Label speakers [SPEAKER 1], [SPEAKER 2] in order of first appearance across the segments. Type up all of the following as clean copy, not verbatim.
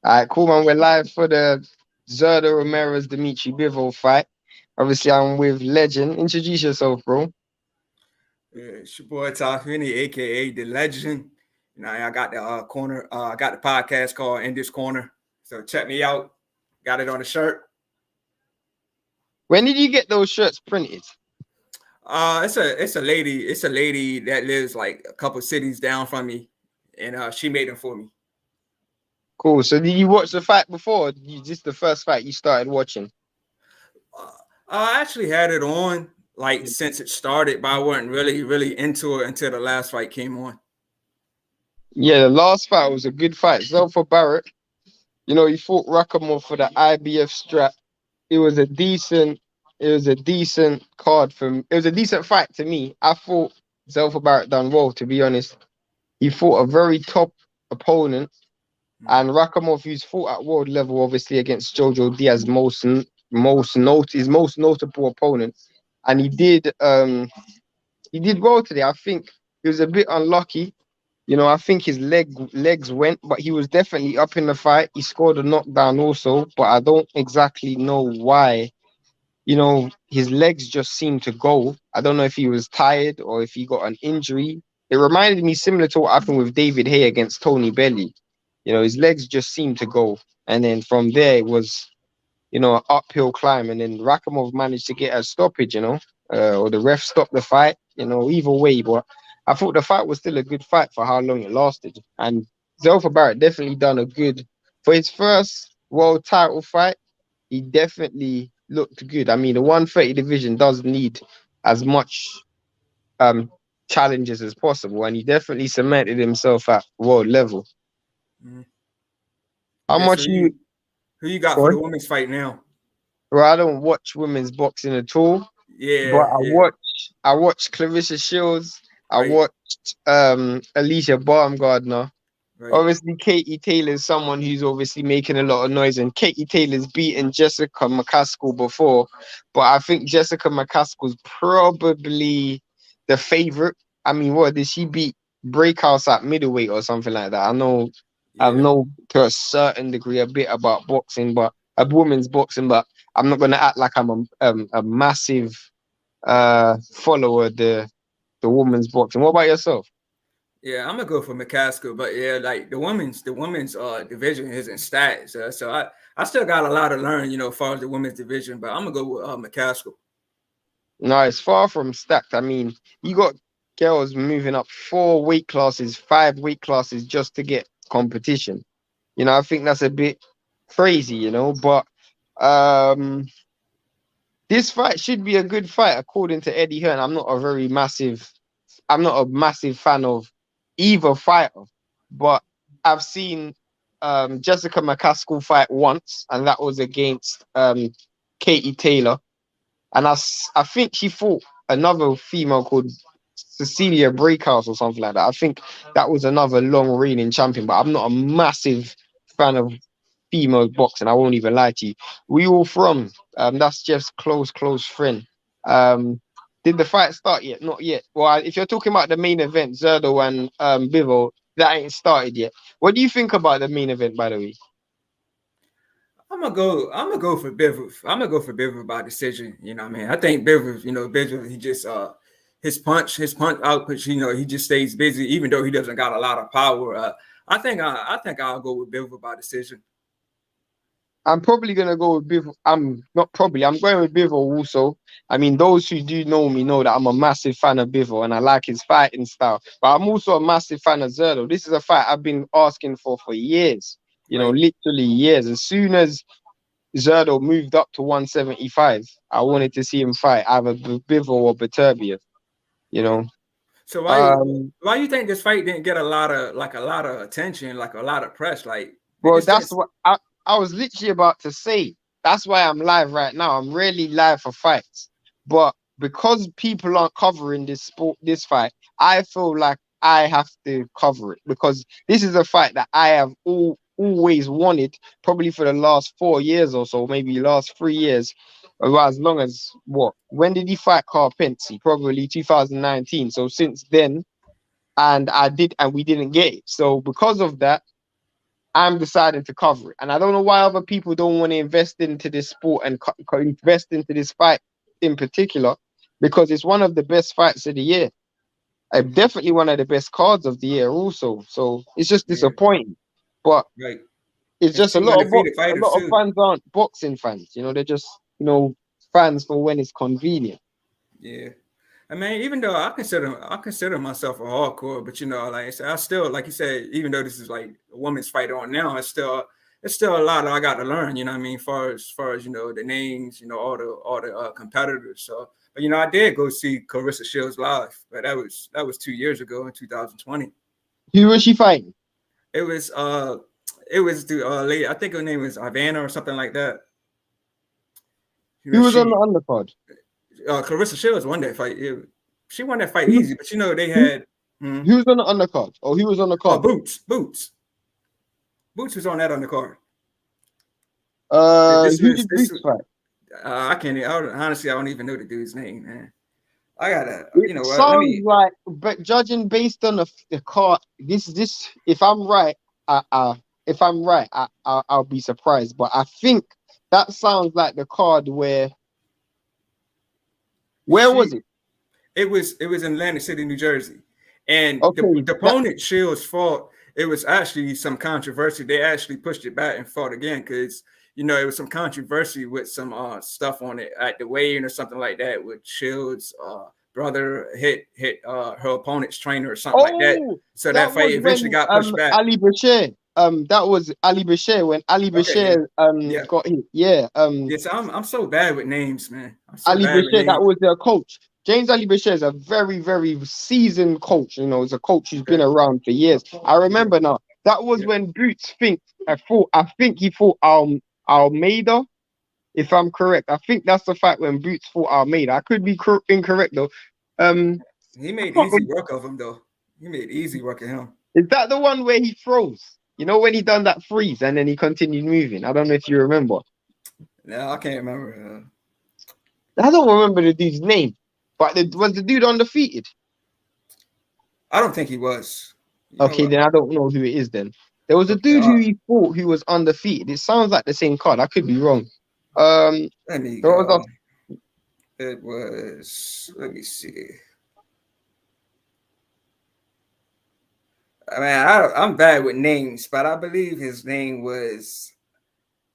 [SPEAKER 1] All right, cool, man. We're live for the Zerda Ramirez Dimitri Bivol fight. Obviously, I'm with Legend. Introduce yourself, bro.
[SPEAKER 2] It's your boy Tafini, aka the Legend. I got the corner. I got the podcast called In This Corner. So check me out. Got it on the shirt.
[SPEAKER 1] When did you get those shirts printed?
[SPEAKER 2] It's a lady that lives like a couple cities down from me, and she made them for me.
[SPEAKER 1] Cool. So, did you watch the fight before? Or this the first fight you started watching?
[SPEAKER 2] Uh, I actually had it on like since it started, but I wasn't really into it until the last fight came on.
[SPEAKER 1] Yeah, the last fight was a good fight. Zelfa Barrett, he fought Rakamov for the IBF strap. It was a decent, it was a decent card for me. It was a decent fight to me. I thought Zelfa Barrett done well, to be honest. He fought a very top opponent. And Rakamov, who's fought at world level, obviously against Jojo Diaz, his most notable opponent, and he did well today. I think he was a bit unlucky. I think his legs went, but he was definitely up in the fight. He scored a knockdown also, but I don't exactly know why. His legs just seemed to go. I don't know if he was tired or if he got an injury. It reminded me similar to what happened with David Hay against Tony Belly. His legs just seemed to go. And then from there, it was, an uphill climb. And then Rakamov managed to get a stoppage, or the ref stopped the fight, either way. But I thought the fight was still a good fight for how long it lasted. And Zelfa Barrett definitely done a good, for his first world title fight, he definitely looked good. I mean, the 130 division does need as much um challenges as possible, and he definitely cemented himself at world level.
[SPEAKER 2] Mhm.
[SPEAKER 1] How
[SPEAKER 2] Yeah. So
[SPEAKER 1] much you
[SPEAKER 2] who you got for
[SPEAKER 1] sorry?
[SPEAKER 2] the women's fight now?
[SPEAKER 1] Well, I don't watch women's boxing at all, but
[SPEAKER 2] Yeah,
[SPEAKER 1] I
[SPEAKER 2] yeah,
[SPEAKER 1] watch Clarissa Shields. I
[SPEAKER 2] right,
[SPEAKER 1] watched Alicia Baumgardner.
[SPEAKER 2] right.
[SPEAKER 1] Obviously, Katie Taylor is someone who's obviously making a lot of noise, and Katie Taylor's beaten Jessica McCaskill before, but I think Jessica McCaskill's probably the favorite. I mean, what did she beat Breakhouse at middleweight or something like that? I
[SPEAKER 2] Yeah.
[SPEAKER 1] know to a certain degree a bit about boxing, but women's boxing, but I'm not gonna act like I'm a massive follower of the women's boxing. What about yourself?
[SPEAKER 2] Yeah, I'm gonna go for McCaskill, but yeah, like the women's division isn't stacked, so I still got a lot to learn, as far as the women's division. But I'm gonna go with McCaskill.
[SPEAKER 1] No, it's far from stacked. I mean, you got girls moving up 4 weight classes, 5 weight classes just to get competition. I think that's a bit crazy, but um this fight should be a good fight according to Eddie Hearn. I'm not a massive fan of either fighter, but I've seen Jessica McCaskill fight once, and that was against Katie Taylor. And I think she fought another female called Cecilia Breakhouse or something like that. I think that was another long reigning champion, but I'm not a massive fan of female boxing. I won't even lie to you. We all from that's Jeff's close friend. Um, did the fight start yet? Not yet. Well, if you're talking about the main event, Zerdo and Bivol, that ain't started yet. What do you think about the main event, by the way?
[SPEAKER 2] I'm gonna go for Bivol. I'm gonna go for Bivol by decision. What I mean, I think Bivol. Bivol. He just his punch output. He just stays busy, even though he doesn't got a lot of power. I think I'll go with Bivol by decision.
[SPEAKER 1] I'm probably gonna go with Bivol. I'm not probably. I'm going with Bivol also. I mean, those who do know me know that I'm a massive fan of Bivol and I like his fighting style. But I'm also a massive fan of Zerdo. This is a fight I've been asking for years.
[SPEAKER 2] Right.
[SPEAKER 1] Literally years. As soon as Zerdo moved up to 175, I wanted to see him fight either Bivol or Beterbiev. You
[SPEAKER 2] Right.
[SPEAKER 1] know,
[SPEAKER 2] So why
[SPEAKER 1] um,
[SPEAKER 2] why you think this fight didn't get a lot of attention, like a lot of press? Like it
[SPEAKER 1] bro,
[SPEAKER 2] just didn't.
[SPEAKER 1] that's what I was literally about to say. That's why I'm live right now. I'm really live for fights. But because people aren't covering this fight, I feel like I have to cover it because this is a fight that I have always wanted, probably for the last 4 years or so, maybe last 3 years, or as long as what? When did he fight Carl Pence? Probably 2019. So since then, and we didn't get it. So because of that, I'm deciding to cover it. And I don't know why other people don't want to invest into this sport and invest into this fight in particular, because it's one of the best fights of the year. Definitely one of the best cards of the year also. So it's just
[SPEAKER 2] Yeah,
[SPEAKER 1] disappointing. But
[SPEAKER 2] right.
[SPEAKER 1] it's
[SPEAKER 2] It's
[SPEAKER 1] just
[SPEAKER 2] two undefeated
[SPEAKER 1] a
[SPEAKER 2] fighters
[SPEAKER 1] lot of
[SPEAKER 2] too.
[SPEAKER 1] fans aren't boxing fans. You know, they're just, you know, fans for when it's convenient.
[SPEAKER 2] Yeah. I mean, even though I consider myself a hardcore, but you know, like I said, I still, like you said, even though this is like a woman's fight on now, it's still a lot that I got to learn. You know what I mean? Far as you know, the names, you know, all the competitors. So, but you know, I did go see Clarissa Shields live, but that was 2 years ago in 2020.
[SPEAKER 1] Who was she fighting?
[SPEAKER 2] It was it was the lady. I think her name was Ivana or something like that. You know,
[SPEAKER 1] Who was on the
[SPEAKER 2] she
[SPEAKER 1] undercard?
[SPEAKER 2] Clarissa Shields won that fight. She won that fight
[SPEAKER 1] Who,
[SPEAKER 2] easy, but you know they
[SPEAKER 1] who,
[SPEAKER 2] had. Hmm.
[SPEAKER 1] who was on the undercard? Or who was on the
[SPEAKER 2] Oh,
[SPEAKER 1] card?
[SPEAKER 2] Boots was on that undercard. This
[SPEAKER 1] Who
[SPEAKER 2] was
[SPEAKER 1] did
[SPEAKER 2] this.
[SPEAKER 1] Boots fight?
[SPEAKER 2] I can't. Honestly, I don't even know the dude's name, man. I gotta.
[SPEAKER 1] It
[SPEAKER 2] You know what? Let
[SPEAKER 1] sounds
[SPEAKER 2] me.
[SPEAKER 1] like, but judging based on the card, this. If I'm right, if I'm right, I'll be surprised. But I think that sounds like the card where
[SPEAKER 2] She.
[SPEAKER 1] was it?
[SPEAKER 2] It was in Atlantic City, New Jersey, and
[SPEAKER 1] Okay,
[SPEAKER 2] the
[SPEAKER 1] that
[SPEAKER 2] opponent Shields fought. It was actually some controversy. They actually pushed it back and fought again because you know it was some controversy with some stuff on it at the weigh-in or something like that. With Shields' brother hit her opponent's trainer or something like that.
[SPEAKER 1] oh,
[SPEAKER 2] So that
[SPEAKER 1] that
[SPEAKER 2] fight
[SPEAKER 1] was
[SPEAKER 2] eventually
[SPEAKER 1] when
[SPEAKER 2] got pushed back.
[SPEAKER 1] Ali Bashir. That was Ali Bashir when Ali
[SPEAKER 2] Okay, yeah,
[SPEAKER 1] Bashir
[SPEAKER 2] yeah.
[SPEAKER 1] got hit. Yeah,
[SPEAKER 2] Yes, I'm so bad with names, man. I'm so
[SPEAKER 1] Ali
[SPEAKER 2] bad with
[SPEAKER 1] Bashir, that
[SPEAKER 2] names.
[SPEAKER 1] was their coach. James Ali Bashir is a very, very seasoned coach. You know, he's a coach who's been
[SPEAKER 2] Okay.
[SPEAKER 1] around for years. I
[SPEAKER 2] Yeah,
[SPEAKER 1] remember now. That was
[SPEAKER 2] yeah.
[SPEAKER 1] when Boots I think he fought Almeida, if I'm correct. I think that's the fight when Boots fought Almeida. I could be incorrect though.
[SPEAKER 2] He
[SPEAKER 1] I
[SPEAKER 2] made
[SPEAKER 1] can't
[SPEAKER 2] easy
[SPEAKER 1] remember.
[SPEAKER 2] work of him though. He made easy work of him.
[SPEAKER 1] Is that the one where he froze? You know when he done that freeze and then he continued moving. I don't know if you remember.
[SPEAKER 2] No, I can't remember.
[SPEAKER 1] I don't remember the dude's name, but was the dude undefeated?
[SPEAKER 2] I don't think he was. You know
[SPEAKER 1] Okay,
[SPEAKER 2] what?
[SPEAKER 1] then I don't know who it is then. There was a
[SPEAKER 2] Okay,
[SPEAKER 1] dude who he fought who was undefeated. It sounds like the same card. I could be wrong. Um,
[SPEAKER 2] let me
[SPEAKER 1] there was
[SPEAKER 2] go.
[SPEAKER 1] a,
[SPEAKER 2] It was. Let me see. I mean, I'm bad with names, but I believe his name was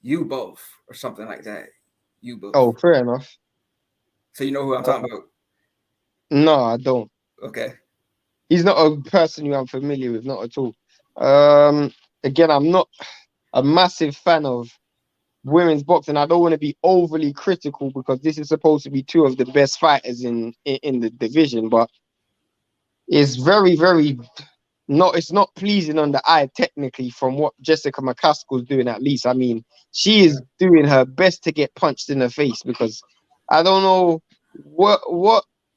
[SPEAKER 2] You Both or something like that. You
[SPEAKER 1] oh,
[SPEAKER 2] Both.
[SPEAKER 1] fair enough.
[SPEAKER 2] So you know who I'm talking about?
[SPEAKER 1] No, I don't.
[SPEAKER 2] Okay.
[SPEAKER 1] He's not a person who I'm familiar with, not at all. Um, again, I'm not a massive fan of women's boxing. I don't want to be overly critical because this is supposed to be two of the best fighters in the division, but it's very, very not. It's not pleasing on the eye technically from what Jessica McCaskill's doing. At least, I mean, she is doing her best to get punched in the face because I don't know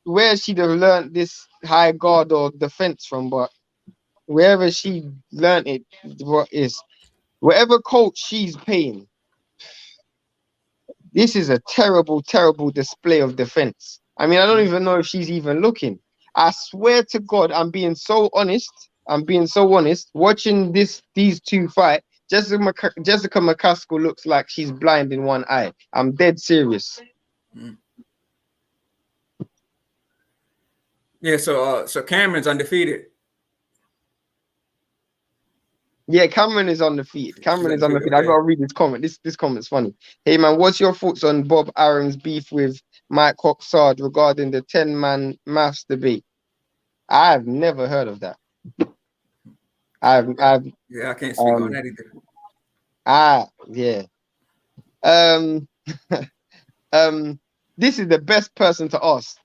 [SPEAKER 1] where she'd have learned this high guard or defense from, but wherever she learned it, whatever coach she's paying. This is a terrible, terrible display of defense. I mean, I don't even know if she's even looking. I swear to God, I'm being so honest. I'm being so honest. Watching these two fight, Jessica McCaskill looks like she's blind in one eye. I'm dead serious.
[SPEAKER 2] Mm. Yeah. So Cameron's undefeated.
[SPEAKER 1] Yeah, Cameron is undefeated.
[SPEAKER 2] She's
[SPEAKER 1] Cameron is
[SPEAKER 2] undefeated.
[SPEAKER 1] undefeated. I
[SPEAKER 2] Okay.
[SPEAKER 1] gotta read this comment. This comment's funny. Hey man, what's your thoughts on Bob Arum's beef with Mike Hoxard regarding the 10-man maths debate? I've never heard of that. I've
[SPEAKER 2] Yeah, I can't speak on
[SPEAKER 1] um
[SPEAKER 2] that either.
[SPEAKER 1] yeah. Um um this is the best person to ask.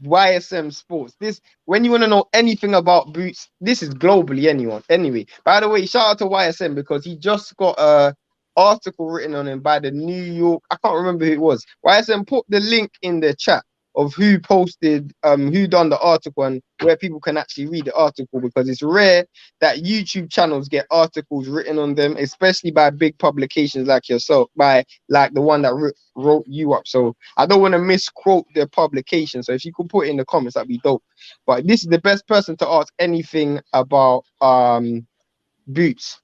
[SPEAKER 1] YSM Sports. This when you want to know anything about boots, this is globally anyone. Anyway, by the way, shout out to YSM because he just got a article written on him by the New York. I can't remember who it was. YSM put the link in the chat of who posted who done the article and where people can actually read the article because it's rare that YouTube channels get articles written on them, especially by big publications like yourself, by like the one that wrote you up. So I don't want to misquote the publication. So if you could put it in the comments, that'd be dope. But this is the best person to ask anything about boots.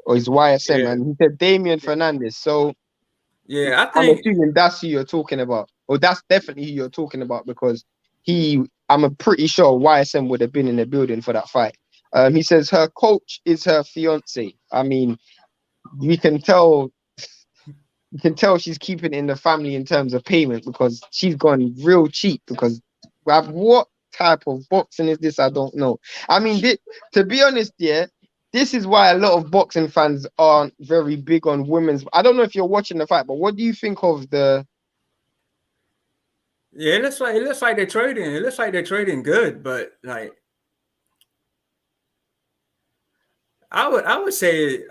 [SPEAKER 1] or his YSM,
[SPEAKER 2] Yeah,
[SPEAKER 1] and he said Damian Fernandez. So
[SPEAKER 2] yeah. I
[SPEAKER 1] I'm
[SPEAKER 2] think
[SPEAKER 1] assuming that's who you're talking about, or that's definitely who you're talking about because I'm a pretty sure YSM would have been in the building for that fight. He says her coach is her fiance. I mean, we can tell you can tell she's keeping it in the family in terms of payment because she's gone real cheap because what type of boxing is this? I don't know. I mean, to be honest, yeah, this is why a lot of boxing fans aren't very big on women's. I don't know if you're watching the fight, but what do you think of the?
[SPEAKER 2] yeah, it looks like they're trading. It looks like they're trading good, but like I would say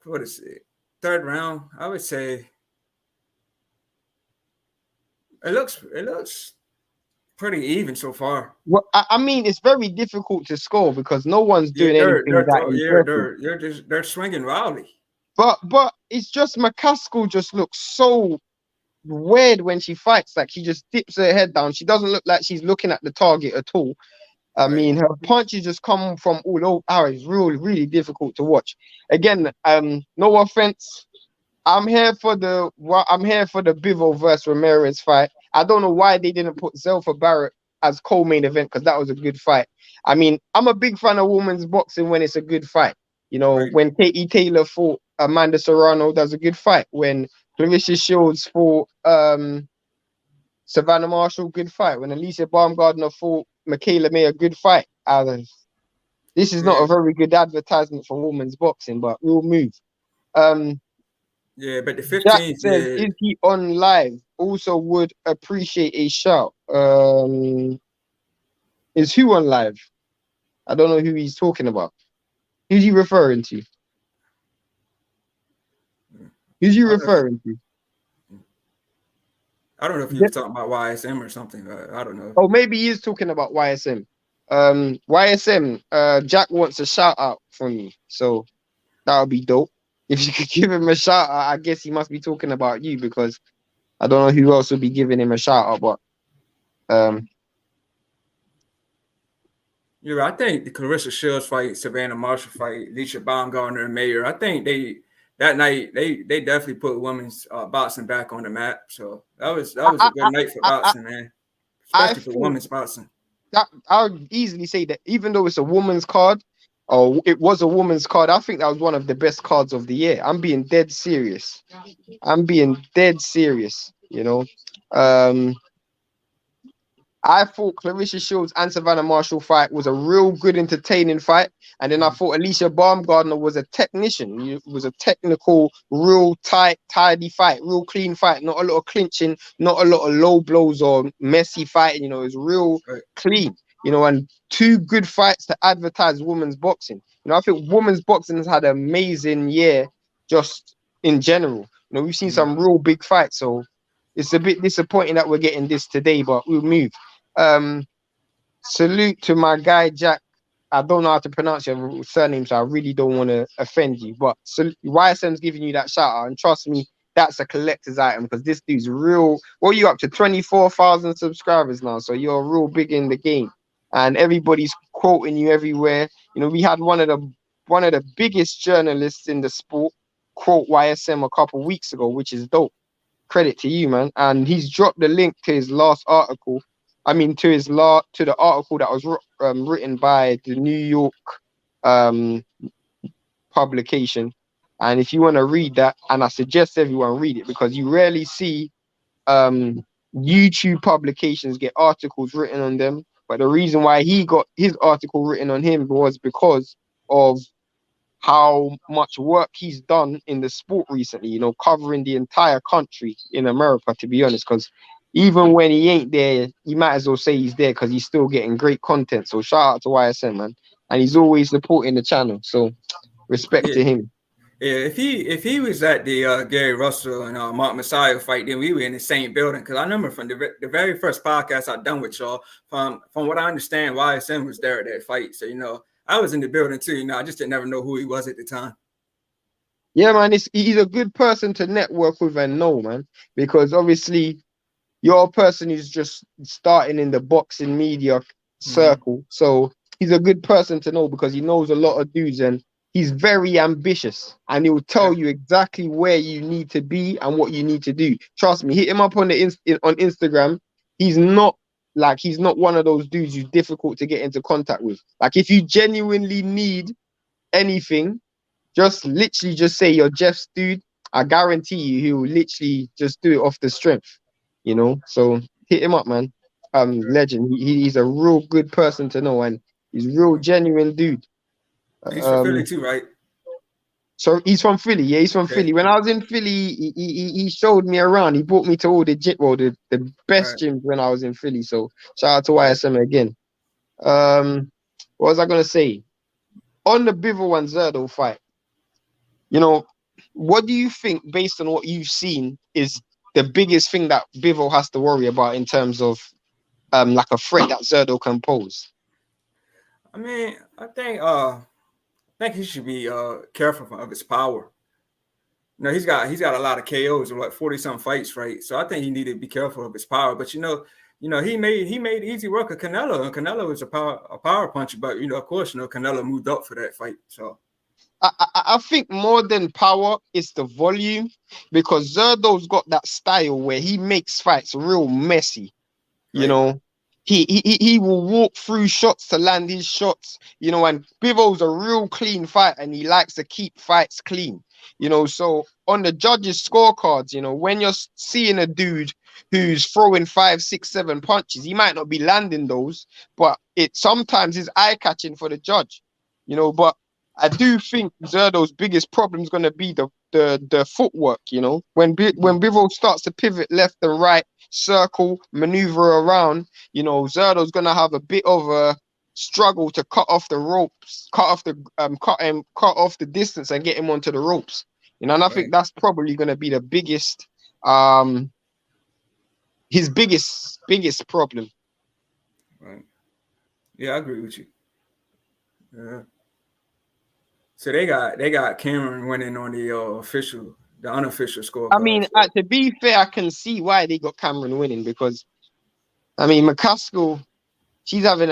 [SPEAKER 2] what is it? Third round. I would say it looks pretty even so far.
[SPEAKER 1] Well, I mean, it's very difficult to score because no one's
[SPEAKER 2] Yeah,
[SPEAKER 1] doing anything that impressive.
[SPEAKER 2] they're swinging wildly.
[SPEAKER 1] But it's just McCaskill just looks so weird when she fights. Like she just dips her head down. She doesn't look like she's looking at the target at all. I
[SPEAKER 2] Right.
[SPEAKER 1] mean, her punches just come from all over. Oh, it's really, really difficult to watch. Again, no offense. I'm here for the Bivol versus Ramirez fight. I don't know why they didn't put Zelfa Barrett as co-main event because that was a good fight. I mean, I'm a big fan of women's boxing when it's a good fight. You know,
[SPEAKER 2] Right.
[SPEAKER 1] when Katie Taylor fought Amanda Serrano, that was a good fight. When Clarissa Shields fought Savannah Marshall, good fight. When Alicia Baumgardner fought Michaela May, a good fight. This is not
[SPEAKER 2] Yeah.
[SPEAKER 1] a very good advertisement for women's boxing, but we'll move. Um,
[SPEAKER 2] Yeah, but the
[SPEAKER 1] Jack
[SPEAKER 2] 15th,
[SPEAKER 1] says,
[SPEAKER 2] yeah.
[SPEAKER 1] is he on live? Also would appreciate a shout. Is who on live? I don't know who he's talking about. Who's he referring to? Who's he
[SPEAKER 2] I don't know if
[SPEAKER 1] referring to?
[SPEAKER 2] I don't know if he was talking about YSM or something. I don't know.
[SPEAKER 1] Oh, maybe he is talking about YSM. YSM, Jack wants a shout out from you. So that would be dope. If you could give him a shout out, I guess he must be talking about you because I don't know who else would be giving him a shout out, but um
[SPEAKER 2] Yeah, I think the Clarissa Shields fight, Savannah Marshall fight, Alicia Baumgartner and Mayer. I think that night they definitely put women's boxing back on the map. So that was a
[SPEAKER 1] I
[SPEAKER 2] good
[SPEAKER 1] I
[SPEAKER 2] night for
[SPEAKER 1] I, I,
[SPEAKER 2] boxing, man.
[SPEAKER 1] I
[SPEAKER 2] Especially for
[SPEAKER 1] think
[SPEAKER 2] women's boxing.
[SPEAKER 1] that I would easily say that even though it's a woman's card, or it was a woman's card, I think that was one of the best cards of the year. I'm being dead serious. I'm being dead serious, you know. Um I thought Clarissa Shields and Savannah Marshall fight was a real good, entertaining fight. And then I thought Alicia Baumgardner was a technician. It was a technical, real tight, tidy fight, real clean fight. Not a lot of clinching, not a lot of low blows or messy fighting. You know, it was real
[SPEAKER 2] Right.
[SPEAKER 1] clean. You know, and two good fights to advertise women's boxing. You know, I think women's boxing has had an amazing year just in general. You know, we've seen
[SPEAKER 2] Mhm.
[SPEAKER 1] some real big fights. So it's a bit disappointing that we're getting this today, but we'll move. Um, Salute to my guy Jack. I don't know how to pronounce your surname, so I really don't want to offend you. But YSM's giving you that shout out, and trust me, that's a collector's item because this dude's real. What are you up to? 24,000 subscribers now, so you're real big in the game, and everybody's quoting you everywhere. You know, we had one of the biggest journalists in the sport quote YSM a couple weeks ago, which is dope. Credit to you, man. And he's dropped the link to his last article. I mean, to the article that was written by the New York um, publication. And if you want to read that, and I suggest everyone read it because you rarely see YouTube publications get articles written on them. But the reason why he got his article written on him was because of how much work he's done in the sport recently, you know, covering the entire country in America, to be honest, because even when he ain't there, you might as well say he's there because he's still getting great content. So shout out to YSM, man. And he's always supporting the channel. So respect
[SPEAKER 2] Yeah,
[SPEAKER 1] to him.
[SPEAKER 2] yeah. If he was at the Gary Russell and Mark Messiah fight, then we were in the same building. Because I remember from the very first podcast I done with y'all, from what I understand, YSM was there at that fight. So I was in the building too. I just didn't never know who he was at the time.
[SPEAKER 1] Yeah, man, he's a good person to network with and know, man, because obviously you're a person who's just starting in the boxing media
[SPEAKER 2] Mm-hmm.
[SPEAKER 1] circle. So he's a good person to know because he knows a lot of dudes and he's very ambitious, and he'll tell you exactly where you need to be and what you need to do. Trust me, hit him up on on Instagram. He's not he's not one of those dudes who's difficult to get into contact with. Like, if you genuinely need anything, just literally just say you're Jeff's dude. I guarantee you he'll literally just do it off the strength, you know. So hit him up, man. Legend. He's a real good person to know, and he's a real genuine dude.
[SPEAKER 2] He's from Philly too, right?
[SPEAKER 1] So he's from Philly. Yeah, he's from Philly. When I was in Philly, he showed me around. He brought me to all the the best gyms when I was in Philly. So shout out to YSM again. What was I gonna say? On the Bivol and Zerdo fight, you know, what do you think, based on what you've seen, is the biggest thing that Bivol has to worry about in terms of like a threat that Zerdo can pose?
[SPEAKER 2] I mean, I think he should be careful of his power. You know, he's got a lot of KOs, like 40-something fights, right? So I think he needed to be careful of his power. But you know, he made easy work of Canelo, and Canelo is a power puncher. But of course, Canelo moved up for that fight. So
[SPEAKER 1] I think more than power is the volume, because Zerdo's got that style where he makes fights real messy. You know, he will walk through shots to land his shots. And Bivol's a real clean fight, and he likes to keep fights clean. So on the judges' scorecards, when you're seeing a dude who's throwing 5, 6, 7 punches, he might not be landing those, but it sometimes is eye-catching for the judge. But I do think Zerdo's biggest problem is going to be the footwork. When Bivol starts to pivot left and right, circle, maneuver around, Zerdo's going to have a bit of a struggle to cut off the ropes, cut off the distance and get him onto the ropes. And I think that's probably going to be the biggest, his biggest problem.
[SPEAKER 2] Right. Yeah, I agree with you. Yeah. So they got Cameron winning on the unofficial score.
[SPEAKER 1] I mean, to be fair, I can see why they got Cameron winning, because, I mean, McCaskill, she's having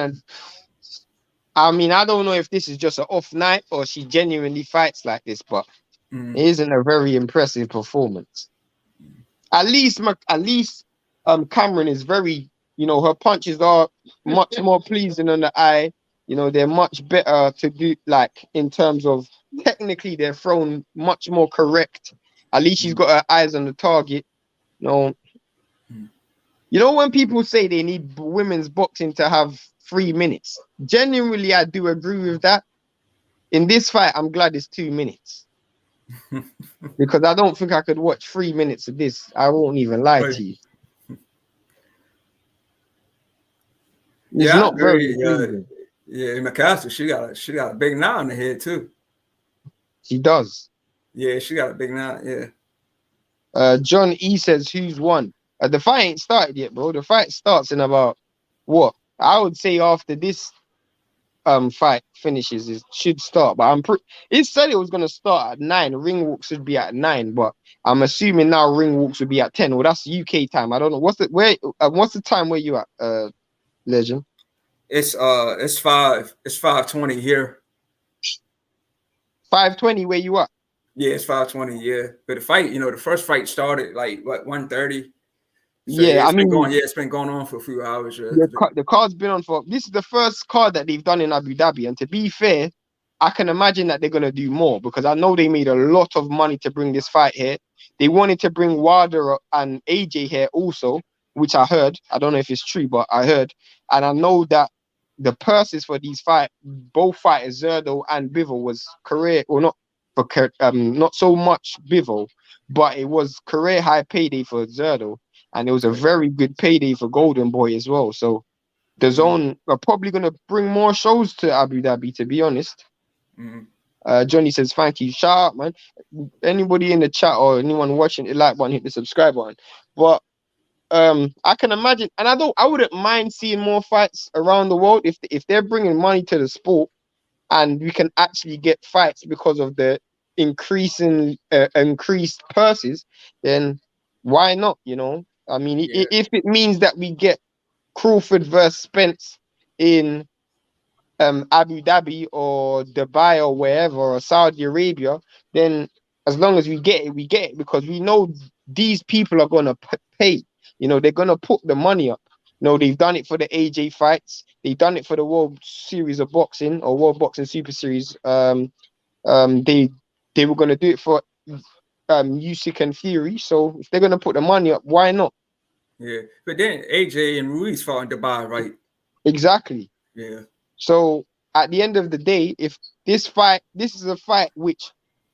[SPEAKER 1] I don't know if this is just an off night or she genuinely fights like this, but it isn't a very impressive performance. At least Cameron is very, her punches are much more pleasing on the eye. They're much better to do, like, in terms of technically they're thrown much more correct. At least she's got her eyes on the target. When people say they need women's boxing to have 3 minutes, genuinely, I do agree with that. In this fight, I'm glad it's 2 minutes. Because I don't think I could watch 3 minutes of this. I won't even lie to you. It's not very pleasing.
[SPEAKER 2] Yeah, McCaskill, she got a big knot on the head too.
[SPEAKER 1] She does.
[SPEAKER 2] Yeah, she got a big knot. Yeah.
[SPEAKER 1] John E says, who's won? The fight ain't started yet, bro. The fight starts in about what? I would say after this fight finishes, it should start. But it said it was gonna start at 9. Ring walk should be at 9, but I'm assuming now ring walks would be at 10. Well, that's UK time. I don't know. What's the time where you at, Legend?
[SPEAKER 2] It's 5:20 here.
[SPEAKER 1] 5:20 where you at?
[SPEAKER 2] Yeah, it's 5:20. Yeah, but the fight, the first fight started like what 1:30. So
[SPEAKER 1] yeah,
[SPEAKER 2] it's been going on for a few hours.
[SPEAKER 1] The card's been on for. This is the first card that they've done in Abu Dhabi, and to be fair, I can imagine that they're gonna do more, because I know they made a lot of money to bring this fight here. They wanted to bring Wilder and AJ here also, which I heard. I don't know if it's true, but I heard, and I know that the purses for these both fighters, Zerdo and Bivol, was career, or not for not so much Bivol, but it was career high payday for Zerdo, and it was a very good payday for Golden Boy as well. So the Zone are probably gonna bring more shows to Abu Dhabi, to be honest. Johnny says, thank you. Shout out, man. Anybody in the chat or anyone watching, hit the like button, hit the subscribe button. But I can imagine, and I wouldn't mind seeing more fights around the world if they're bringing money to the sport, and we can actually get fights because of the increased purses. Then why not? I mean, if it means that we get Crawford versus Spence in Abu Dhabi or Dubai or wherever or Saudi Arabia, then as long as we get it, we get it, because we know these people are gonna pay. You know, they're gonna put the money up. You know, they've done it for the AJ fights. They've done it for the World Series of Boxing or World Boxing Super Series. They were gonna do it for Usyk and Fury. So if they're gonna put the money up, why not?
[SPEAKER 2] Yeah, but then AJ and Ruiz fought in Dubai, right?
[SPEAKER 1] Exactly.
[SPEAKER 2] Yeah.
[SPEAKER 1] So at the end of the day, if this is a fight which,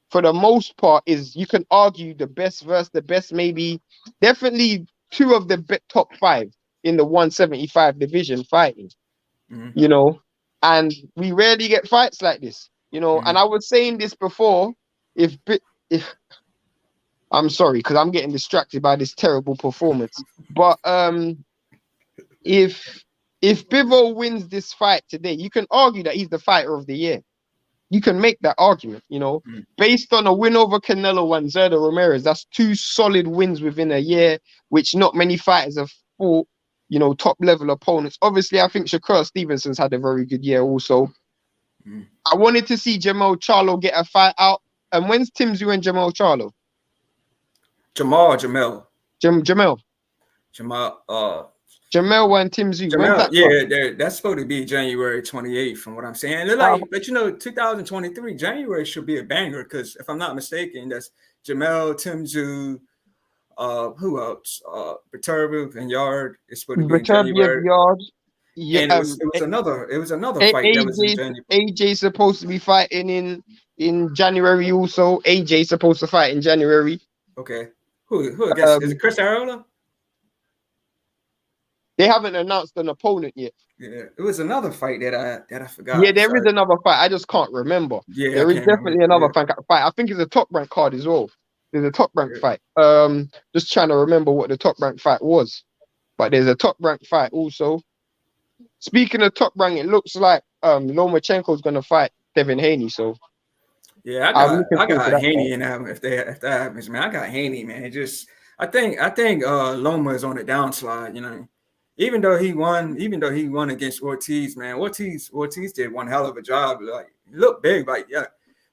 [SPEAKER 1] for the most part, is, you can argue, the best versus the best, maybe definitely two of the top five in the 175 division fighting, you know, and we rarely get fights like this, you know. And I was saying this before, if I'm sorry because I'm getting distracted by this terrible performance, but if Bivol wins this fight today, you can argue that he's the fighter of the year. You can make that argument, you know, based on a win over Canelo and Zerda Ramirez. That's two solid wins within a year, which not many fighters have fought, you know, top level opponents. Obviously, I think Shakur Stevenson's had a very good year also. I wanted to see Jamal Charlo get a fight out. And when's Tim Tszyu and Jamal Charlo? Jamel and Tim Tszyu.
[SPEAKER 2] Jamel, that's supposed to be January 28th, from what I'm saying. But you know, 2023 January should be a banger, because if I'm not mistaken, that's Jamel, Tim Tszyu, who else? Beterbiev and Yard is supposed to be in January.
[SPEAKER 1] Yard.
[SPEAKER 2] Yeah, and it was another fight that was in January.
[SPEAKER 1] AJ's supposed to be fighting in January also. AJ's supposed to fight in January.
[SPEAKER 2] Okay. Who I guess is it Chris Areola?
[SPEAKER 1] They haven't announced an opponent yet.
[SPEAKER 2] Yeah, it was another fight that I forgot.
[SPEAKER 1] Yeah, there is another fight. I just can't remember. Yeah, there is definitely another fight. I think it's a top rank card as well. There's a top rank fight. Just trying to remember what the top rank fight was, but there's a top rank fight also. Speaking of top rank, it looks like Lomachenko's gonna fight Devin Haney. So
[SPEAKER 2] yeah, I got Haney in that if that happens, man. I got Haney, man. I think Loma is on the downslide, you know. Even though he won against Ortiz, man. Ortiz did one hell of a job. Like, he looked big, like, yeah.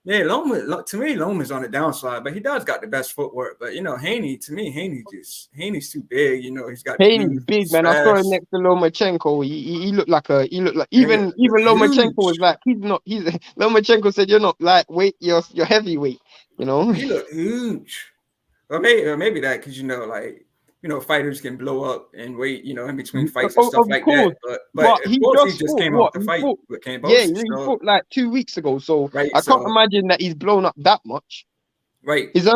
[SPEAKER 2] Man, to me, Loma's on the downside, but he does got the best footwork. But you know, Haney, to me, Haney's too big. You know, he's got
[SPEAKER 1] Haney's big, man. I saw him next to Lomachenko. He looked like even Lomachenko was like, Lomachenko said, you're not lightweight, you're heavyweight. You know,
[SPEAKER 2] he looked huge. Or maybe that, because you know, like, you know, fighters can blow up in weight, you know, in between fights and stuff like that. But
[SPEAKER 1] he just came off the fight with Cambosis. Yeah, he fought like 2 weeks ago. So I can't imagine that he's blown up that much.
[SPEAKER 2] Right.
[SPEAKER 1] Is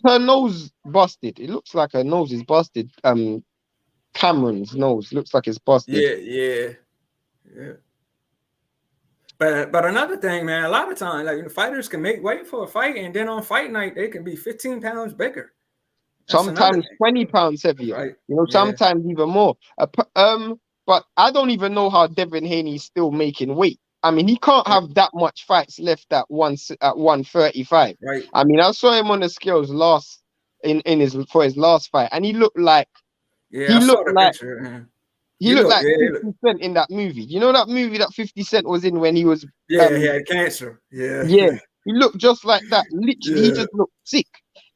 [SPEAKER 1] her nose busted? It looks like her nose is busted. Cameron's nose looks like it's busted.
[SPEAKER 2] Yeah. But another thing, man, a lot of times, like, you know, fighters can make weight for a fight, and then on fight night they can be 15 pounds bigger.
[SPEAKER 1] Sometimes 20 pounds heavier, right? You know, sometimes even more. But I don't even know how Devin Haney's still making weight. I mean, he can't have that much fights left at 135.
[SPEAKER 2] Right.
[SPEAKER 1] I mean, I saw him on the scales for his last fight, and he looked like he looked like 50 Cent in that movie. You know that movie that 50 Cent was in when he was
[SPEAKER 2] he had cancer. Yeah.
[SPEAKER 1] He looked just like that. Literally, he just looked sick.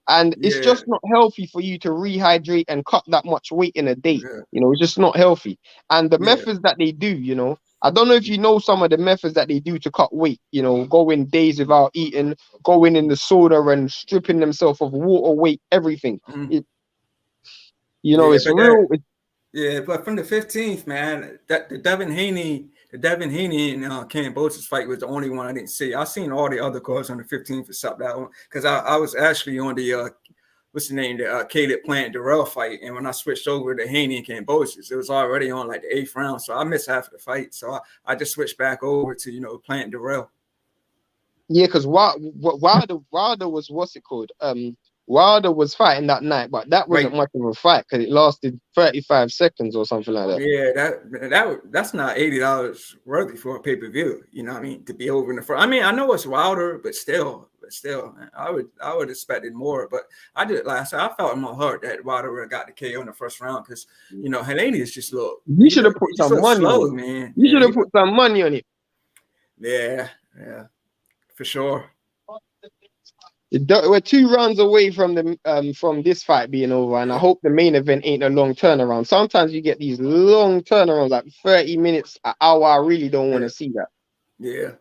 [SPEAKER 1] And it's just not healthy for you to rehydrate and cut that much weight in a day. You know, it's just not healthy. And the methods that they do, you know, I don't know if you know some of the methods that they do to cut weight, you know, going days without eating, going in the sauna and stripping themselves of water, weight, everything. It's real.
[SPEAKER 2] But from the 15th, man, the Devin Haney and Cambosis fight was the only one I didn't see. I seen all the other cards on the 15th except that one, because I was actually on the the Caleb Plant Durrell fight, and when I switched over to Haney and Cambosis, it was already on like the 8th round, so I missed half of the fight. So I just switched back over to, you know, Plant Durrell.
[SPEAKER 1] Yeah, because Wilder was, what's it called? Wilder was fighting that night, but that wasn't much of a fight because it lasted 35 seconds or something like that.
[SPEAKER 2] Yeah, that's not $80 worthy for a pay-per-view. You know what I mean? To be over in the front. I mean, I know it's Wilder, but still, man, I would expect it more. But I felt in my heart that Wilder would have got the KO in the first round, because, you know, Haney is just look.
[SPEAKER 1] You should have put some money on it, man. You should have put some money on it.
[SPEAKER 2] Yeah, for sure.
[SPEAKER 1] We're 2 rounds away from this fight being over, and I hope the main event ain't a long turnaround. Sometimes you get these long turnarounds, like 30 minutes, an hour. I really don't want to see that.
[SPEAKER 2] Yeah.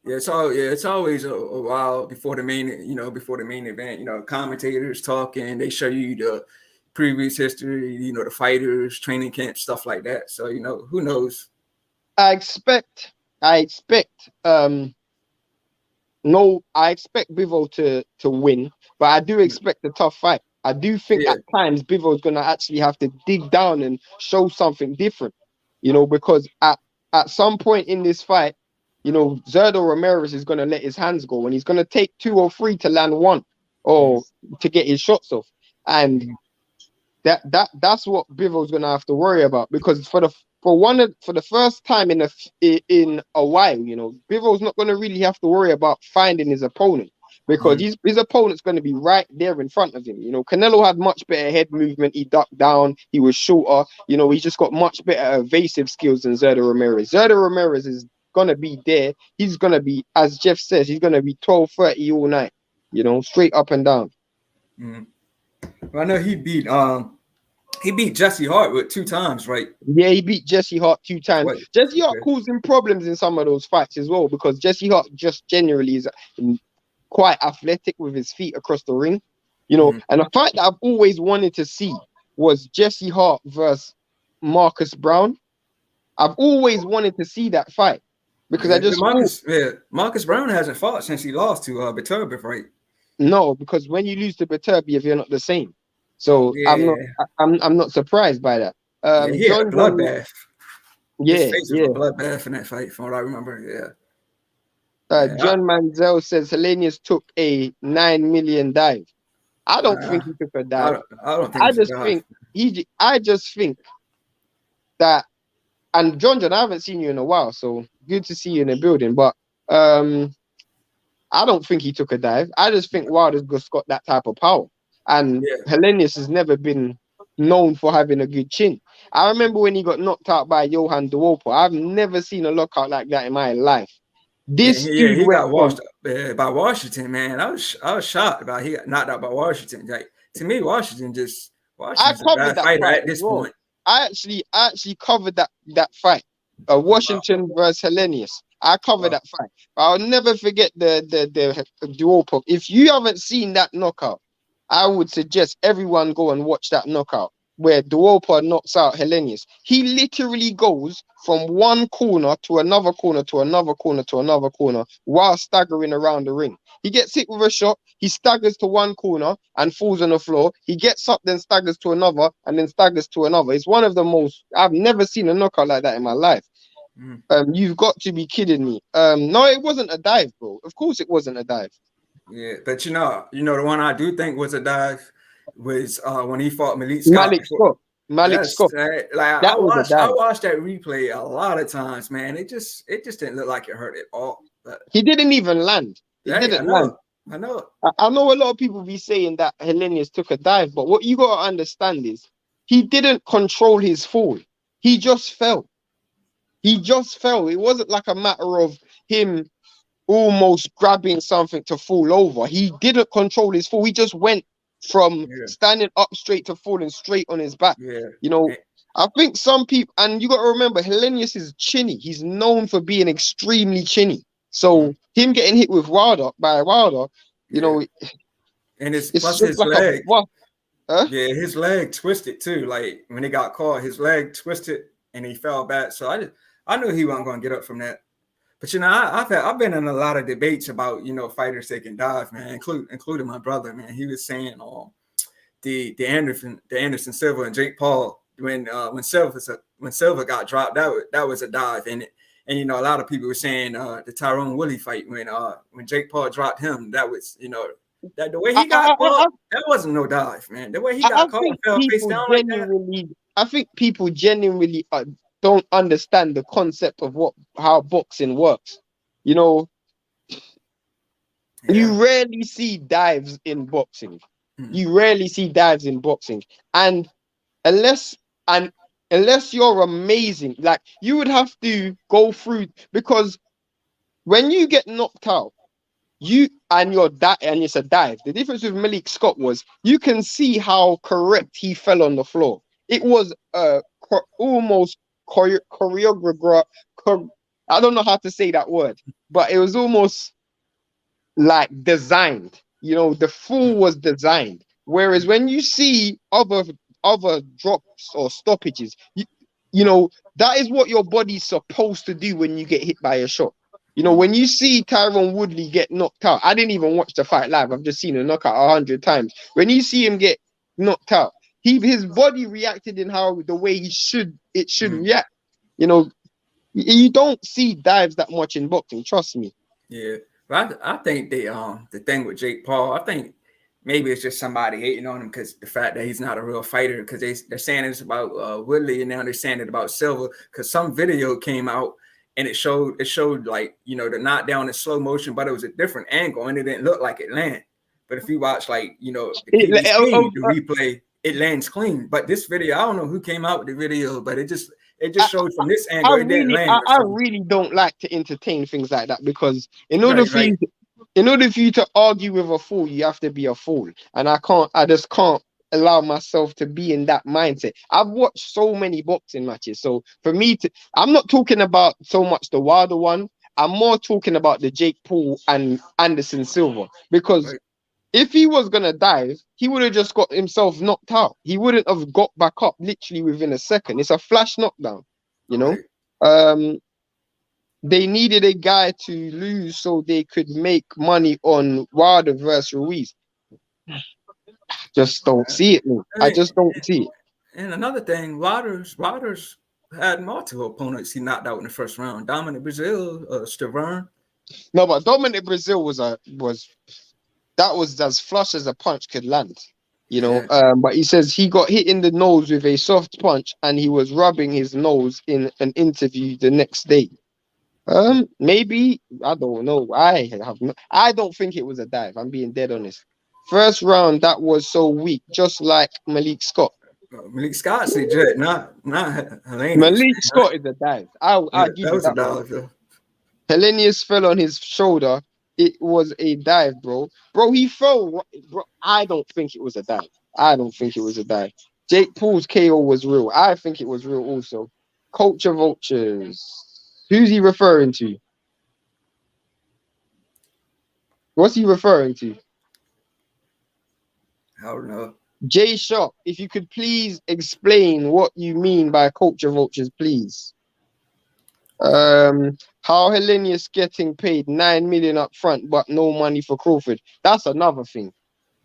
[SPEAKER 2] Yeah, it's always a while before the main, before the main event. Commentators talking, they show you the previous history, the fighters, training camp, stuff like that. So who knows?
[SPEAKER 1] I expect Bivol to win, but I do expect a tough fight. I do think at times Bivol's gonna actually have to dig down and show something different, because at some point in this fight, Zerdo Ramirez is gonna let his hands go, and he's gonna take 2 or 3 to land one or to get his shots off, and that's what Bivol's gonna have to worry about, because for the first time in a while, Bivol's not gonna really have to worry about finding his opponent, because his opponent's gonna be right there in front of him. Canelo had much better head movement. He ducked down. He was shorter. He's just got much better evasive skills than Zerdo Ramirez. Zerdo Ramirez is gonna be there. He's gonna be, as Jeff says, he's gonna be 12-30 all night. Straight up and down.
[SPEAKER 2] Well, I know he beat Jesse Hart 2 times, right?
[SPEAKER 1] Yeah, he beat Jesse Hart 2 times. What? Jesse Hart caused him problems in some of those fights as well, because Jesse Hart just generally is quite athletic with his feet across the ring. And a fight that I've always wanted to see was Jesse Hart versus Marcus Brown. I've always wanted to see that fight, because
[SPEAKER 2] Marcus Brown hasn't fought since he lost to Beterbiev, right?
[SPEAKER 1] No, because when you lose to Beterbiev, you're not the same. So I'm not surprised by that.
[SPEAKER 2] He had a bloodbath.
[SPEAKER 1] His
[SPEAKER 2] face was a bloodbath in that fight, from what I remember.
[SPEAKER 1] John Manziel says Hellenius took a 9 million dive. I don't think he took a dive. I just think that, and John, I haven't seen you in a while, so good to see you in the building. But I don't think he took a dive. I just think Wilder's just got that type of power. And Hellenius has never been known for having a good chin. I remember when he got knocked out by Johan Duopo. I've never seen a knockout like that in my life.
[SPEAKER 2] He got washed up by Washington, man. I was shocked about he got knocked out by Washington. Like, to me, Washington's a bad fighter at this point.
[SPEAKER 1] I actually covered that fight. Washington versus Hellenius. I covered that fight. I'll never forget the Duopo. If you haven't seen that knockout, I would suggest everyone go and watch that knockout where Duopo knocks out Hellenius. He literally goes from one corner to another corner to another corner to another corner while staggering around the ring. He gets hit with a shot, he staggers to one corner and falls on the floor. He gets up, then staggers to another, and then staggers to another. It's one of the most, I've never seen a knockout like that in my life. You've got to be kidding me. No, it wasn't a dive, bro. Of course it wasn't a dive.
[SPEAKER 2] Yeah, but the one I do think was a dive was when he fought Malik Scott.
[SPEAKER 1] Malik Scott.
[SPEAKER 2] Like, I watched that replay a lot of times, man. It just didn't look like it hurt at all. But
[SPEAKER 1] he didn't even land. He didn't land.
[SPEAKER 2] I know.
[SPEAKER 1] I know a lot of people be saying that Hellenius took a dive, but what you got to understand is he didn't control his fall. He just fell. It wasn't like a matter of him almost grabbing something to fall over. He didn't control his fall. He just went from standing up straight to falling straight on his back. I think some people, and you got to remember, Hellenius is chinny. He's known for being extremely chinny. So him getting hit with by Wilder,
[SPEAKER 2] and his leg. His leg twisted too. Like when he got caught, his leg twisted and he fell back. So I knew he wasn't going to get up from that. But I've been in a lot of debates about fighters that can dive, man, including my brother, man. He was saying the Anderson Silva and Jake Paul when Silva got dropped, that was a dive, and a lot of people were saying the Tyrone Woodley fight when Jake Paul dropped him, that was that the way he got caught, that wasn't no dive, man. The way he got caught and fell face down like that.
[SPEAKER 1] I think people genuinely don't understand the concept of how boxing works. You rarely see dives in boxing. And unless you're amazing, like you would have to go through, because when you get knocked out, and it's a dive. The difference with Malik Scott was you can see how correct he fell on the floor. It was almost choreographed. I don't know how to say that word, but it was almost like designed. You know, the fall was designed. Whereas when you see other drops or stoppages, you know, that is what your body's supposed to do when you get hit by a shot. You know, when you see Tyron Woodley get knocked out, I didn't even watch the fight live. I've just seen a knockout 100 times. When you see him get knocked out, his body reacted in the way it should react. You know, you don't see dives that much in boxing. Trust me.
[SPEAKER 2] Yeah, but I think the thing with Jake Paul, I think maybe it's just somebody hating on him because the fact that he's not a real fighter. Because they're saying it's about Woodley, and now they're saying it about Silva. Because some video came out and it showed like, you know, the knockdown in slow motion, but it was a different angle and it didn't look like it landed. But if you watch, like, you know, the replay, it lands clean. But this video, I don't know who came out with the video, but it just showed from this angle.
[SPEAKER 1] I really don't like to entertain things like that, because in order for you to argue with a fool, you have to be a fool. And I just can't allow myself to be in that mindset. I've watched so many boxing matches. So for me I'm not talking about so much the Wilder one. I'm more talking about the Jake Paul and Anderson Silva, because if he was going to dive, he would have just got himself knocked out. He wouldn't have got back up literally within a second. It's a flash knockdown, you know? They needed a guy to lose so they could make money on Wilder versus Ruiz. Just don't see it, man. I just don't see it.
[SPEAKER 2] And another thing, Wilder's had multiple opponents he knocked out in the first round. Dominic Brazil, Stavern.
[SPEAKER 1] No, but Dominic Brazil was as flush as a punch could land, you know. But he says he got hit in the nose with a soft punch and he was rubbing his nose in an interview the next day. Maybe, I don't know. I don't think it was a dive. I'm being dead honest. First round, that was so weak, just like Malik Scott.
[SPEAKER 2] Malik Scott's legit, not Helenius.
[SPEAKER 1] Malik Scott is a dive. I'll give you that. Helenius fell on his shoulder. It was a dive, bro. Bro, he fell. Bro, I don't think it was a dive. Jake Paul's KO was real. I think it was real also. Culture vultures. Who's he referring to? What's he referring to?
[SPEAKER 2] I don't know.
[SPEAKER 1] Jay Sharp, if you could please explain what you mean by culture vultures, please. How Helenius getting paid 9 million up front but no money for Crawford. That's another thing.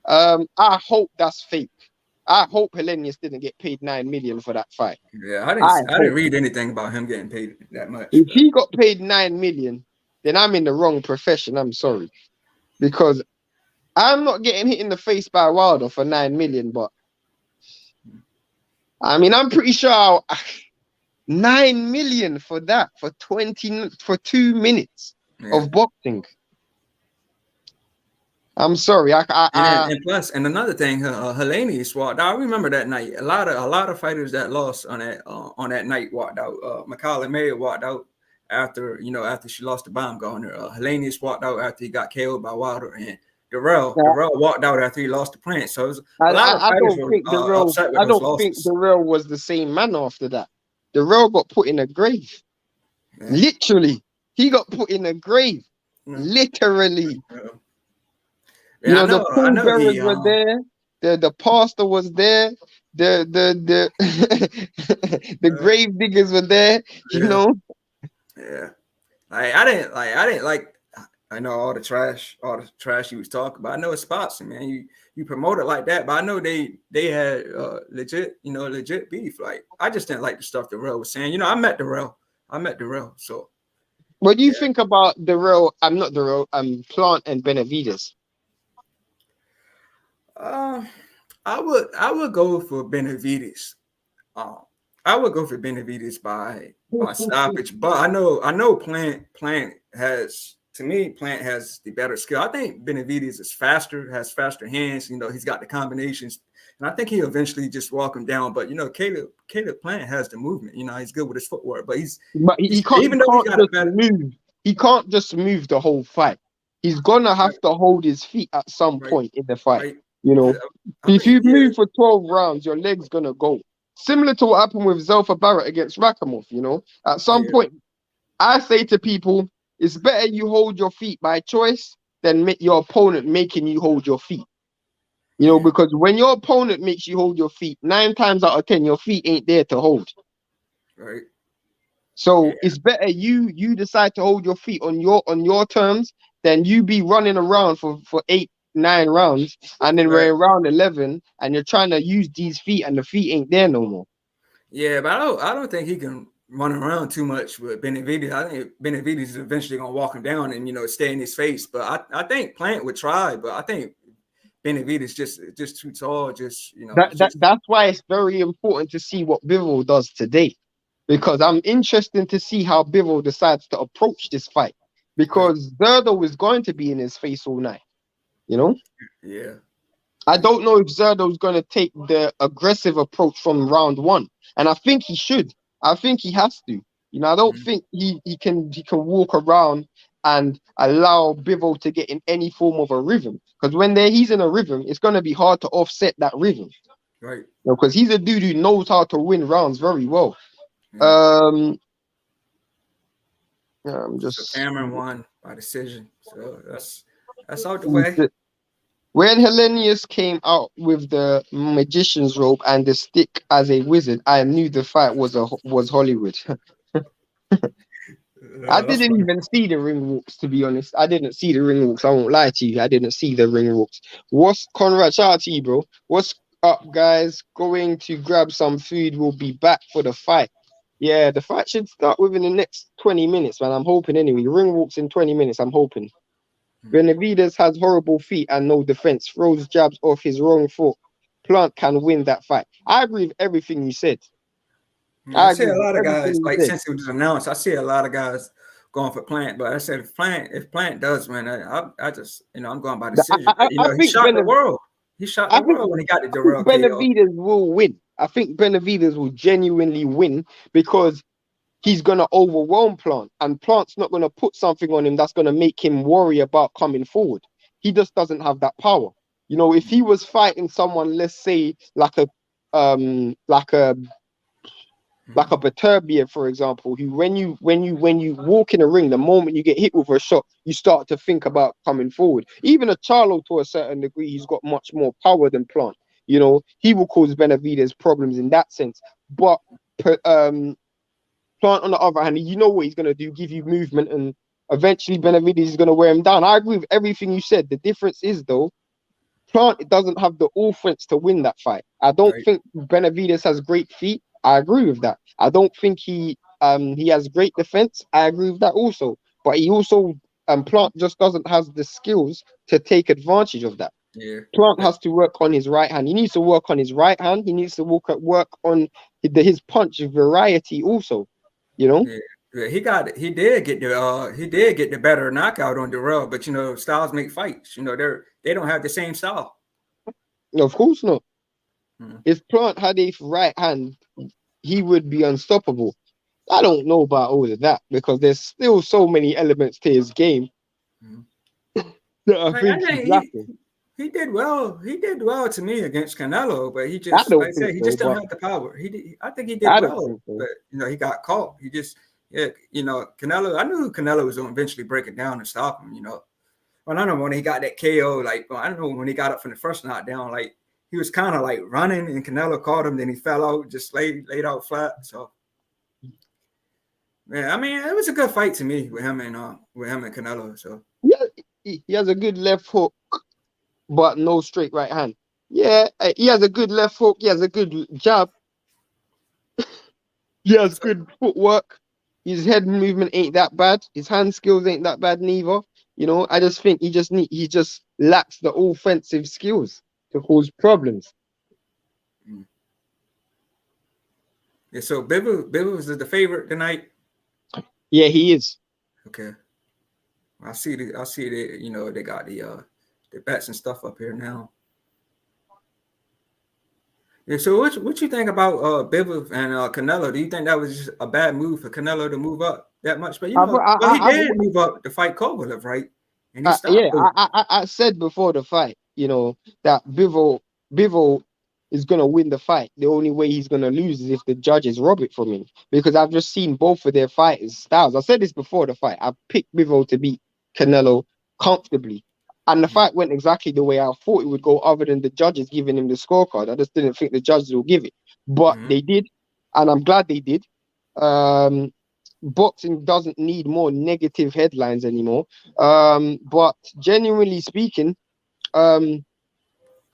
[SPEAKER 1] I hope that's fake. I hope Helenius didn't get paid 9 million for that fight.
[SPEAKER 2] Yeah, I didn't read anything about him getting paid that much.
[SPEAKER 1] If he got paid 9 million, then I'm in the wrong profession. I'm sorry. Because I'm not getting hit in the face by Wilder for 9 million, but I mean, I'm pretty sure 9 million for that, for 2 minutes of boxing. I'm sorry.
[SPEAKER 2] And plus, and another thing, Helenius walked out. I remember that night. A lot of fighters that lost on that night walked out. Makala Mayer walked out after she lost to Baumgartner. Helenius walked out after he got KO'd by Wilder, and Darrell walked out after he lost to Prince. So it was a lot of fighters were upset with those losses. I don't think
[SPEAKER 1] Darrell was the same man after that. Darrell got put in a grave. Yeah. Literally, he got put in a grave. Yeah. Literally. Yeah. You know, the pallbearers were there. The pastor was there. The grave diggers were there. You know.
[SPEAKER 2] Yeah. I didn't like. I know all the trash he was talking about. I know it's spots, man. You promote it like that, but I know they had legit beef. Like, I just didn't like the stuff Darrell was saying. You know, I met Darrell. So
[SPEAKER 1] what do you think about Darrell? Plant and Benavidez.
[SPEAKER 2] I would go for Benavidez. I would go for Benavidez by stoppage, but I know Plant has. To me, Plant has the better skill. I think Benavidez is faster, has faster hands. You know, he's got the combinations, and I think he'll eventually just walk him down. But you know, Caleb Plant has the movement. You know, he's good with his footwork, but he can't
[SPEAKER 1] even though he got a better move. he can't just move the whole fight. He's gonna
[SPEAKER 2] Right,
[SPEAKER 1] have to hold his feet at some
[SPEAKER 2] right,
[SPEAKER 1] point in the fight.
[SPEAKER 2] right.
[SPEAKER 1] You know,
[SPEAKER 2] I
[SPEAKER 1] if
[SPEAKER 2] think,
[SPEAKER 1] you move for 12 rounds, your leg's gonna go. Similar to what happened with Zelfa Barrett against Rakhimov. You know, at some
[SPEAKER 2] yeah,
[SPEAKER 1] point, I say to people, it's better you hold your feet by choice than make your opponent making you hold your feet. You know,
[SPEAKER 2] yeah,
[SPEAKER 1] because when your opponent makes you hold your feet, 9 times out of 10, your feet ain't there to hold.
[SPEAKER 2] right, yeah,
[SPEAKER 1] So it's better you decide to hold your feet on your terms than you be running around for 8, 9 rounds, and then
[SPEAKER 2] right.
[SPEAKER 1] we're in round 11 and you're trying to use these feet and the feet ain't there no more.
[SPEAKER 2] Yeah, but I don't think he can run around too much with Benavidez. I think Benavidez is eventually gonna walk him down and stay in his face. But I think Plant would try, but I think Benavidez just too tall.
[SPEAKER 1] That's why it's very important to see what Bivol does today, because I'm interested to see how Bivol decides to approach this fight,
[SPEAKER 2] Right.
[SPEAKER 1] because Zerdo is going to be in his face all night. You know,
[SPEAKER 2] Yeah.
[SPEAKER 1] I
[SPEAKER 2] Yeah.
[SPEAKER 1] don't know if Zerdo's going to take the aggressive approach from round one, and I think he should. I think he has to. You know, I don't
[SPEAKER 2] Mhm.
[SPEAKER 1] think he can walk around and allow Bivol to get in any form of a rhythm, because when he's in a rhythm, it's going to be hard to offset that rhythm.
[SPEAKER 2] Right.
[SPEAKER 1] Because he's a dude who knows how to win rounds very well.
[SPEAKER 2] Yeah.
[SPEAKER 1] Um, yeah, I'm
[SPEAKER 2] So
[SPEAKER 1] just
[SPEAKER 2] Cameron won by decision. So that's out the way.
[SPEAKER 1] when Hellenius came out with the magician's robe and the stick as a wizard, I knew the fight was Hollywood. I
[SPEAKER 2] That's
[SPEAKER 1] didn't
[SPEAKER 2] funny.
[SPEAKER 1] even see the ring walks, to be honest. I didn't see the ring walks. I won't lie to you. I didn't see the ring walks. What's Conrad? Shout out to you, bro. What's up, guys? Going to grab some food. We'll be back for the fight. Yeah, the fight should start within the next 20 minutes, man. I'm hoping anyway. Ring walks in 20 minutes. I'm hoping. Benavidez has horrible feet and no defense. Throws jabs off his wrong foot. Plant can win that fight. I agree with everything you said.
[SPEAKER 2] Yeah, I
[SPEAKER 1] I
[SPEAKER 2] see
[SPEAKER 1] agree
[SPEAKER 2] a
[SPEAKER 1] with
[SPEAKER 2] lot of guys
[SPEAKER 1] everything you
[SPEAKER 2] like
[SPEAKER 1] said.
[SPEAKER 2] since it was announced. I see a lot of guys going for Plant, but I said if Plant does win, I just I'm going by decision. But,
[SPEAKER 1] I
[SPEAKER 2] he
[SPEAKER 1] think
[SPEAKER 2] shot the world. He shot the
[SPEAKER 1] I think
[SPEAKER 2] world when he got the
[SPEAKER 1] I think
[SPEAKER 2] Darrell KO.
[SPEAKER 1] Benavidez will win. I think Benavidez will genuinely win because he's gonna overwhelm Plant, and Plant's not gonna put something on him that's gonna make him worry about coming forward. He just doesn't have that power. You know, if he was fighting someone, let's say like a um like a like a Baturbia, for example, who when you walk in a ring, the moment you get hit with a shot, you start to think about coming forward. Even a Charlo, to a certain degree, he's got much more power than Plant. You know, he will cause Benavidez problems in that sense. But Plant, on the other hand, you know what he's gonna do, give you movement, and eventually Benavidez is gonna wear him down. I agree with everything you said. The difference is though, Plant doesn't have the offense to win that fight. I don't
[SPEAKER 2] Right.
[SPEAKER 1] think Benavidez has great feet. I agree with that. I don't think he has great defense. I agree with that also. But he also Plant just doesn't have the skills to take advantage of that.
[SPEAKER 2] Yeah.
[SPEAKER 1] Plant
[SPEAKER 2] But
[SPEAKER 1] has to work on his right hand. He needs to work on his right hand. He needs to work on his punch variety also. You know,
[SPEAKER 2] yeah. Yeah, he did get the better knockout on Darrell, but styles make fights. They don't have the same style.
[SPEAKER 1] of course not.
[SPEAKER 2] Mhm.
[SPEAKER 1] If Plant had a right hand, he would be unstoppable. I don't know about all of that because there's still so many elements to his game
[SPEAKER 2] Mhm.
[SPEAKER 1] that I
[SPEAKER 2] I
[SPEAKER 1] think he's
[SPEAKER 2] think
[SPEAKER 1] lacking.
[SPEAKER 2] he did well. He did well to me against Canelo, but
[SPEAKER 1] I
[SPEAKER 2] like I
[SPEAKER 1] don't think
[SPEAKER 2] said, he
[SPEAKER 1] so,
[SPEAKER 2] just don't
[SPEAKER 1] but
[SPEAKER 2] have the power. I think he did
[SPEAKER 1] I don't
[SPEAKER 2] well,
[SPEAKER 1] think so.
[SPEAKER 2] but he got caught. He just yeah, Canelo. I knew Canelo was going to eventually break it down and stop him. Well, I don't know when he got that KO. Like I don't know when he got up from the first knockdown. Like he was kind of like running, and Canelo caught him. Then he fell out, just laid out flat. So yeah, I mean, it was a good fight to me with him and Canelo. So
[SPEAKER 1] Yeah, he has a good left hook, but no straight right hand. Yeah, he has a good left hook. He has a good jab. He has
[SPEAKER 2] so
[SPEAKER 1] good footwork. His head movement ain't that bad. His hand skills ain't that bad neither. You know, I just think he just lacks the offensive skills to cause problems.
[SPEAKER 2] mm. Yeah, so Bivol was the favorite tonight.
[SPEAKER 1] Yeah, he is.
[SPEAKER 2] Okay. I see that they got the bets and stuff up here now. Yeah, so what you think about Bivol and Canelo? Do you think that was just a bad move for Canelo to move up that much? But
[SPEAKER 1] I've,
[SPEAKER 2] well, he
[SPEAKER 1] I've,
[SPEAKER 2] did move up to fight Kovalev, right? And he
[SPEAKER 1] yeah,
[SPEAKER 2] stopped Kovalev.
[SPEAKER 1] I said before the fight, that Bivol is gonna win the fight. The only way he's gonna lose is if the judges rob it from him. Because I've just seen both of their fighters' styles. I said this before the fight. I picked Bivol to beat Canelo comfortably, and the fight went exactly the way I thought it would go. Other than the judges giving him the scorecard, I just didn't think the judges will give it, but
[SPEAKER 2] Mm-hmm.
[SPEAKER 1] they did, and I'm glad they did. Um, Boxing doesn't need more negative headlines anymore. But genuinely speaking, um,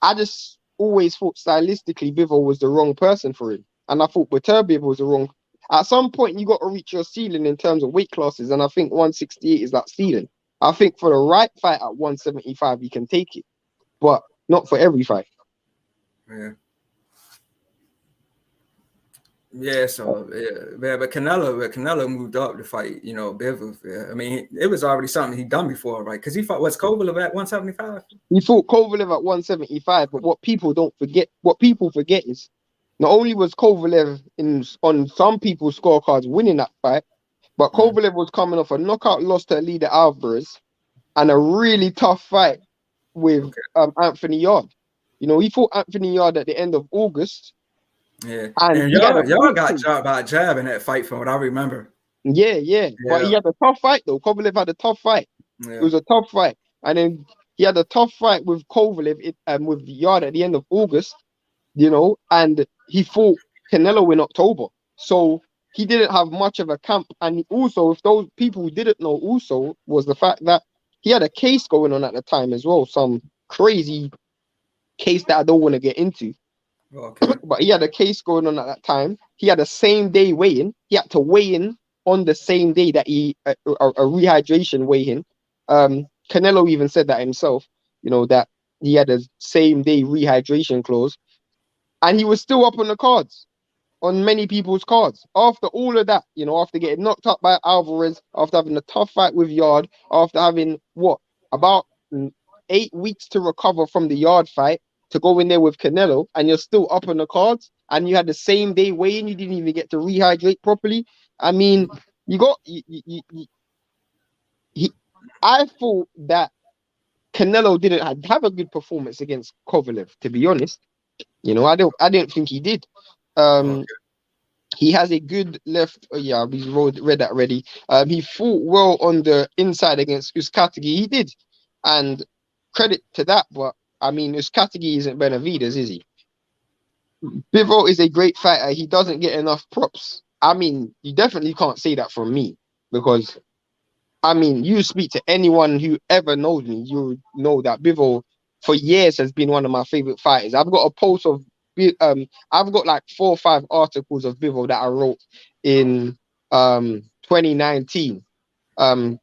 [SPEAKER 1] I just always thought stylistically Bivol was the wrong person for him. And I thought Bivol was the wrong. At some point, you got to reach your ceiling in terms of weight classes. And I think 168 is that ceiling. I think for the right fight at 175, you can take it, but not for every fight.
[SPEAKER 2] Yeah. Yeah, so yeah, but Canelo moved up to fight, Bivol. Yeah. I mean, it was already something he'd done before, right? Because he fought Kovalev at 175.
[SPEAKER 1] He fought Kovalev at 175, but what people forget is not only was Kovalev on some people's scorecards winning that fight, but Kovalev was coming off a knockout loss to Alida Alvarez and a really tough fight with Anthony Yard. He fought Anthony Yard at the end of August,
[SPEAKER 2] Yeah,
[SPEAKER 1] and
[SPEAKER 2] and
[SPEAKER 1] he had a
[SPEAKER 2] y'all got shot by a jab in that fight, from what I remember.
[SPEAKER 1] yeah. But he had a tough fight though. Kovalev had a tough fight.
[SPEAKER 2] Yeah.
[SPEAKER 1] It was a tough fight, and then he had a tough fight with Kovalev with Yard at the end of August. And he fought Canelo in October. So he didn't have much of a camp. And also, if those people who didn't know, also was the fact that he had a case going on at the time as well, some crazy case that I don't want to get into.
[SPEAKER 2] Okay.
[SPEAKER 1] But he had a case going on at that time. He had a same day weigh-in. He had to weigh in on the same day that he a rehydration weigh-in. Canelo even said that himself. That he had a same day rehydration clause. And he was still up on the cards, on many people's cards. After all of that, after getting knocked up by Alvarez, after having a tough fight with Yard, after having about 8 weeks to recover from the Yard fight, to go in there with Canelo, and you're still up on the cards, and you had the same day weigh-in, you didn't even get to rehydrate properly. I mean, I thought that Canelo didn't have a good performance against Kovalev, to be honest. I didn't think he did.
[SPEAKER 2] Okay.
[SPEAKER 1] He has a good left. Oh yeah, we read that already. He fought well on the inside against Uzcategui. He did, and credit to that. But I mean, Uzcategui isn't Benavidez, is he? Bivol is a great fighter. He doesn't get enough props. I mean, you definitely can't say that from me, because I mean, you speak to anyone who ever knows me, you know that Bivol for years has been one of my favorite fighters. I've got a post of I've got like 4 or 5 articles of Bivol that I wrote in 2019. One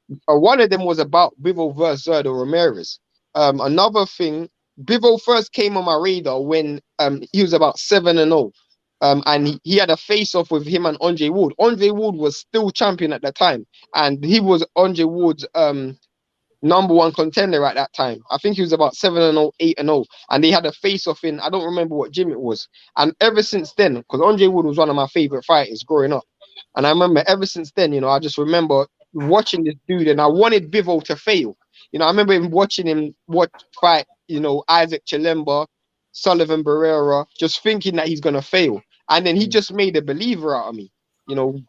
[SPEAKER 1] of them was about Bivol versus Zerdo Ramirez. Another thing, Bivol first came on my radar when he was about 7-0. And he had a face-off with him and Andre Ward. Andre Ward was still champion at the time, and he was Andre Ward's number one contender at that time. I think he was about 7-0, 8-0, and they had a face-off in, I don't remember what gym it was. And ever since then, because Andre Ward was one of my favorite fighters growing up, and I remember ever since then, I just remember watching this dude, and I wanted Bivol to fail. I remember watching him fight, Isaac Chilemba, Sullivan Barrera, just thinking that he's gonna fail. And then he just made a believer out of me,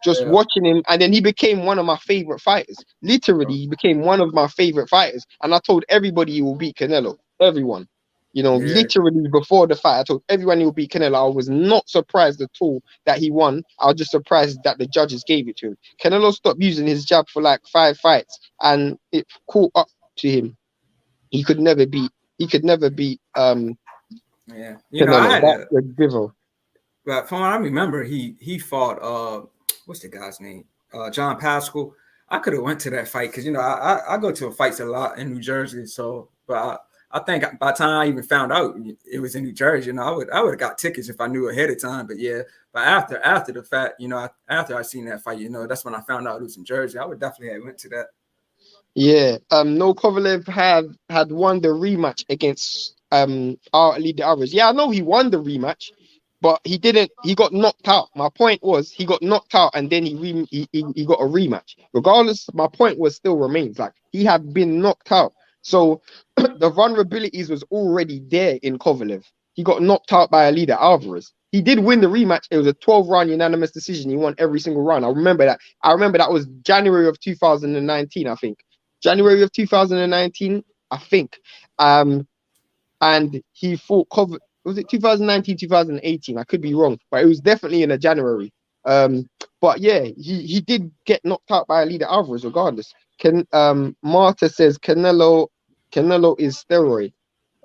[SPEAKER 1] just watching him. And then he became one of my favorite fighters. Literally, he became one of my favorite fighters. And I told everybody he will beat Canelo. Everyone. Literally before the fight, I told everyone he will beat Canelo. I was not surprised at all that he won. I was just surprised that the judges gave it to him. Canelo stopped using his jab for like 5 fights, and it caught up to him. He could never beat Canelo.
[SPEAKER 2] I had
[SPEAKER 1] Bivol.
[SPEAKER 2] But from what I remember, he fought what's the guy's name? John Pascal. I could have went to that fight because I go to fights a lot in New Jersey. So, but I think by the time I even found out it was in New Jersey, I would have got tickets if I knew ahead of time. But yeah, but after the fact, after I seen that fight, that's when I found out it was in Jersey. I would definitely have went to that.
[SPEAKER 1] Yeah. No, Kovalev had won the rematch against Alida Alvarez. Yeah, I know he won the rematch, but he didn't. He got knocked out. My point was he got knocked out, and then he got a rematch. Regardless, my point was still remains like he had been knocked out. So the vulnerabilities was already there in Kovalev. He got knocked out by a leader, Alvarez. He did win the rematch. It was a 12-round unanimous decision. He won every single round. I remember that. I remember that was January of 2019, I think. January of 2019, I think. And he fought was it 2019, 2018? I could be wrong, but it was definitely in a January. But yeah, he did get knocked out by a leader Alvarez, regardless. Marta says Canelo is steroid.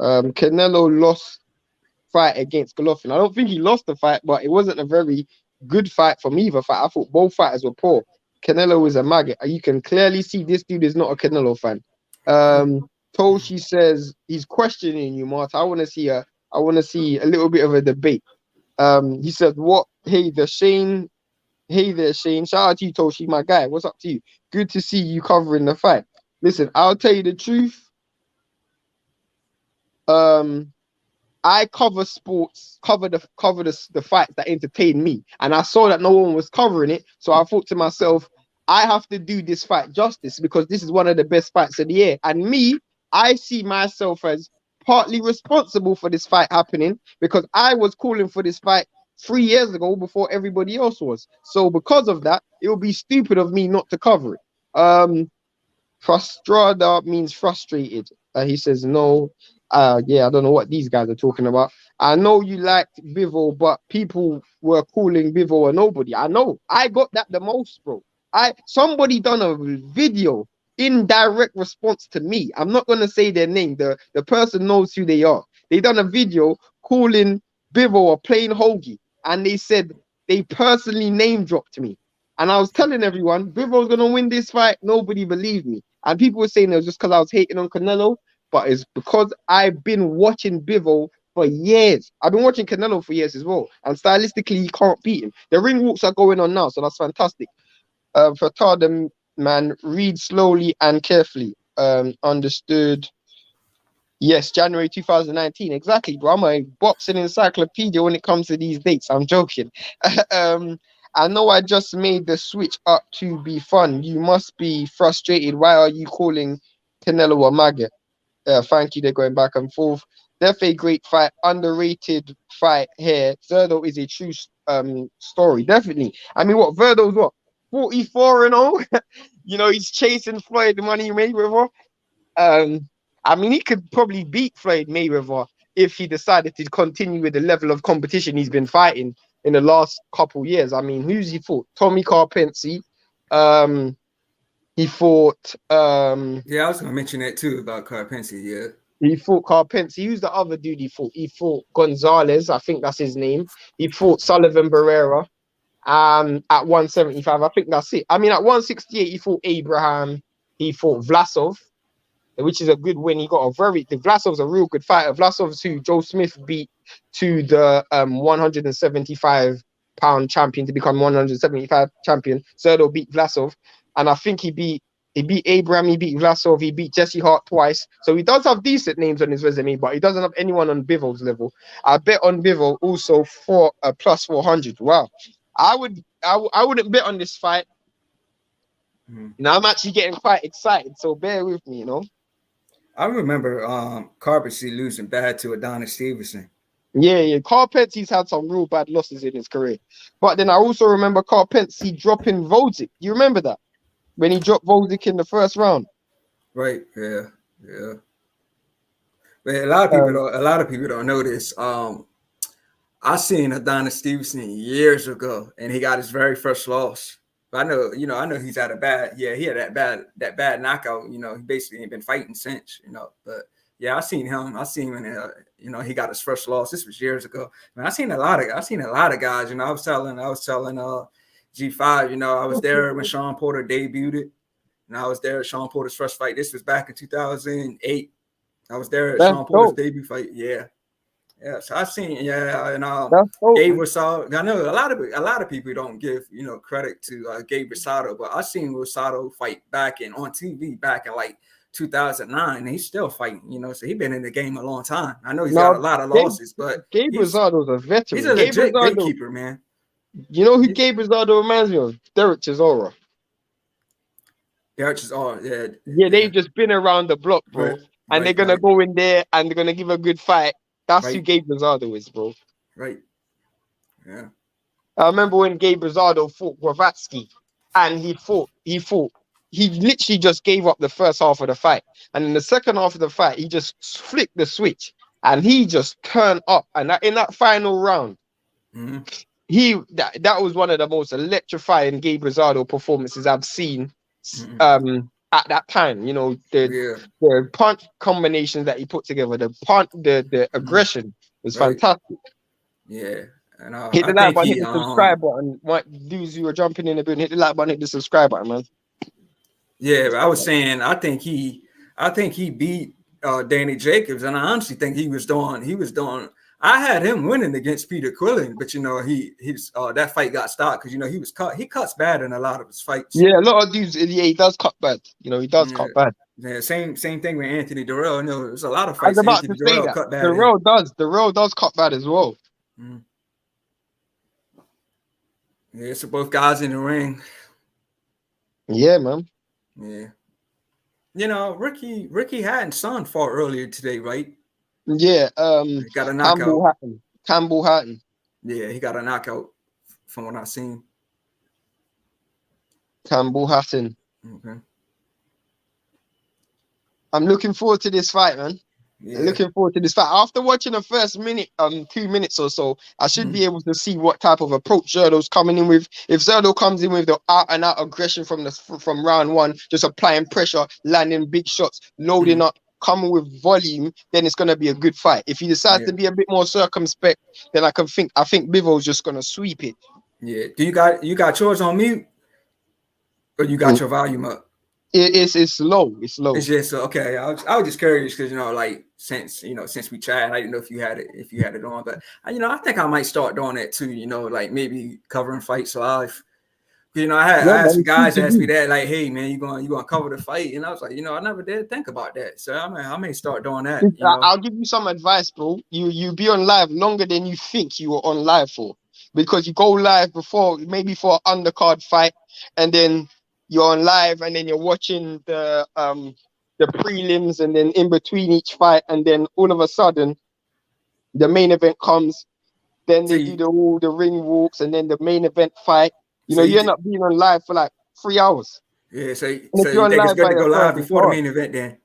[SPEAKER 1] Canelo lost fight against Golovkin. I don't think he lost the fight, but it wasn't a very good fight from either fight. I thought both fighters were poor. Canelo is a maggot. You can clearly see this dude is not a Canelo fan. Toshi says he's questioning you, Marta. I want to see a little bit of a debate. He said, "What? Hey there, Shane. Shout out to you, Toshi, my guy. What's up to you? Good to see you covering the fight. Listen, I'll tell you the truth. I cover sports, cover the fights that entertain me, and I saw that no one was covering it, so I thought to myself, I have to do this fight justice because this is one of the best fights of the year. And me, I see myself as partly responsible for this fight happening because I was calling for this fight 3 years ago before everybody else was. So because of that, it would be stupid of me not to cover it. Frustrada means frustrated. He says no. Yeah, I don't know what these guys are talking about. I know you liked Bivol, but people were calling Bivol a nobody. I know. I got that the most, bro. Somebody done a video in direct response to me. I'm not gonna say their name. The person knows who they are. They done a video calling Bivol a plain hoagie, and they said they personally name dropped me. And I was telling everyone Bivol's gonna win this fight. Nobody believed me, and people were saying it was just because I was hating on Canelo. But it's because I've been watching Bivol for years. I've been watching Canelo for years as well. And stylistically, you can't beat him. The ring walks are going on now, so that's fantastic. For Tardem, man, read slowly and carefully. Understood. Yes, January 2019. Exactly, bro. I'm a boxing encyclopedia when it comes to these dates. I'm joking. I know I just made the switch up to be fun. You must be frustrated. Why are you calling Canelo a maggot? Thank you. They're going back and forth. Definitely a great fight. Underrated fight here. Zerdo is a true story. Definitely. I mean, what Verdo's what 44-0. You know, he's chasing Floyd Money Mayweather. I mean, he could probably beat Floyd Mayweather if he decided to continue with the level of competition he's been fighting in the last couple years. I mean, who's he fought? Tommy Carpensi. He fought.
[SPEAKER 2] Yeah, I was gonna mention that too about Carpensi. Yeah,
[SPEAKER 1] he fought Carpensi. Who's the other dude he fought? He fought Gonzalez. I think that's his name. He fought Sullivan Barrera. At 175, I think that's it. I mean, at 168, he fought Abraham. He fought Vlasov, which is a good win. He got Vlasov's a real good fighter. Vlasov's who Joe Smith beat to the 175-pound champion to become 175 champion. Zerdo beat Vlasov. And I think he beat Abraham, he beat Vlasov, he beat Jesse Hart twice. So he does have decent names on his resume, but he doesn't have anyone on Bivol's level. I bet on Bivol also for a plus 400. Wow. I wouldn't bet on this fight. Now I'm actually getting quite excited, so bear with me, you know.
[SPEAKER 2] I remember Carpensi losing bad to Adonis Stevenson.
[SPEAKER 1] Yeah. Carpensi's had some real bad losses in his career. But then I also remember Carpensi dropping Volzik. You remember that? When he dropped Volzik in the first round.
[SPEAKER 2] Right, yeah. But a lot of people don't know this. I seen Adonis Stevenson years ago, and he got his very first loss. But I know he's had he had that bad knockout. You know, he basically ain't been fighting since. You know, but yeah, I seen him when he got his first loss. This was years ago. Man, I seen a lot of guys. You know, I was telling G5. You know, I was there when Sean Porter debuted it, and I was there at Sean Porter's first fight. This was back in 2008. I was there at Sean Porter's debut fight. Yeah. So I've seen, and Gabe Rosado. I know a lot of people don't give credit to Gabe Rosado, but I seen Rosado fight on TV back in like 2009, and he's still fighting. You know, so he's been in the game a long time. I know he's
[SPEAKER 1] Now,
[SPEAKER 2] got a lot of losses, but
[SPEAKER 1] Gabe Rosato's a veteran.
[SPEAKER 2] He's a
[SPEAKER 1] Gabe
[SPEAKER 2] legit
[SPEAKER 1] Rosado,
[SPEAKER 2] gatekeeper, man.
[SPEAKER 1] You know who Gabe Rosado reminds me of? Derek Chisora.
[SPEAKER 2] Derek Chisora, yeah.
[SPEAKER 1] Yeah, they've just been around the block, bro.
[SPEAKER 2] Right,
[SPEAKER 1] and they're gonna go in there and they're gonna give a good fight. That's who Gabe Rosado is, bro.
[SPEAKER 2] Right. Yeah.
[SPEAKER 1] I remember when Gabe Rosado fought Gravatsky, and he literally just gave up the first half of the fight. And in the second half of the fight, he just flicked the switch and he just turned up. And in that final round, that was one of the most electrifying Gabe Rosado performances I've seen at that time. You know, the punch combinations that he put together, the aggression was fantastic.
[SPEAKER 2] Yeah. And
[SPEAKER 1] hit the like button, hit the subscribe button. What dudes you were jumping in the building, hit the like button, hit the subscribe button, man.
[SPEAKER 2] Yeah, I was saying I think he beat Danny Jacobs, and I honestly think he was doing. I had him winning against Peter Quillen, but you know he's that fight got stopped because you know he cuts bad in a lot of his fights.
[SPEAKER 1] Yeah, a lot of dudes. Yeah, he does cut bad. You know, he does cut bad.
[SPEAKER 2] Yeah, same thing with Anthony Durrell. You know, there's a lot of fights.
[SPEAKER 1] I was about to say that.
[SPEAKER 2] Cut bad.
[SPEAKER 1] Durrell does cut bad as well.
[SPEAKER 2] Yeah, so both guys in the ring.
[SPEAKER 1] Yeah, man.
[SPEAKER 2] Yeah. You know, Ricky Hatton's son fought earlier today, right?
[SPEAKER 1] Yeah.
[SPEAKER 2] He got a knockout.
[SPEAKER 1] Campbell Hatton.
[SPEAKER 2] Yeah, he got a knockout from what I've seen.
[SPEAKER 1] Campbell Hatton.
[SPEAKER 2] Okay.
[SPEAKER 1] I'm looking forward to this fight, man. Yeah. Looking forward to this fight. After watching the first 2 minutes or so, I should be able to see what type of approach Zerdo's coming in with. If Zerdo comes in with the out-and-out aggression from round one, just applying pressure, landing big shots, loading up, coming with volume, then it's gonna be a good fight. If he decides to be a bit more circumspect, then I think Bivol's just gonna sweep it.
[SPEAKER 2] Yeah. Do you got yours on mute, or you got your volume up?
[SPEAKER 1] It's low. It's low.
[SPEAKER 2] It's just okay. I was just curious because you know, like since we chatted, I didn't know if you had it on, but you know, I think I might start doing that too. You know, like maybe covering fights live. You know, I had some guys ask me that, like, "Hey, man, you gonna cover the fight?" And I was like, you know, I never did think about that, so I may start doing that. You know?
[SPEAKER 1] I'll give you some advice, bro. You be on live longer than you think you were on live for, because you go live before maybe for an undercard fight, and then you're on live, and then you're watching the prelims, and then in between each fight, and then all of a sudden, the main event comes. Then they do all the ring walks, and then the main event fight. You know, you end up being on live for like 3 hours.
[SPEAKER 2] Yeah, so you think it's good to go live before the main event then?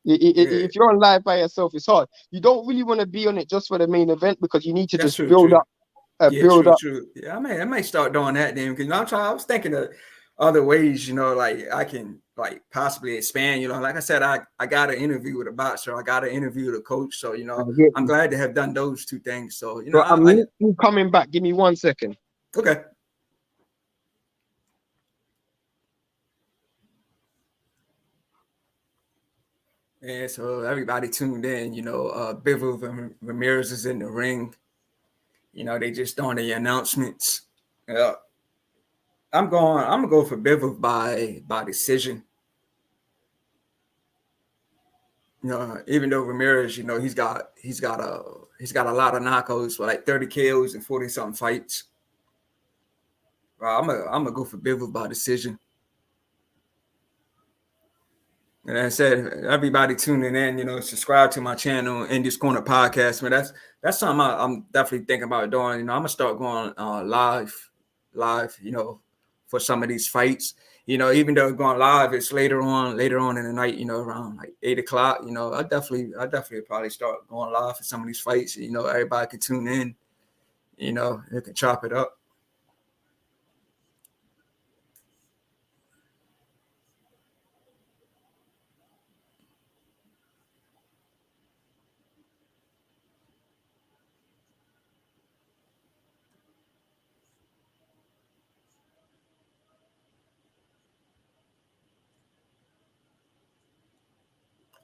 [SPEAKER 1] If you're on live by yourself, it's hard. You don't really want to be on it just for the main event, because you need to just build up.
[SPEAKER 2] True. Yeah, I may start doing that then, because I was thinking of other ways, you know, like I can like possibly expand. You know, like I said, I got an interview with a boxer, I got an interview with a coach, so you know, I'm glad to have done those two things. So you know,
[SPEAKER 1] I'm coming back. Give me 1 second.
[SPEAKER 2] Okay. And so everybody tuned in, you know, Bivol and Ramirez is in the ring. You know, they just doing the announcements. I'm gonna go for Bivol by decision. You know, even though Ramirez, you know, he's got a lot of knockouts for like 30 KOs and 40-something fights. I'm gonna go for Bivol by decision. And I said, everybody tuning in, you know, subscribe to my channel, India's Corner Podcast. Man, that's something I'm definitely thinking about doing. You know, I'm gonna start going live, you know, for some of these fights. You know, even though going live, it's later on in the night, you know, around like 8 o'clock. You know, I definitely probably start going live for some of these fights. You know, everybody can tune in. You know, they can chop it up.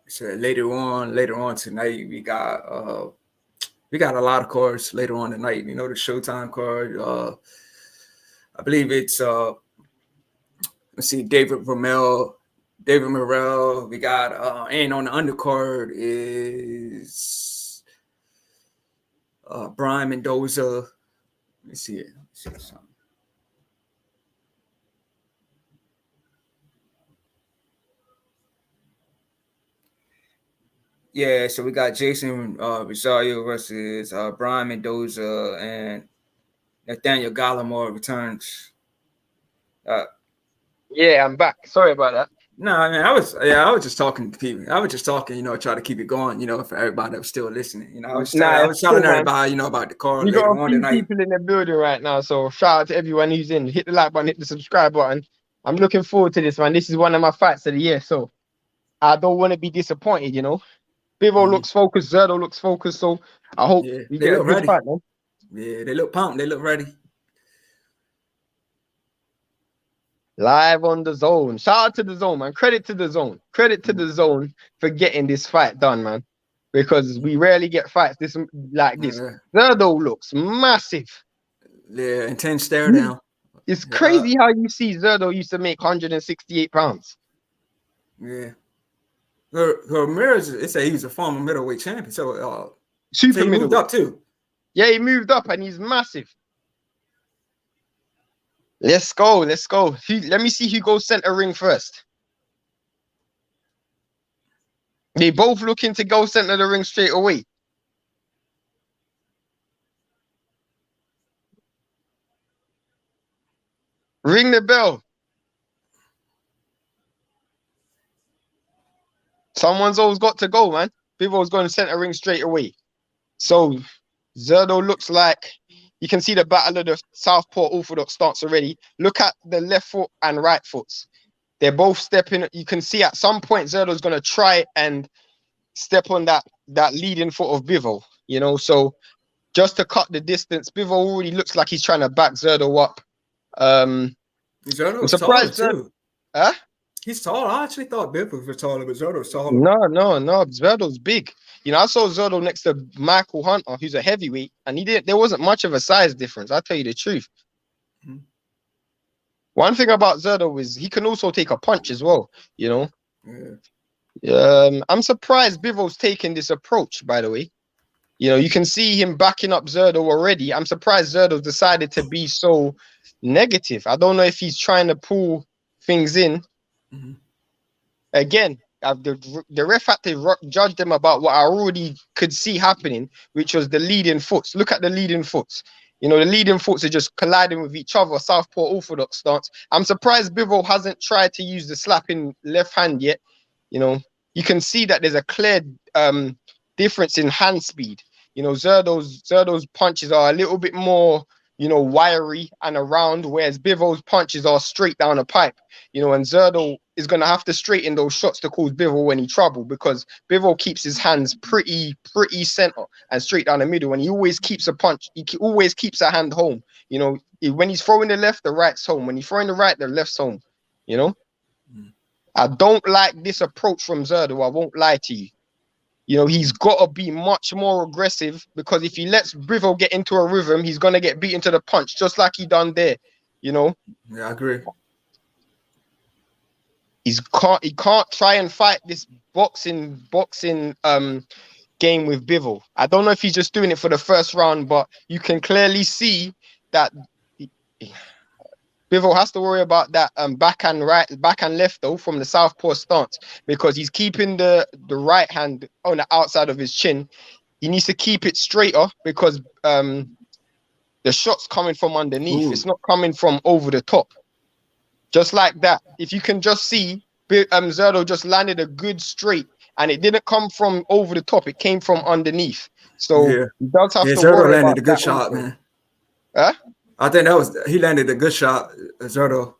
[SPEAKER 2] So later on tonight, we got a lot of cards later on tonight. You know, the Showtime card. I believe it's let's see, David Rommel David Morrell. We got and on the undercard is Brian Mendoza. Let me see it. Let's see something. Yeah, so we got Jason Rosario versus Brian Mendoza, and Nathaniel Gallimore returns.
[SPEAKER 1] Yeah, I'm back. Sorry about that.
[SPEAKER 2] No, I mean, I was just talking to people. I was just talking, try to keep it going, for everybody that was still listening. I was
[SPEAKER 1] It's
[SPEAKER 2] telling
[SPEAKER 1] cool, man.
[SPEAKER 2] everybody, about the card
[SPEAKER 1] We got
[SPEAKER 2] later
[SPEAKER 1] a
[SPEAKER 2] on
[SPEAKER 1] few
[SPEAKER 2] tonight.
[SPEAKER 1] people in the building right now, so shout out to everyone who's in. Hit the like button, hit the subscribe button. I'm looking forward to this, man. This is one of my fights of the year, so I don't want to be disappointed, Bivol looks focused, Zerdo looks focused, so I hope we get a good
[SPEAKER 2] ready.
[SPEAKER 1] fight, man.
[SPEAKER 2] Yeah, they look pumped. They look ready.
[SPEAKER 1] Live on the zone. Shout out to the zone, man. Credit to the zone. Credit to the zone for getting this fight done, man. Because we rarely get fights like this. Zerdo looks massive.
[SPEAKER 2] Yeah, intense stare down.
[SPEAKER 1] It's crazy how you see Zerdo used to make 168 pounds.
[SPEAKER 2] Yeah. Ramirez, they say he's a former middleweight champion. So
[SPEAKER 1] super
[SPEAKER 2] he moved up too.
[SPEAKER 1] Yeah, he moved up and he's massive. Let's go. Let's go. Let me see who goes center ring first. They both looking to go center the ring straight away. Ring the bell. Someone's always got to go, man. Bivol's going to center ring straight away. So Zerdo looks like you can see the battle of the Southpaw Orthodox stance already. Look at the left foot and right foots. They're both stepping. You can see at some point Zerdo's going to try and step on that leading foot of Bivol, So just to cut the distance, Bivol already looks like he's trying to back Zerdo up. I'm surprised
[SPEAKER 2] too.
[SPEAKER 1] Huh?
[SPEAKER 2] He's tall. I actually thought Bivol was taller, but Zerdo's taller.
[SPEAKER 1] No. Zerdo's big. I saw Zerdo next to Michael Hunter, who's a heavyweight, and there wasn't much of a size difference. I'll tell you the truth. Mm-hmm. One thing about Zerdo is he can also take a punch as well, Yeah. I'm surprised Bivol's taking this approach, by the way. You can see him backing up Zerdo already. I'm surprised Zerdo decided to be so negative. I don't know if he's trying to pull things in. Mm-hmm. Again, the ref had to judge them about what I already could see happening, which was the leading foots. Look at the leading foots. The leading foots are just colliding with each other, Southpaw Orthodox stance. I'm surprised Bivol hasn't tried to use the slapping left hand yet. You can see that there's a clear difference in hand speed. Zerdo's punches are a little bit more, wiry and around, whereas Bivol's punches are straight down a pipe. And Zerdo is going to have to straighten those shots to cause Bivol any trouble, because Bivol keeps his hands pretty center and straight down the middle, and he always keeps a punch. He always keeps a hand home. When he's throwing the left, the right's home. When he's throwing the right, the left's home. I don't like this approach from Zerdo. I won't lie to you. He's got to be much more aggressive, because if he lets Bivol get into a rhythm, he's going to get beaten to the punch, just like he done there, Yeah,
[SPEAKER 2] I agree.
[SPEAKER 1] He can't try and fight this boxing game with Bivol. I don't know if he's just doing it for the first round, but you can clearly see that Bivol has to worry about that back and left though from the southpaw stance, because he's keeping the right hand on the outside of his chin. He needs to keep it straighter, because the shot's coming from underneath. Ooh. It's not coming from over the top. Just like that. If you can just see, Zerdo just landed a good straight, and it didn't come from over the top. It came from underneath. So he does have to
[SPEAKER 2] Zerdo
[SPEAKER 1] worry
[SPEAKER 2] landed
[SPEAKER 1] about
[SPEAKER 2] a good
[SPEAKER 1] that
[SPEAKER 2] shot,
[SPEAKER 1] also.
[SPEAKER 2] man.
[SPEAKER 1] Huh?
[SPEAKER 2] I think he landed a good shot, Zerdo.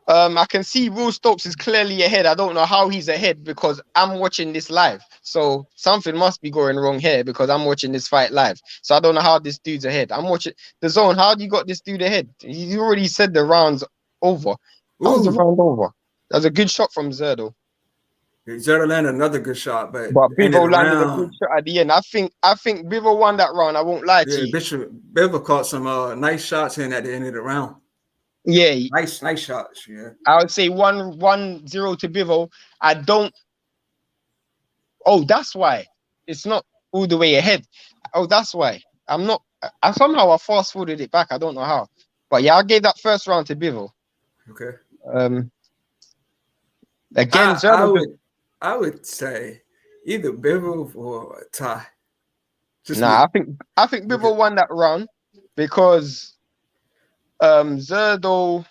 [SPEAKER 1] I can see Will Stokes is clearly ahead. I don't know how he's ahead, because I'm watching this live. So something must be going wrong here, because I'm watching this fight live. So I don't know how this dude's ahead. I'm watching the zone. How do you got this dude ahead? You already said the round's over. How's the round over? That's a good shot from Zerdo.
[SPEAKER 2] Zerdo landed another good shot, but
[SPEAKER 1] Bivol landed a good shot at the end. I think Bivol won that round. I won't lie to you.
[SPEAKER 2] Bivol caught some nice shots in at the end of the round.
[SPEAKER 1] Yeah,
[SPEAKER 2] Nice shots. Yeah.
[SPEAKER 1] I would say 1-0 to Bivol. I don't. Oh, that's why it's not all the way ahead. Oh, that's why I'm not. I somehow I fast forwarded it back. I don't know how, but yeah, I gave that first round to Bivol.
[SPEAKER 2] Okay.
[SPEAKER 1] Again,
[SPEAKER 2] I would say either Bivol or a tie. Just
[SPEAKER 1] nah.
[SPEAKER 2] me.
[SPEAKER 1] I think
[SPEAKER 2] Okay.
[SPEAKER 1] Bivol won that round because Zerdo,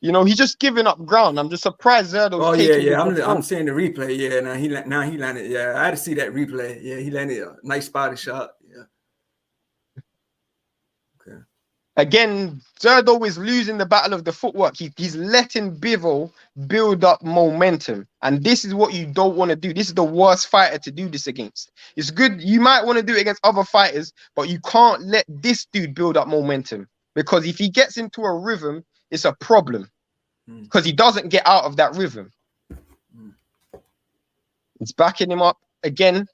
[SPEAKER 1] he's just giving up ground. I'm just surprised Zerdo's
[SPEAKER 2] Oh yeah,
[SPEAKER 1] taking the
[SPEAKER 2] yeah. I'm
[SPEAKER 1] control.
[SPEAKER 2] seeing the replay. Yeah, now he landed. Yeah, I had to see that replay. Yeah, he landed a nice spotted shot. Yeah. Okay.
[SPEAKER 1] Again, Zerdo is losing the battle of the footwork. He's letting Bivol build up momentum. And this is what you don't want to do. This is the worst fighter to do this against. It's good. You might want to do it against other fighters, but you can't let this dude build up momentum. Because if he gets into a rhythm, it's a problem. Because he doesn't get out of that rhythm. It's backing him up. Again,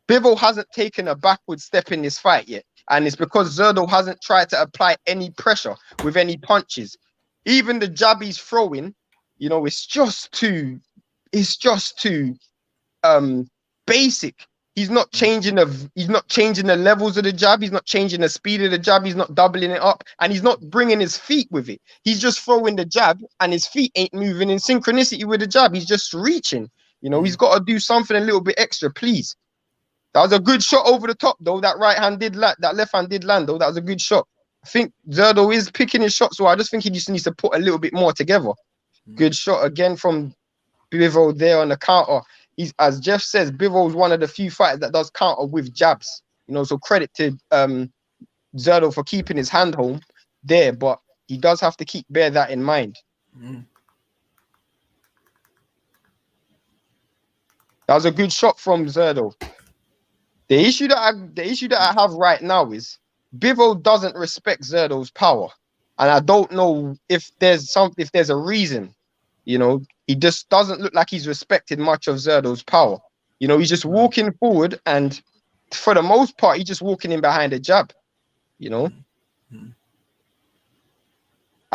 [SPEAKER 1] Bivol hasn't taken a backward step in this fight yet. And it's because Zerdo hasn't tried to apply any pressure with any punches. Even the jab he's throwing, it's just too basic. He's not changing the levels of the jab. He's not changing the speed of the jab. He's not doubling it up, and he's not bringing his feet with it. He's just throwing the jab, and his feet ain't moving in synchronicity with the jab. He's just reaching. He's got to do something a little bit extra, please. That was a good shot over the top, though. That right hand did land. That left hand did land, though. That was a good shot. I think Zerdo is picking his shots, so I just think he just needs to put a little bit more together. Good shot again from Bivol there on the counter. He's, as Jeff says, Bivol's one of the few fighters that does counter with jabs. So credit to Zerdo for keeping his hand home there, but he does have to bear that in mind. That was a good shot from Zerdo. The issue that I have right now is Bivol doesn't respect Zerdo's power, and I don't know if there's a reason. He just doesn't look like he's respected much of Zerdo's power. He's just walking forward, and for the most part, he's just walking in behind a jab. I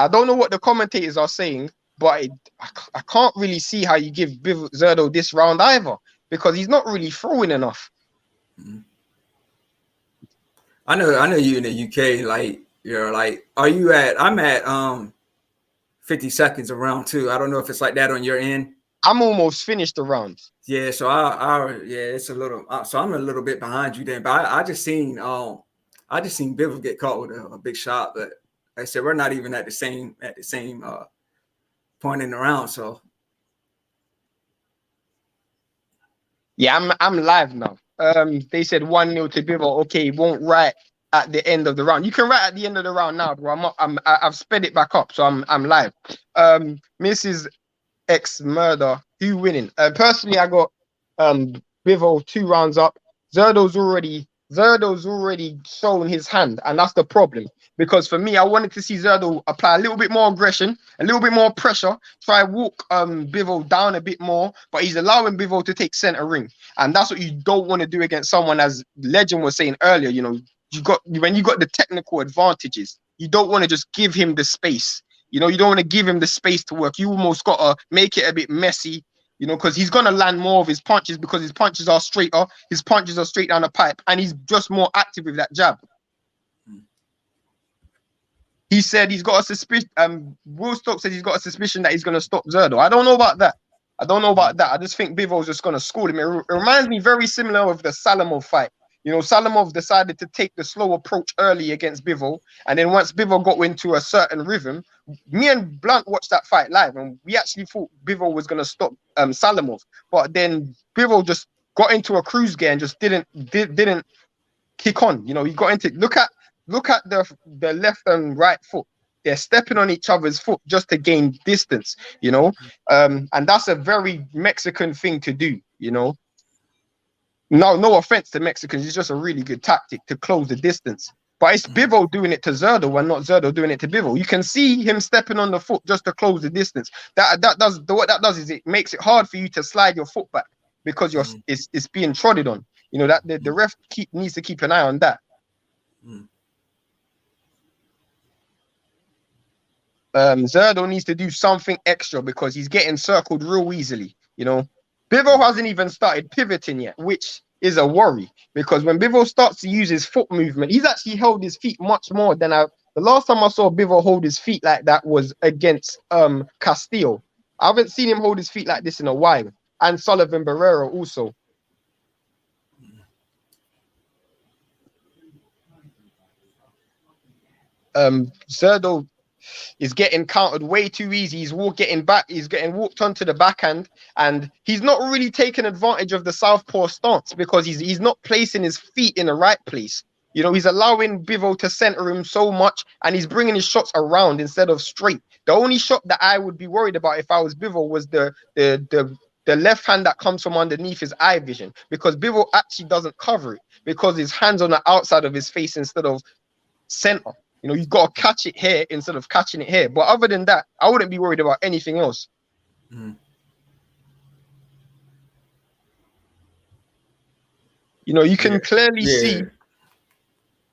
[SPEAKER 1] don't know what the commentators are saying, but I can't really see how you give Zerdo this round either, because he's not really throwing enough.
[SPEAKER 2] I know you in the UK, like you're like, are you at? I'm at 50 seconds of round 2. I don't know if it's like that on your end.
[SPEAKER 1] I'm almost finished the round.
[SPEAKER 2] Yeah, so it's a little. So I'm a little bit behind you then, but I just seen Bivol get caught with a big shot, but like I said, we're not even at the same point in the round. So
[SPEAKER 1] yeah, I'm live now. They said 1-0 to Bivol. Okay, won't write at the end of the round. You can write at the end of the round now, bro. I've sped it back up, so I'm live. Mrs. X Murder, who winning? Personally, I got Bivol 2 rounds up. Zerdo's already shown his hand, and that's the problem. Because for me, I wanted to see Zerdo apply a little bit more aggression, a little bit more pressure, try walk Bivol down a bit more, but he's allowing Bivol to take center ring, and that's what you don't want to do against someone, as Legend was saying earlier. When you got the technical advantages, you don't want to just give him the space. You don't want to give him the space to work. You almost got to make it a bit messy, because he's going to land more of his punches, because his punches are straighter. His punches are straight down the pipe, and he's just more active with that jab. He said he's got a suspicion. Will Stokes said he's got a suspicion that he's going to stop Zerdo. I don't know about that. I just think Bivol's just going to school him. It reminds me very similar of the Salamov fight. Salamov decided to take the slow approach early against Bivol, and then once Bivol got into a certain rhythm, me and Blunt watched that fight live, and we actually thought Bivol was going to stop Salamov, but then Bivol just got into a cruise gear and just didn't kick on. He got into look at the left and right foot. They're stepping on each other's foot just to gain distance. And that's a very Mexican thing to do. No offense to Mexicans, it's just a really good tactic to close the distance. But it's Bivol doing it to Zerdo and not Zerdo doing it to Bivol. You can see him stepping on the foot just to close the distance. What that does is it makes it hard for you to slide your foot back, because it's being trodden on. That the ref needs to keep an eye on that. Zerdo needs to do something extra because he's getting circled real easily. You know, Bivol hasn't even started pivoting yet, which is a worry because when Bivol starts to use his foot movement, he's actually held his feet much more than the last time I saw Bivol hold his feet like that was against Castillo. I haven't seen him hold his feet like this in a while, and Sullivan Barrera also. Zerdo is getting countered way too easy. He's getting walked onto the backhand, and he's not really taking advantage of the southpaw stance because he's not placing his feet in the right place. You know, he's allowing Bivol to center him so much, and he's bringing his shots around instead of straight. The only shot that I would be worried about if I was Bivol was the left hand that comes from underneath his eye vision, because Bivol actually doesn't cover it because his hand's on the outside of his face instead of center. You know, you've got to catch it here instead of catching it here. But other than that, I wouldn't be worried about anything else. You know, you can clearly see.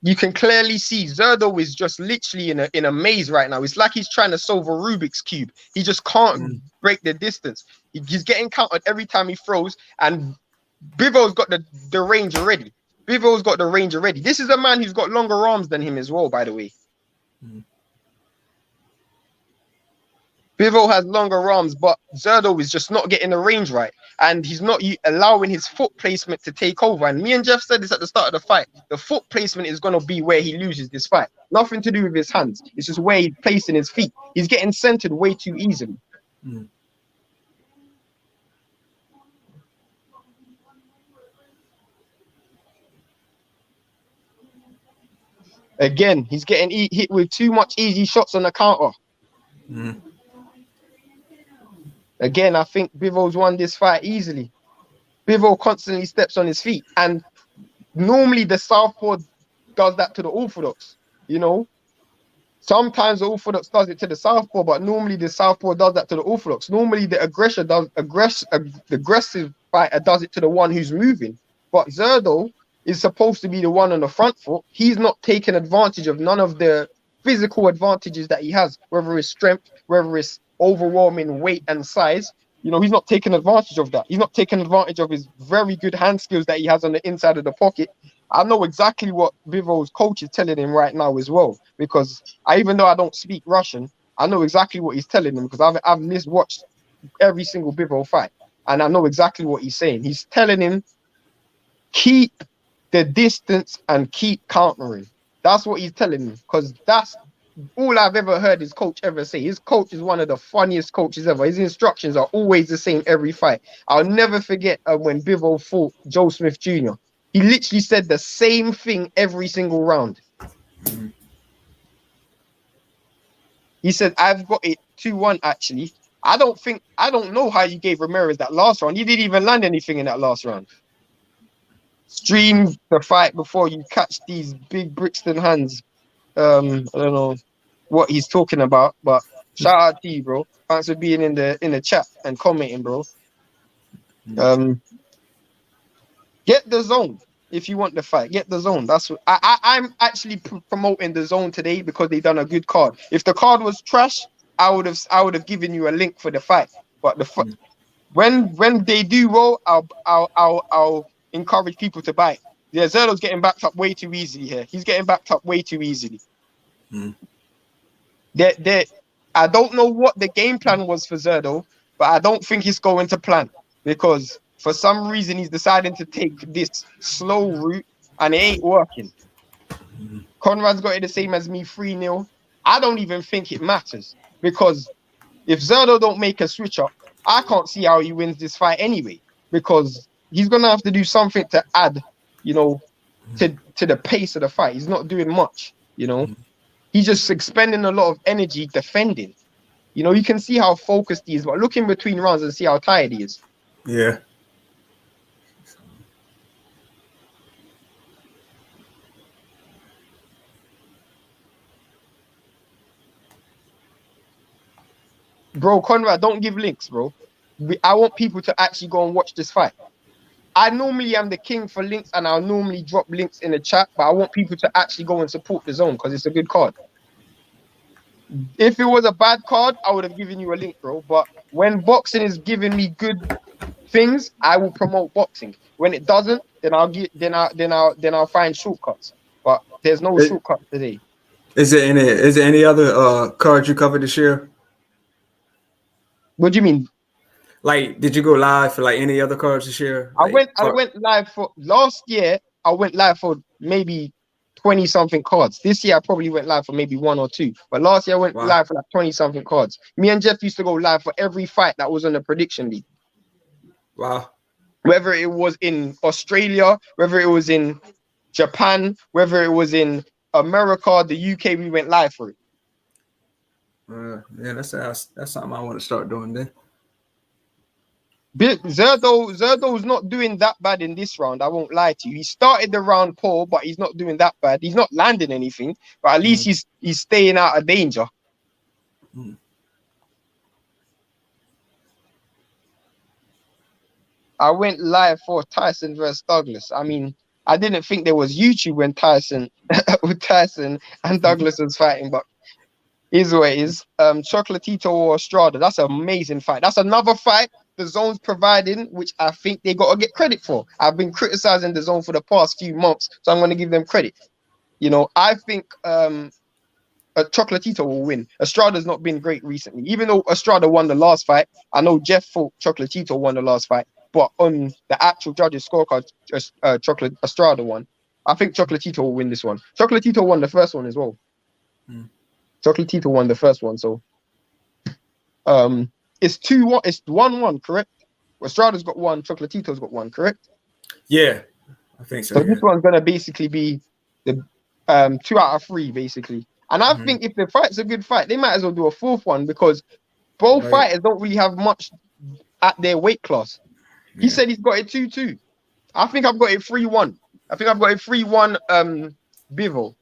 [SPEAKER 1] You can clearly see Zerdo is just literally in a maze right now. It's like he's trying to solve a Rubik's Cube. He just can't break the distance. He's getting countered every time he throws, and Bivol's got the range already. Bivol's got the range already. This is a man who's got longer arms than him as well, by the way. Bivol has longer arms, but Zerdo is just not getting the range right. And he's not allowing his foot placement to take over. And me and Jeff said this at the start of the fight. The foot placement is going to be where he loses this fight. Nothing to do with his hands. It's just where he's placing his feet. He's getting centered way too easily. Again, he's getting hit with too much easy shots on the counter. Again, I think Bivol's won this fight easily. Bivol constantly steps on his feet. And normally the southpaw does that to the orthodox, you know. Sometimes the orthodox does it to the southpaw, but normally the southpaw does that to the orthodox. Normally the aggressive fighter does it to the one who's moving. But Zerdo is supposed to be the one on the front foot. He's not taking advantage of none of the physical advantages that he has, whether it's strength, whether it's overwhelming weight and size. You know, he's not taking advantage of that. He's not taking advantage of his very good hand skills that he has on the inside of the pocket. I know exactly what Bivol's coach is telling him right now as well, because even though I don't speak Russian, I know exactly what he's telling him because I've watched every single Bivol fight, and I know exactly what he's saying. He's telling him, keep the distance and keep countering. That's what he's telling him, because that's all I've ever heard his coach ever say. His coach is one of the funniest coaches ever. His instructions are always the same every fight. I'll never forget when Bivol fought Joe Smith Jr. He literally said the same thing every single round. He said, I've got it 2-1 actually. I don't know how you gave Ramirez that last round. He didn't even land anything in that last round. Stream the fight before you catch these big Brixton hands. I don't know what he's talking about, but shout out to you, bro. Thanks for being in the chat and commenting, bro. Get the zone if you want the fight. Get the zone. That's what I'm actually promoting the zone today because they done a good card. If the card was trash, I would have given you a link for the fight. But when they do well, I'll encourage people to buy. Yeah, Zerdo's getting backed up way too easily here. He's getting backed up way too easily. I don't know what the game plan was for Zerdo, but I don't think he's going to plan because for some reason he's deciding to take this slow route and it ain't working. Conrad's got it the same as me, 3-0. I don't even think it matters because if Zerdo don't make a switch up, I can't see how he wins this fight anyway, because he's going to have to do something to add, you know, to the pace of the fight. He's not doing much, you know. He's just expending a lot of energy defending. You know, you can see how focused he is, but look in between rounds and see how tired he is.
[SPEAKER 2] Yeah.
[SPEAKER 1] Bro, Conrad, don't give links, bro. I want people to actually go and watch this fight. I normally am the king for links, and I'll normally drop links in the chat, but I want people to actually go and support the zone because it's a good card. If it was a bad card, I would have given you a link, bro. But when boxing is giving me good things, I will promote boxing. When it doesn't, then I'll get then I'll find shortcuts. But there's no
[SPEAKER 2] Is,
[SPEAKER 1] shortcut today.
[SPEAKER 2] is there any other cards you covered this year?
[SPEAKER 1] What do you mean?
[SPEAKER 2] Like, did you go live for like any other cards this year? Like,
[SPEAKER 1] I went live for last year. I went live for maybe 20 something cards. This year I probably went live for maybe one or two. But last year I went
[SPEAKER 2] wow,
[SPEAKER 1] live for like 20 something cards. Me and Jeff used to go live for every fight that was on the prediction league.
[SPEAKER 2] wow.
[SPEAKER 1] Whether it was in Australia, whether it was in Japan, whether it was in America, the UK, we went live for it.
[SPEAKER 2] Yeah, that's something I want to start doing then.
[SPEAKER 1] Zerdo's not doing that bad in this round. I won't lie to you. He started the round poor, but he's not doing that bad. He's not landing anything, but at least he's staying out of danger.
[SPEAKER 2] Mm.
[SPEAKER 1] I went live for Tyson versus Douglas. I mean, I didn't think there was YouTube when Tyson and Douglas was fighting, but is what it is. Chocolatito or Estrada. That's an amazing fight. That's another fight the zone's providing, which I think they got to get credit for. I've been criticizing the zone for the past few months, so I'm going to give them credit. You know, I think Chocolatito will win. Estrada's not been great recently. Even though Estrada won the last fight, I know Jeff thought Chocolatito won the last fight, but on the actual judges' scorecard, Estrada won. I think Chocolatito will win this one. Chocolatito won the first one as well. Chocolatito won the first one, so it's 2-1. It's 1-1, correct? Estrada's got one, Chocolatito's got one, correct?
[SPEAKER 2] Yeah, I think so.
[SPEAKER 1] So this one's gonna basically be the 2 out of 3, basically. And I think if the fight's a good fight, they might as well do a fourth one because both fighters don't really have much at their weight class. He said he's got it 2-2. I think I've got it 3-1. I think I've got it 3-1 Bivol.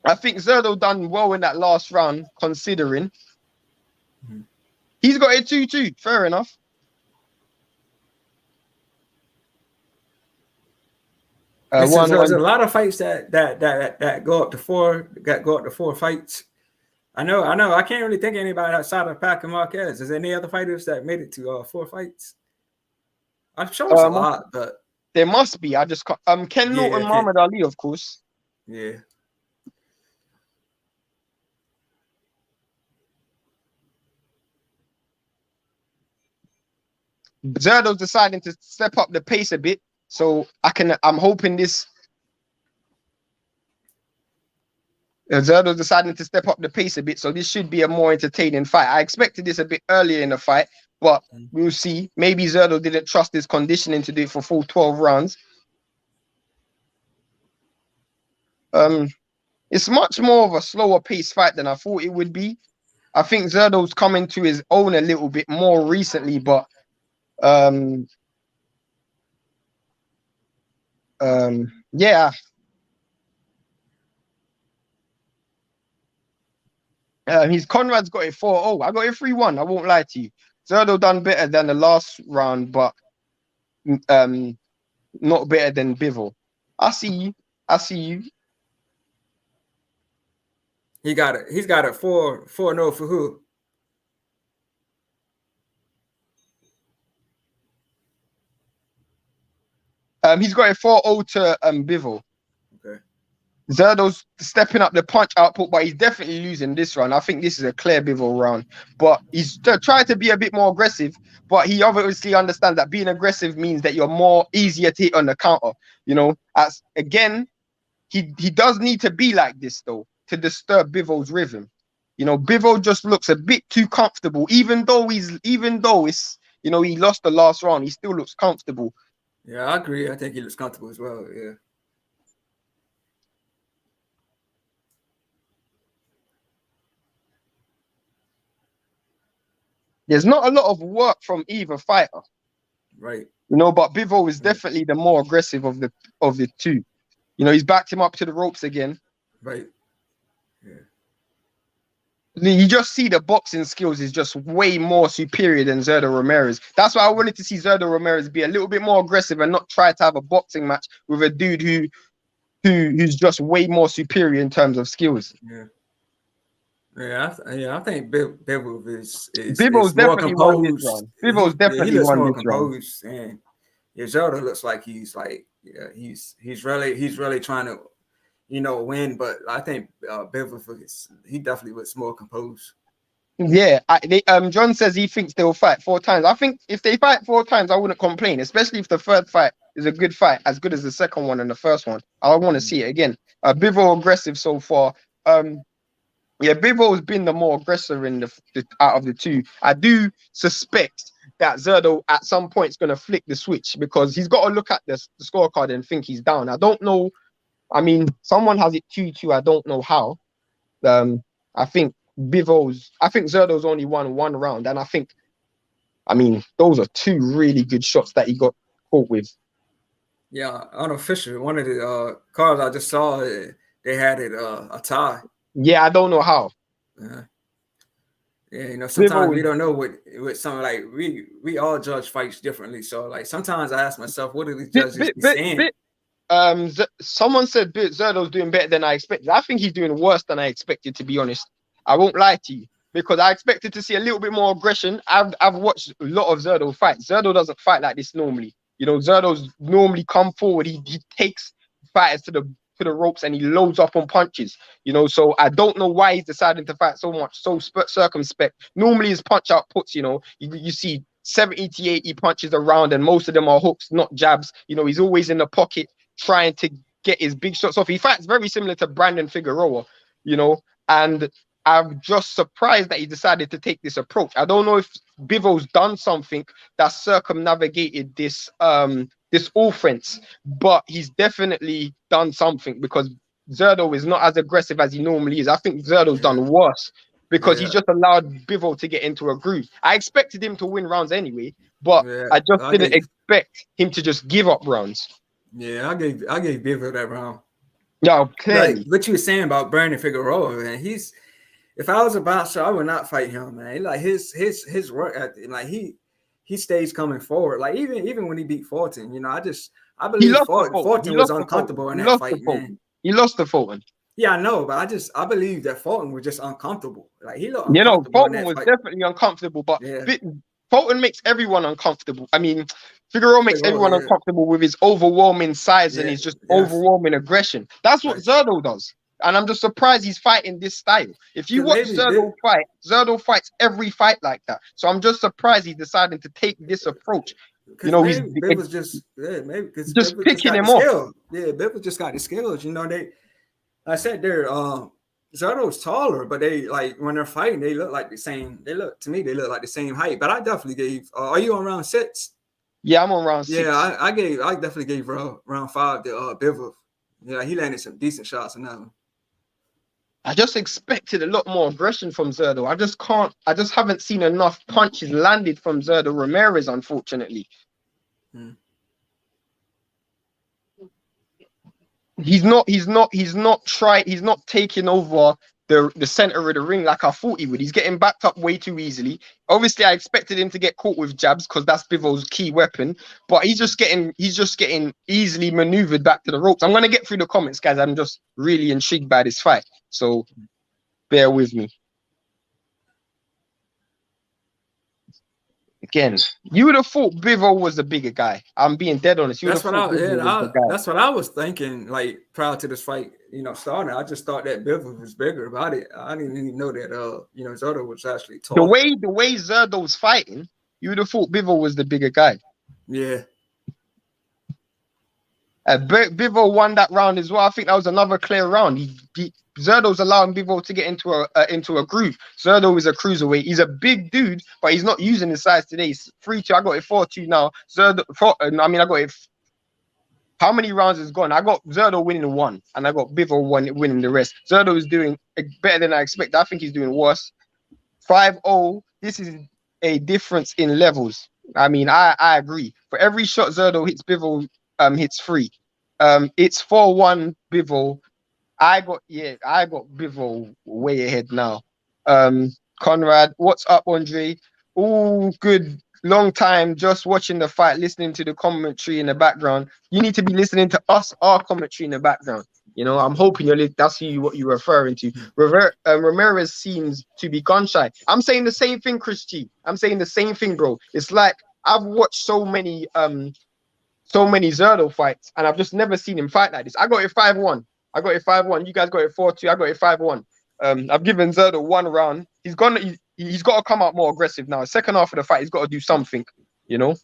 [SPEAKER 1] I think Zerdo done well in that last round, considering. He's got it 2-2. Fair enough.
[SPEAKER 2] There's a lot of fights that go up to 4. Go up to 4 fights. I know. I can't really think of anybody outside of Pac and Marquez. Is there any other fighters that made it to 4 fights? I'm sure it's a lot, but
[SPEAKER 1] there must be. I just can't. Ken Norton, Muhammad Ali, of course.
[SPEAKER 2] Yeah.
[SPEAKER 1] Zerdo's deciding to step up the pace a bit, so I'm hoping this. Zerdo's deciding to step up the pace a bit, so this should be a more entertaining fight. I expected this a bit earlier in the fight, but we'll see. Maybe Zerdo didn't trust his conditioning to do it for full 12 rounds. It's much more of a slower pace fight than I thought it would be. I think Zerdo's coming to his own a little bit more recently, but yeah. His Conrad's got it 4-0. I got it 3-1. I won't lie to you. Zerdo done better than the last round, but not better than Bivol. I see you.
[SPEAKER 2] He's got it 4-0 for who?
[SPEAKER 1] He's got a 4-0 to Bivol.
[SPEAKER 2] Okay.
[SPEAKER 1] Zerdo's stepping up the punch output, but he's definitely losing this round. I think this is a clear Bivol round. But he's trying to be a bit more aggressive, but he obviously understands that being aggressive means that you're more easier to hit on the counter. You know, as again, he does need to be like this though to disturb Bivol's rhythm. You know, Bivol just looks a bit too comfortable, even though it's, you know, he lost the last round, he still looks comfortable.
[SPEAKER 2] Yeah, I agree. I think he looks comfortable as well. Yeah.
[SPEAKER 1] There's not a lot of work from either fighter.
[SPEAKER 2] Right.
[SPEAKER 1] You know, but Bivol is definitely the more aggressive of the two. You know, he's backed him up to the ropes again.
[SPEAKER 2] Right. Yeah.
[SPEAKER 1] You just see the boxing skills is just way more superior than Zerdo Ramirez. That's why I wanted to see Zerdo Ramirez be a little bit more aggressive and not try to have a boxing match with a dude who's just way more superior in terms of skills.
[SPEAKER 2] Yeah. I think Bivol
[SPEAKER 1] Bivol's
[SPEAKER 2] is more
[SPEAKER 1] definitely won this
[SPEAKER 2] composed.
[SPEAKER 1] round. Bivol's
[SPEAKER 2] He
[SPEAKER 1] definitely
[SPEAKER 2] looks
[SPEAKER 1] won
[SPEAKER 2] more
[SPEAKER 1] this round.
[SPEAKER 2] composed, and Zelda looks like he's really trying to win. But I think Bivol he definitely looks more composed.
[SPEAKER 1] Yeah, John says he thinks they'll fight 4 times. I think if they fight 4 times, I wouldn't complain, especially if the third fight is a good fight, as good as the second one and the first one. I want to see it again. Bivol aggressive so far. Yeah, Bivol's been the more aggressor in the out of the two. I do suspect that Zerdo at some point is going to flick the switch because he's got to look at the scorecard and think he's down. I don't know. I mean, someone has it 2-2. I don't know how. I think Zerdo's only won 1 round, and I mean, those are 2 really good shots that he got caught with.
[SPEAKER 2] Yeah, unofficial. One of the cards I just saw, they had it a tie.
[SPEAKER 1] Yeah, I don't know how.
[SPEAKER 2] Yeah, sometimes we don't know what something like we all judge fights differently. So like sometimes I ask myself, what do these judges be saying?
[SPEAKER 1] Someone said Zerdo's doing better than I expected. I think he's doing worse than I expected, to be honest. I won't lie to you, because I expected to see a little bit more aggression. I've watched a lot of Zerdo fights. Zerdo doesn't fight like this normally. Zerdo's normally come forward. He takes fighters to the ropes and he loads up on punches. So I don't know why he's deciding to fight so circumspect. Normally his punch outputs, you see 70 to 80 punches around, and most of them are hooks, not jabs. He's always in the pocket trying to get his big shots off. He fights very similar to Brandon Figueroa, and I'm just surprised that he decided to take this approach. I don't know if Bivol's done something that circumnavigated this offense, but he's definitely done something, because Zerdo is not as aggressive as he normally is. I think Zerdo's done worse because he just allowed Bivol to get into a groove. I expected him to win rounds anyway, but I didn't expect him to just give up rounds.
[SPEAKER 2] Yeah, I gave Bivol that round.
[SPEAKER 1] Yeah, clearly.
[SPEAKER 2] Like what you were saying about Brandon Figueroa, man, if I was a boxer, I would not fight him, man. Like his work ethic, like he stays coming forward. Like even when he beat Fulton, I believe Fulton was uncomfortable in that fight, man.
[SPEAKER 1] He lost to Fulton.
[SPEAKER 2] Yeah, I know, but I believe that Fulton was just uncomfortable. Like he looked uncomfortable.
[SPEAKER 1] Fulton was definitely uncomfortable, but Fulton makes everyone uncomfortable. I mean, Figueroa makes everyone uncomfortable with his overwhelming size and his just overwhelming aggression. That's what Zerdo does. And I'm just surprised he's fighting this style. If you watch Zerdo fight, Zerdo fights every fight like that. So I'm just surprised he's deciding to take this approach.
[SPEAKER 2] Bivol just
[SPEAKER 1] picking him off.
[SPEAKER 2] Yeah, Bivol just got the skills. I said they're Zerdo's taller, but they like when they're fighting, they look like the same. They look like the same height. But I definitely gave. Are you on round 6?
[SPEAKER 1] Yeah, I'm on round 6.
[SPEAKER 2] Yeah, I definitely gave round 5 to Bivol. Yeah, he landed some decent shots in that one.
[SPEAKER 1] I just expected a lot more aggression from Zerdo. I just haven't seen enough punches landed from Zerdo Ramirez, unfortunately. He's not taking over the center of the ring like I thought he would. He's getting backed up way too easily. Obviously, I expected him to get caught with jabs because that's Bivol's key weapon, but he's just getting easily maneuvered back to the ropes. I'm gonna get through the comments, guys. I'm just really intrigued by this fight, so bear with me. Again, you would have thought Bivol was the bigger guy. I'm being dead honest.
[SPEAKER 2] That's what I was thinking. Like prior to this fight, starting, I just thought that Bivol was bigger about it. I didn't even know that Zerdo was actually tall.
[SPEAKER 1] The way Zerdo's fighting, you would have thought Bivol was the bigger guy.
[SPEAKER 2] Yeah.
[SPEAKER 1] Bivol won that round as well. I think that was another clear round. Zerdo's allowing Bivol to get into a groove. Zerdo is a cruiserweight. He's a big dude, but he's not using his size today. It's 3-2. I got it 4-2 now. I got it. How many rounds is gone? I got Zerdo winning 1, and I got Bivol winning the rest. Zerdo is doing better than I expected. I think he's doing worse. 5-0. This is a difference in levels. I mean, I agree. For every shot Zerdo hits, Bivol hits 3. It's 4-1 Bivol. I got Bivol way ahead now. Conrad, what's up, Andre? Oh, good. Long time just watching the fight, listening to the commentary in the background. You need to be listening to our commentary in the background. You know, I'm hoping that's what you're referring to. Ramirez seems to be gun shy. I'm saying the same thing, Chris G. I'm saying the same thing, bro. It's like I've watched so many Zerdo fights, and I've just never seen him fight like this. I got it 5-1. I got it 5-1. You guys got it 4-2. I got it 5-1. I've given Zerdo 1 round. He's got to come out more aggressive now. Second half of the fight, he's got to do something, you know.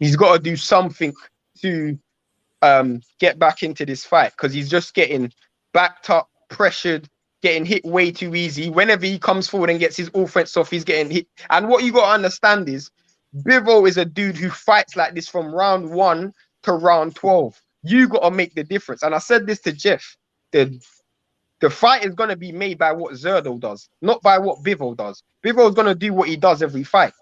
[SPEAKER 1] He's got to do something to get back into this fight, because he's just getting backed up, pressured, getting hit way too easy. Whenever he comes forward and gets his offense off, he's getting hit. And what you got to understand is Bivol is a dude who fights like this from round 1 to round 12. You got to make the difference. And I said this to Jeff. The fight is going to be made by what Zerdo does, not by what Bivol does. Bivol is going to do what he does every fight.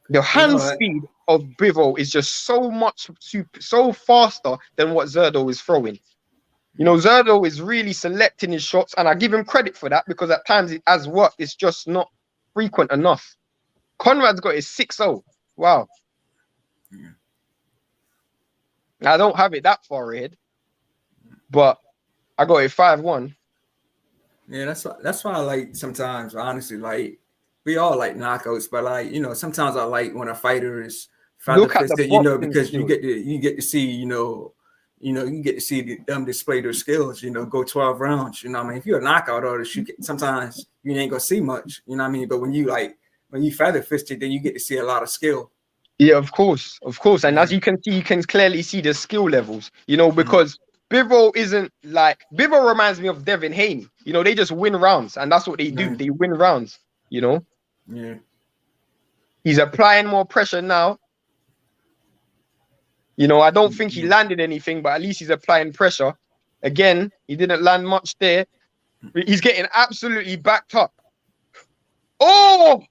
[SPEAKER 1] The hand speed of Bivol is just so faster than what Zerdo is throwing. You know, Zerdo is really selecting his shots, and I give him credit for that, because at times it has worked. It's just not frequent enough. Conrad's got his 6-0. Wow. Yeah. I don't have it that far ahead, but I got it 5-1.
[SPEAKER 2] Yeah, that's why I like sometimes, honestly, like, we all like knockouts, but like, you know, sometimes I like when a fighter is fisted, you know, because you get to see, you get to see them display their skills, you know, go 12 rounds. You know what I mean? If you're a knockout artist, sometimes you ain't gonna see much, you know what I mean? But when you feather fisted, then you get to see a lot of skill.
[SPEAKER 1] Yeah, of course. And as you can see, you can clearly see the skill levels, you know, because Bivol isn't like, Bivol reminds me of Devin Haney. You know, they just win rounds, and that's what they do. They win rounds, you know.
[SPEAKER 2] Yeah.
[SPEAKER 1] He's applying more pressure now. You know, I don't think he landed anything, but at least he's applying pressure. Again, he didn't land much there. He's getting absolutely backed up. Oh!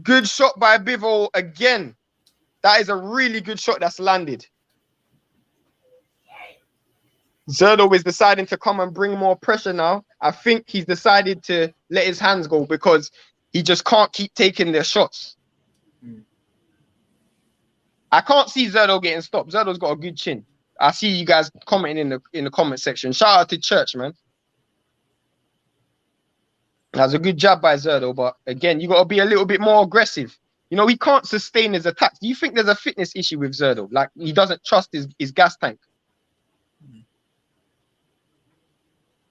[SPEAKER 1] Good shot by Bivol again. That is a really good shot that's landed. Zerdo is deciding to come and bring more pressure now. I think he's decided to let his hands go, because he just can't keep taking their shots. I can't see Zerdo getting stopped. Zerdo's got a good chin. I see you guys commenting in the comment section. Shout out to Church, man. That's a good job by Zerdo, but again, you got to be a little bit more aggressive. You know, he can't sustain his attacks. Do you think there's a fitness issue with Zerdo? Like, he doesn't trust his gas tank?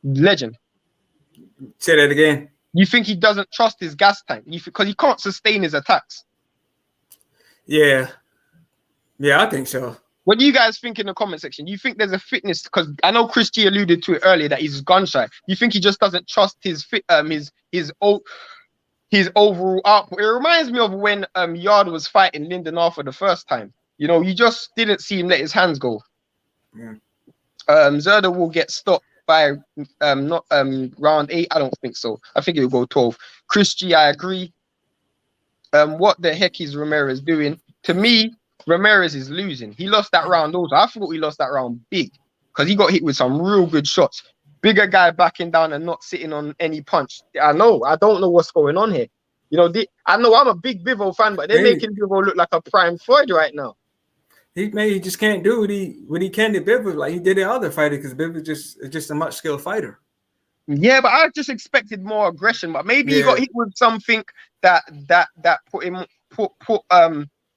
[SPEAKER 1] Legend.
[SPEAKER 2] Say that again.
[SPEAKER 1] You think he doesn't trust his gas tank? Because he can't sustain his attacks.
[SPEAKER 2] Yeah, I think so.
[SPEAKER 1] What do you guys think in the comment section? Do you think there's a fitness? Because I know Chris G alluded to it earlier that he's gun shy. You think he just doesn't trust his overall output? It reminds me of when Yard was fighting Lyndon Arthur the first time. You know, you just didn't see him let his hands go. Yeah. Zerdo will get stopped by not round 8. I don't think so. I think it'll go 12. Chris G, I agree. What the heck is Ramirez doing? To me, Ramirez is losing. He lost that round also. I thought he lost that round big, because he got hit with some real good shots. Bigger guy backing down and not sitting on any punch. I don't know what's going on here. You know, I know I'm a big Bivol fan, but they're making Bivol look like a prime Floyd right now.
[SPEAKER 2] He just can't do what he can to Bivol like he did the other fighter, because Bivol is just a much skilled fighter.
[SPEAKER 1] Yeah, but I just expected more aggression. But maybe he got hit with something that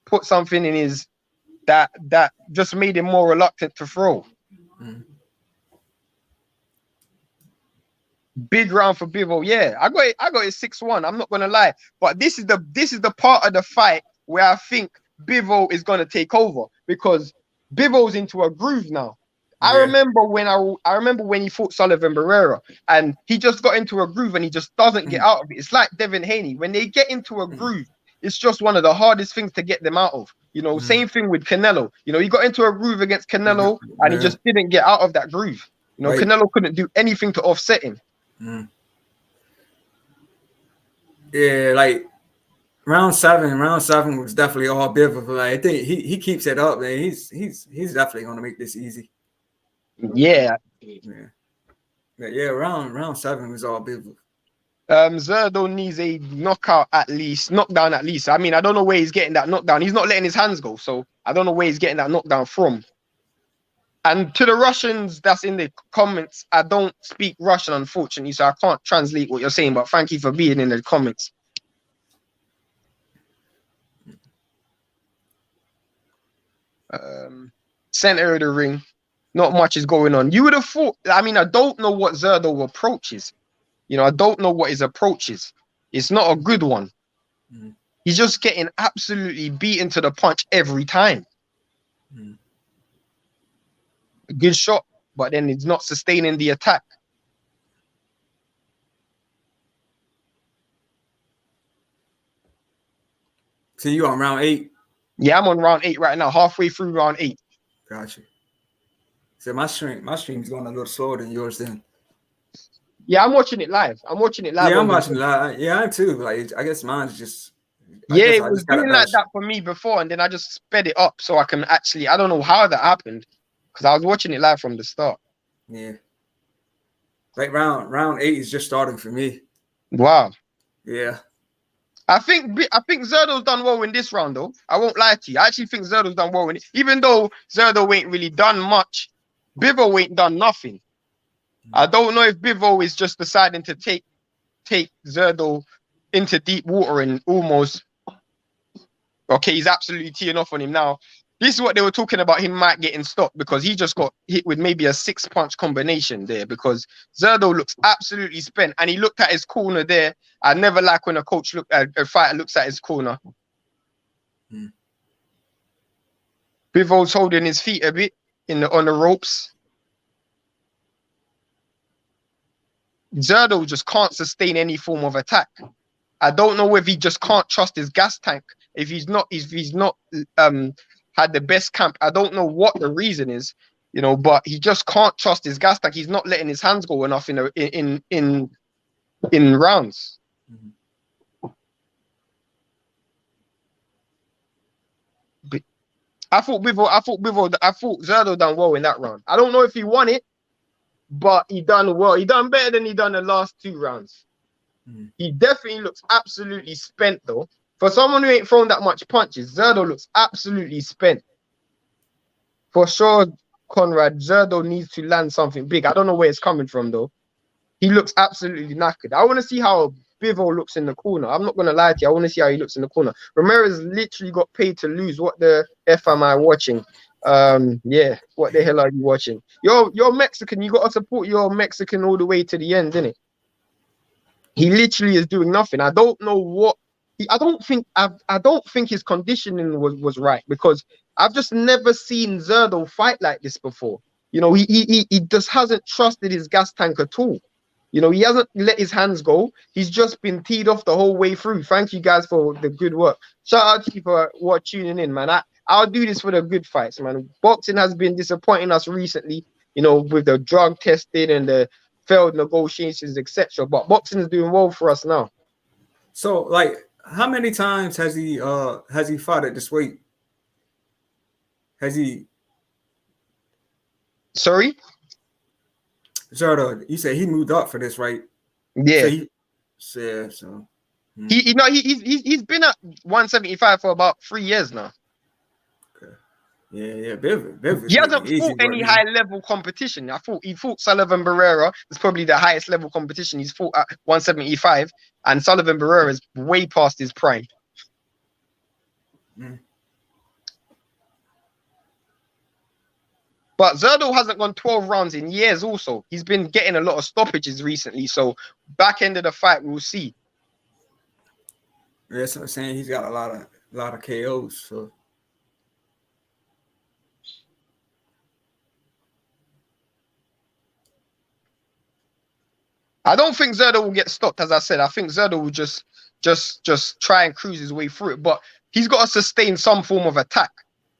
[SPEAKER 1] put something in his that just made him more reluctant to throw. Big round for Bivol. Yeah, I got it 6-1. I'm not gonna lie, but this is the part of the fight where I think Bivol is gonna take over, because Bivol's into a groove now. I remember when he fought Sullivan Barrera, and he just got into a groove and he just doesn't get out of it. It's like Devin Haney. When they get into a groove, it's just one of the hardest things to get them out of. You know, same thing with Canelo. You know, he got into a groove against Canelo and he just didn't get out of that groove. You know, Canelo couldn't do anything to offset him.
[SPEAKER 2] Yeah, like round seven was definitely all Bivol. Like, I think he keeps it up, man. He's definitely gonna make this easy.
[SPEAKER 1] Yeah.
[SPEAKER 2] Round 7 was all Bivol.
[SPEAKER 1] Zerdo needs a knockdown at least. I mean, I don't know where he's getting that knockdown. He's not letting his hands go, so I don't know where he's getting that knockdown from. And to the Russians that's in the comments, I don't speak Russian, unfortunately, so I can't translate what you're saying, but thank you for being in the comments. Center of the ring, not much is going on. You would have thought, I mean, I don't know what Zerdo approaches. You know, I don't know what his approach is. It's not a good one. Mm. He's just getting absolutely beaten to the punch every time. Mm. A good shot, but then it's not sustaining the attack.
[SPEAKER 2] So you on round 8?
[SPEAKER 1] Yeah, I'm on round 8 right now, halfway through round 8.
[SPEAKER 2] Gotcha. So my stream's going a little slower than yours then.
[SPEAKER 1] Yeah, I'm watching it live.
[SPEAKER 2] Yeah, I'm watching it live. Yeah, I am too. Like, I guess mine's just.
[SPEAKER 1] It was doing like that for me before, and then I just sped it up so I can actually. I don't know how that happened, because I was watching it live from the start.
[SPEAKER 2] Yeah. Like round 8 is just starting for me.
[SPEAKER 1] Wow.
[SPEAKER 2] Yeah.
[SPEAKER 1] I think Zerdo's done well in this round, though. I won't lie to you. I actually think Zerdo's done well in it, even though Zerdo ain't really done much. Bivol ain't done nothing. I don't know if Bivol is just deciding to take Zerdo into deep water and almost. Okay, he's absolutely teeing off on him now. This is what they were talking about, him might getting stopped, because he just got hit with maybe a 6-punch combination there, because Zerdo looks absolutely spent, and he looked at his corner there. I never like when a fighter looks at his corner. Bivol's holding his feet a bit on the ropes. Zerdo just can't sustain any form of attack. I don't know if he just can't trust his gas tank. If he's not had the best camp, I don't know what the reason is, you know, but he just can't trust his gas tank. He's not letting his hands go enough in rounds. But I thought Zerdo done well in that round. I don't know if he won it, but he done well. He done better than he done the last 2 rounds. He definitely looks absolutely spent, though. For someone who ain't thrown that much punches, Zerdo looks absolutely spent. For sure, Conrad, Zerdo needs to land something big. I don't know where it's coming from, though. He looks absolutely knackered. I want to see how Bivol looks in the corner. I'm not going to lie to you. I want to see how he looks in the corner. Ramirez literally got paid to lose. What the F am I watching? Yeah, what the hell are you watching? You're Mexican. You got to support your Mexican all the way to the end, innit? He literally is doing nothing. I don't know what. I don't think his conditioning was right, because I've just never seen Zerdo fight like this before. You know, he just hasn't trusted his gas tank at all. You know, he hasn't let his hands go. He's just been teed off the whole way through. Thank you guys for the good work. Shout out to you for tuning in, man. I'll do this for the good fights, man. Boxing has been disappointing us recently, you know, with the drug testing and the failed negotiations, etc. But boxing is doing well for us now.
[SPEAKER 2] So, like, how many times has he fought at this weight? Has he?
[SPEAKER 1] Sorry,
[SPEAKER 2] Zerdo, you said he moved up for this, right?
[SPEAKER 1] Yeah.
[SPEAKER 2] So
[SPEAKER 1] he's been at 175 for about 3 years now.
[SPEAKER 2] Yeah. Bivol.
[SPEAKER 1] He hasn't fought any high-level competition. He fought Sullivan Barrera. It's probably the highest level competition he's fought at 175, and Sullivan Barrera is way past his prime. But Zerdo hasn't gone 12 rounds in years also. He's been getting a lot of stoppages recently, so back end of the fight, we'll see.
[SPEAKER 2] Yeah, that's what I'm saying. He's got a lot of KOs, so.
[SPEAKER 1] I don't think Zerdo will get stopped, as I said. I think Zerdo will just try and cruise his way through it. But he's got to sustain some form of attack,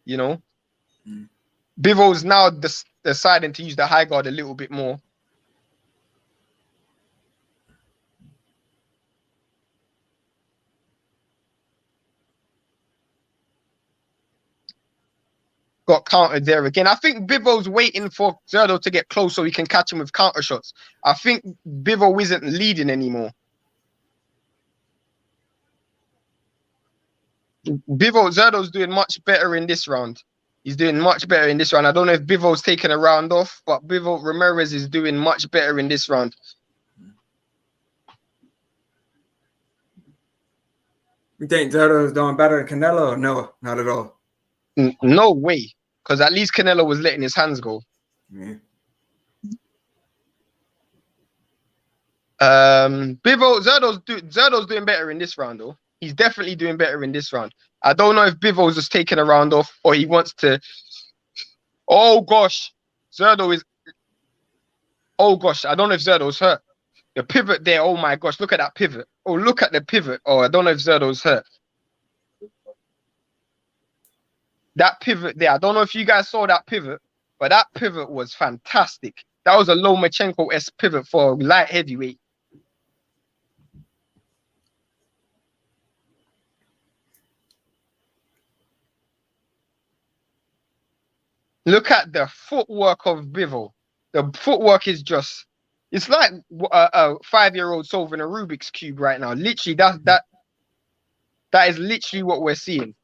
[SPEAKER 1] you know. Bivol's now deciding to use the high guard a little bit more. Got countered there again. I think Bivol's waiting for Zerdo to get close so he can catch him with counter shots. I think Bivol isn't leading anymore. Bivol Zerdo's doing much better in this round. He's doing much better in this round. I don't know if Bivol's taken a round off, but Bivol Ramirez is doing much better in this round.
[SPEAKER 2] You think Zerdo's doing better than Canelo? Or no, not at all.
[SPEAKER 1] No way, because at least Canelo was letting his hands go.
[SPEAKER 2] Yeah.
[SPEAKER 1] Bivol Zerdo's doing better in this round though. He's definitely doing better in this round. I don't know if Bivol's just taking a round off or he wants to. Oh gosh, Zerdo is. Oh gosh, I don't know if Zerdo's hurt. The pivot there. Oh my gosh, look at that pivot. Oh, look at the pivot. Oh, I don't know if Zerdo's hurt. That pivot there. I don't know if you guys saw that pivot, but that pivot was fantastic. That was a Lomachenko-esque pivot for light heavyweight. Look at the footwork of Bivol. The footwork is just, it's like a 5-year-old solving a Rubik's Cube right now. Literally, that is literally what we're seeing.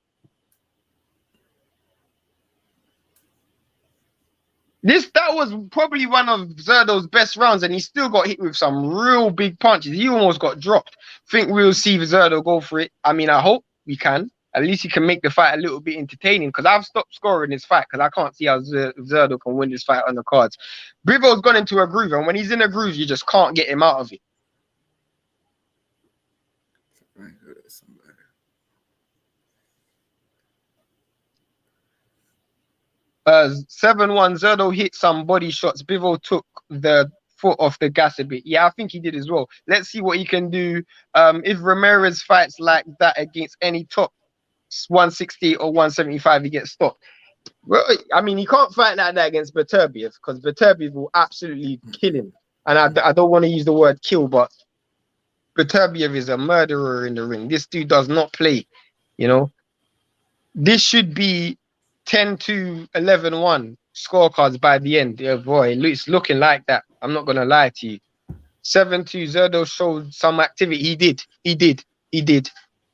[SPEAKER 1] That was probably one of Zerdo's best rounds, and he still got hit with some real big punches. He almost got dropped. Think we'll see Zerdo go for it. I mean, I hope we can. At least he can make the fight a little bit entertaining, because I've stopped scoring this fight because I can't see how Zerdo can win this fight on the cards. Bivol's gone into a groove, and when he's in a groove, you just can't get him out of it. 7-1, Zerdo hit some body shots. Bivol took the foot off the gas a bit. Yeah, I think he did as well. Let's see what he can do. If Ramirez fights like that against any top 160 or 175, he gets stopped. Well, I mean, he can't fight like that against Beterbiev, because Beterbiev will absolutely kill him. And I don't want to use the word kill, but Beterbiev is a murderer in the ring. This dude does not play, you know. This should be 10-2, 11-1 scorecards by the end. Yeah, boy, it's looking like that. I'm not going to lie to you. 7-2, Zerdo showed some activity. He did.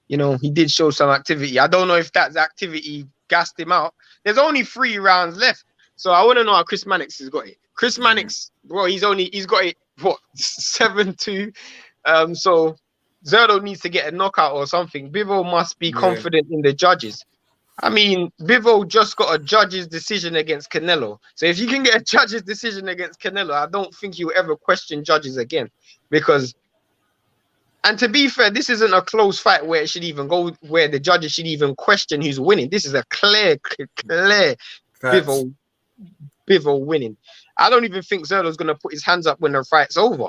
[SPEAKER 1] You know, he did show some activity. I don't know if that activity gassed him out. There's only 3 rounds left. So I want to know how Chris Mannix has got it. Chris Mannix, bro, he's got it, what, 7-2? So Zerdo needs to get a knockout or something. Bivol must be confident in the judges. I mean, Bivol just got a judge's decision against Canelo. So if you can get a judge's decision against Canelo, I don't think you'll ever question judges again. Because, and to be fair, this isn't a close fight where it should even go, where the judges should even question who's winning. This is a clear Bivol winning. I don't even think Zerdo's going to put his hands up when the fight's over.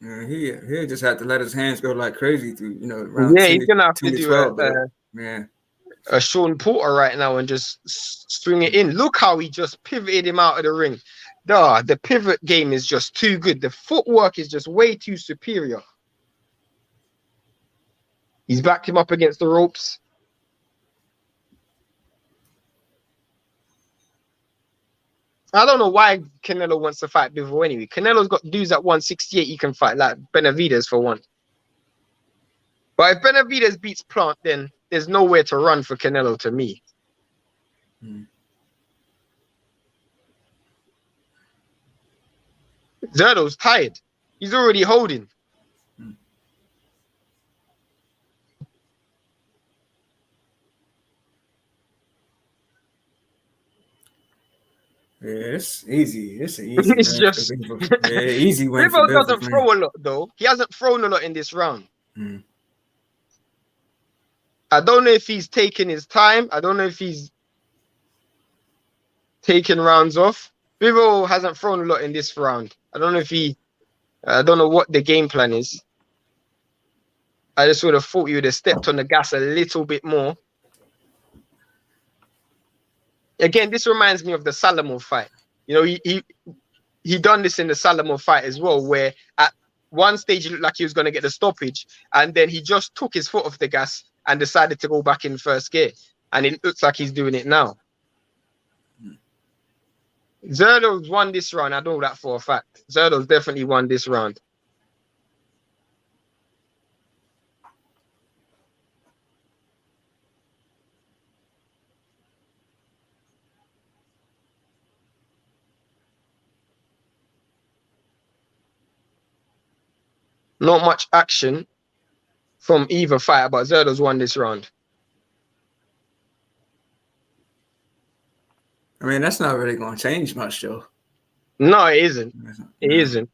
[SPEAKER 2] He just had to let his hands go like crazy through, you know.
[SPEAKER 1] Yeah, he's gonna have to do a Sean Porter right now and just swing it in. Look how he just pivoted him out of the ring. The pivot game is just too good. The footwork is just way too superior. He's backed him up against the ropes. I don't know why Canelo wants to fight Bivol anyway. Canelo's got dudes at 168 he can fight, like Benavidez for one. But if Benavidez beats Plant, then there's nowhere to run for Canelo to me. Zerdo's tired. He's already holding.
[SPEAKER 2] Yeah, it's easy. It's easy.
[SPEAKER 1] It's just
[SPEAKER 2] easy win.
[SPEAKER 1] Bivol doesn't throw a lot though. He hasn't thrown a lot in this round. I don't know if he's taking his time. I don't know if he's taking rounds off. Bivol hasn't thrown a lot in this round. I don't know what the game plan is. I just would have thought you would have stepped on the gas a little bit more. Again, this reminds me of the Salomon fight. You know, he done this in the Salomon fight as well, where at one stage he looked like he was going to get the stoppage, and then he just took his foot off the gas and decided to go back in first gear. And it looks like he's doing it now. Zerdo's won this round. I know that for a fact. Zerdo's definitely won this round. Not much action from either fighter, but Zerdo's won this round.
[SPEAKER 2] I mean, that's not really going to change much, though.
[SPEAKER 1] No, it isn't. It isn't.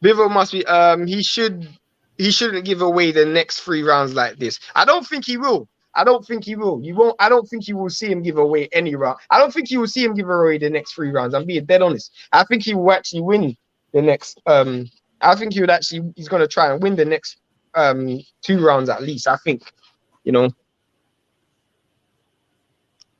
[SPEAKER 1] Bivol must be. He shouldn't give away the next 3 rounds like this. I don't think he will. I don't think he will. You won't. I don't think you will see him give away any round. I don't think you will see him give away the next 3 rounds. I'm being dead honest. I think he will actually win the next. I think he would actually. He's going to try and win the next 2 rounds at least. I think. You know.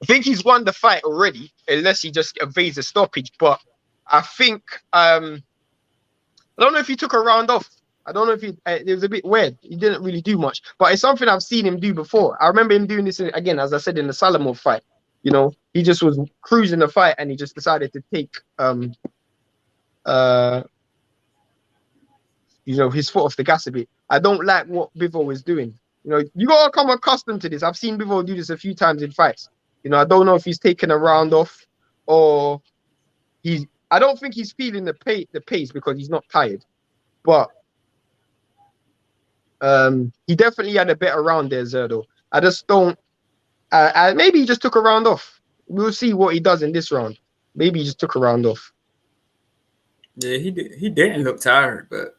[SPEAKER 1] I think he's won the fight already, unless he just evades a stoppage. But I think I don't know if he took a round off. I don't know if it was a bit weird. He didn't really do much, but it's something I've seen him do before. I remember him doing this again, as I said, in the Salamov fight. You know, he just was cruising the fight and he just decided to take you know, his foot off the gas a bit. I don't like what Bivol is doing. You know, you gotta come accustomed to this. I've seen Bivol do this a few times in fights. You know, I don't know if he's taken a round off or I don't think he's feeling the pace because he's not tired. But he definitely had a better round there, Zerdo. I just don't. Maybe he just took a round off. We'll see what he does in this round. Maybe he just took a round off.
[SPEAKER 2] Yeah, he did. He didn't look tired, but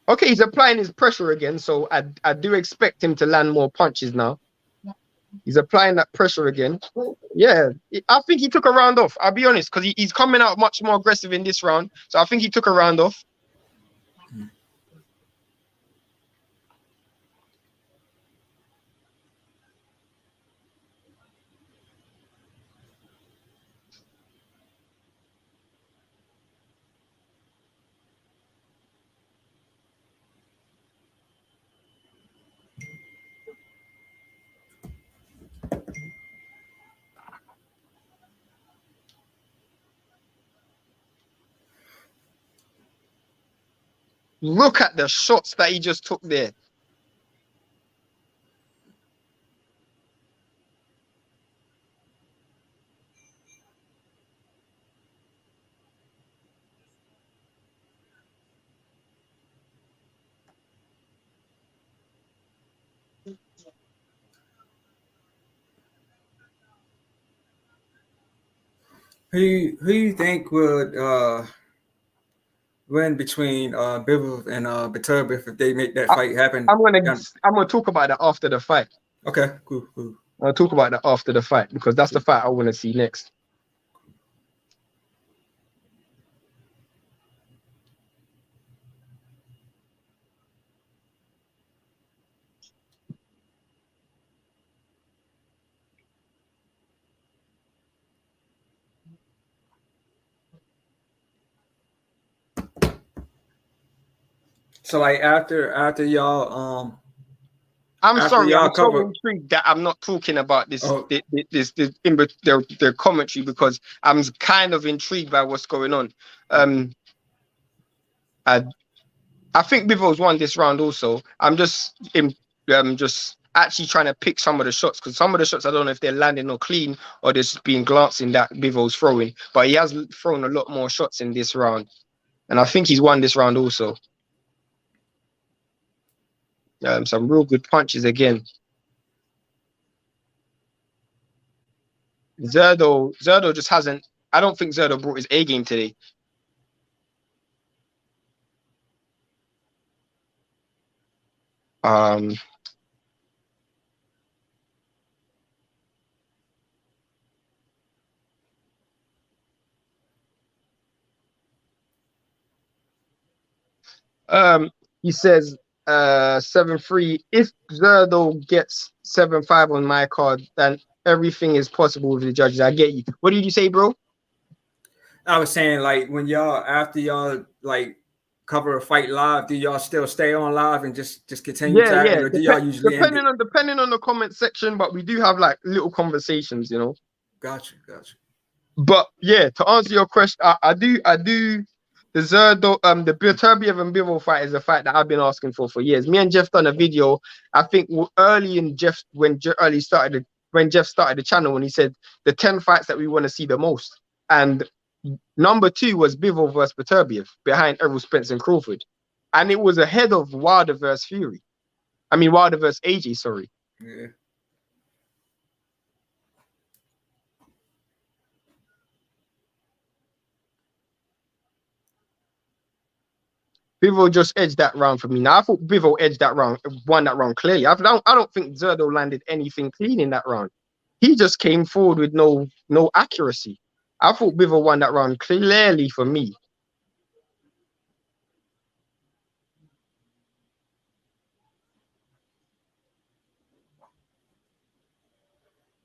[SPEAKER 1] okay, he's applying his pressure again, so I do expect him to land more punches now. He's applying that pressure again. Yeah, I think he took a round off. I'll be honest, because he's coming out much more aggressive in this round. So I think he took a round off. Look at the shots that he just took there.
[SPEAKER 2] who you think would win between Bivol and Beterbiev if they make that fight happen?
[SPEAKER 1] I'm gonna talk about that after the fight.
[SPEAKER 2] Okay, cool.
[SPEAKER 1] I'll talk about that after the fight because that's the fight I want to see next.
[SPEAKER 2] So like after y'all
[SPEAKER 1] I'm sorry, I'm so intrigued that I'm not talking about this their commentary because I'm kind of intrigued by what's going on. I think Bivol's won this round also. I'm just actually trying to pick some of the shots because some of the shots I don't know if they're landing or clean or just being glancing that Bivol's throwing, but he has thrown a lot more shots in this round, and I think he's won this round also. Some real good punches again. Zerdo just hasn't. I don't think Zerdo brought his A game today. He says 7-3. If Zerdo gets 7-5 on my card, then everything is possible with the judges. I get you. What did you say, bro?
[SPEAKER 2] I was saying like when y'all after y'all like cover a fight live, do y'all still stay on live and just continue tagging, or do y'all usually
[SPEAKER 1] depending on the comment section, but we do have like little conversations, you know.
[SPEAKER 2] Gotcha.
[SPEAKER 1] But yeah, to answer your question, I do the Zerdo the Beterbiev and Bivol fight is a fight that I've been asking for years. Me and Jeff done a video, I think early in Jeff when Jeff started the channel, and he said the 10 fights that we want to see the most, and Number 2 was Bivol versus Beterbiev behind Errol Spence and Crawford. And it was ahead of Wilder versus Fury. I mean, Wilder versus AJ, sorry.
[SPEAKER 2] Yeah.
[SPEAKER 1] Bivol just edged that round for me. Now, I thought Bivol edged that round, won that round clearly. I don't think Zerdo landed anything clean in that round. He just came forward with no accuracy. I thought Bivol won that round clearly for me.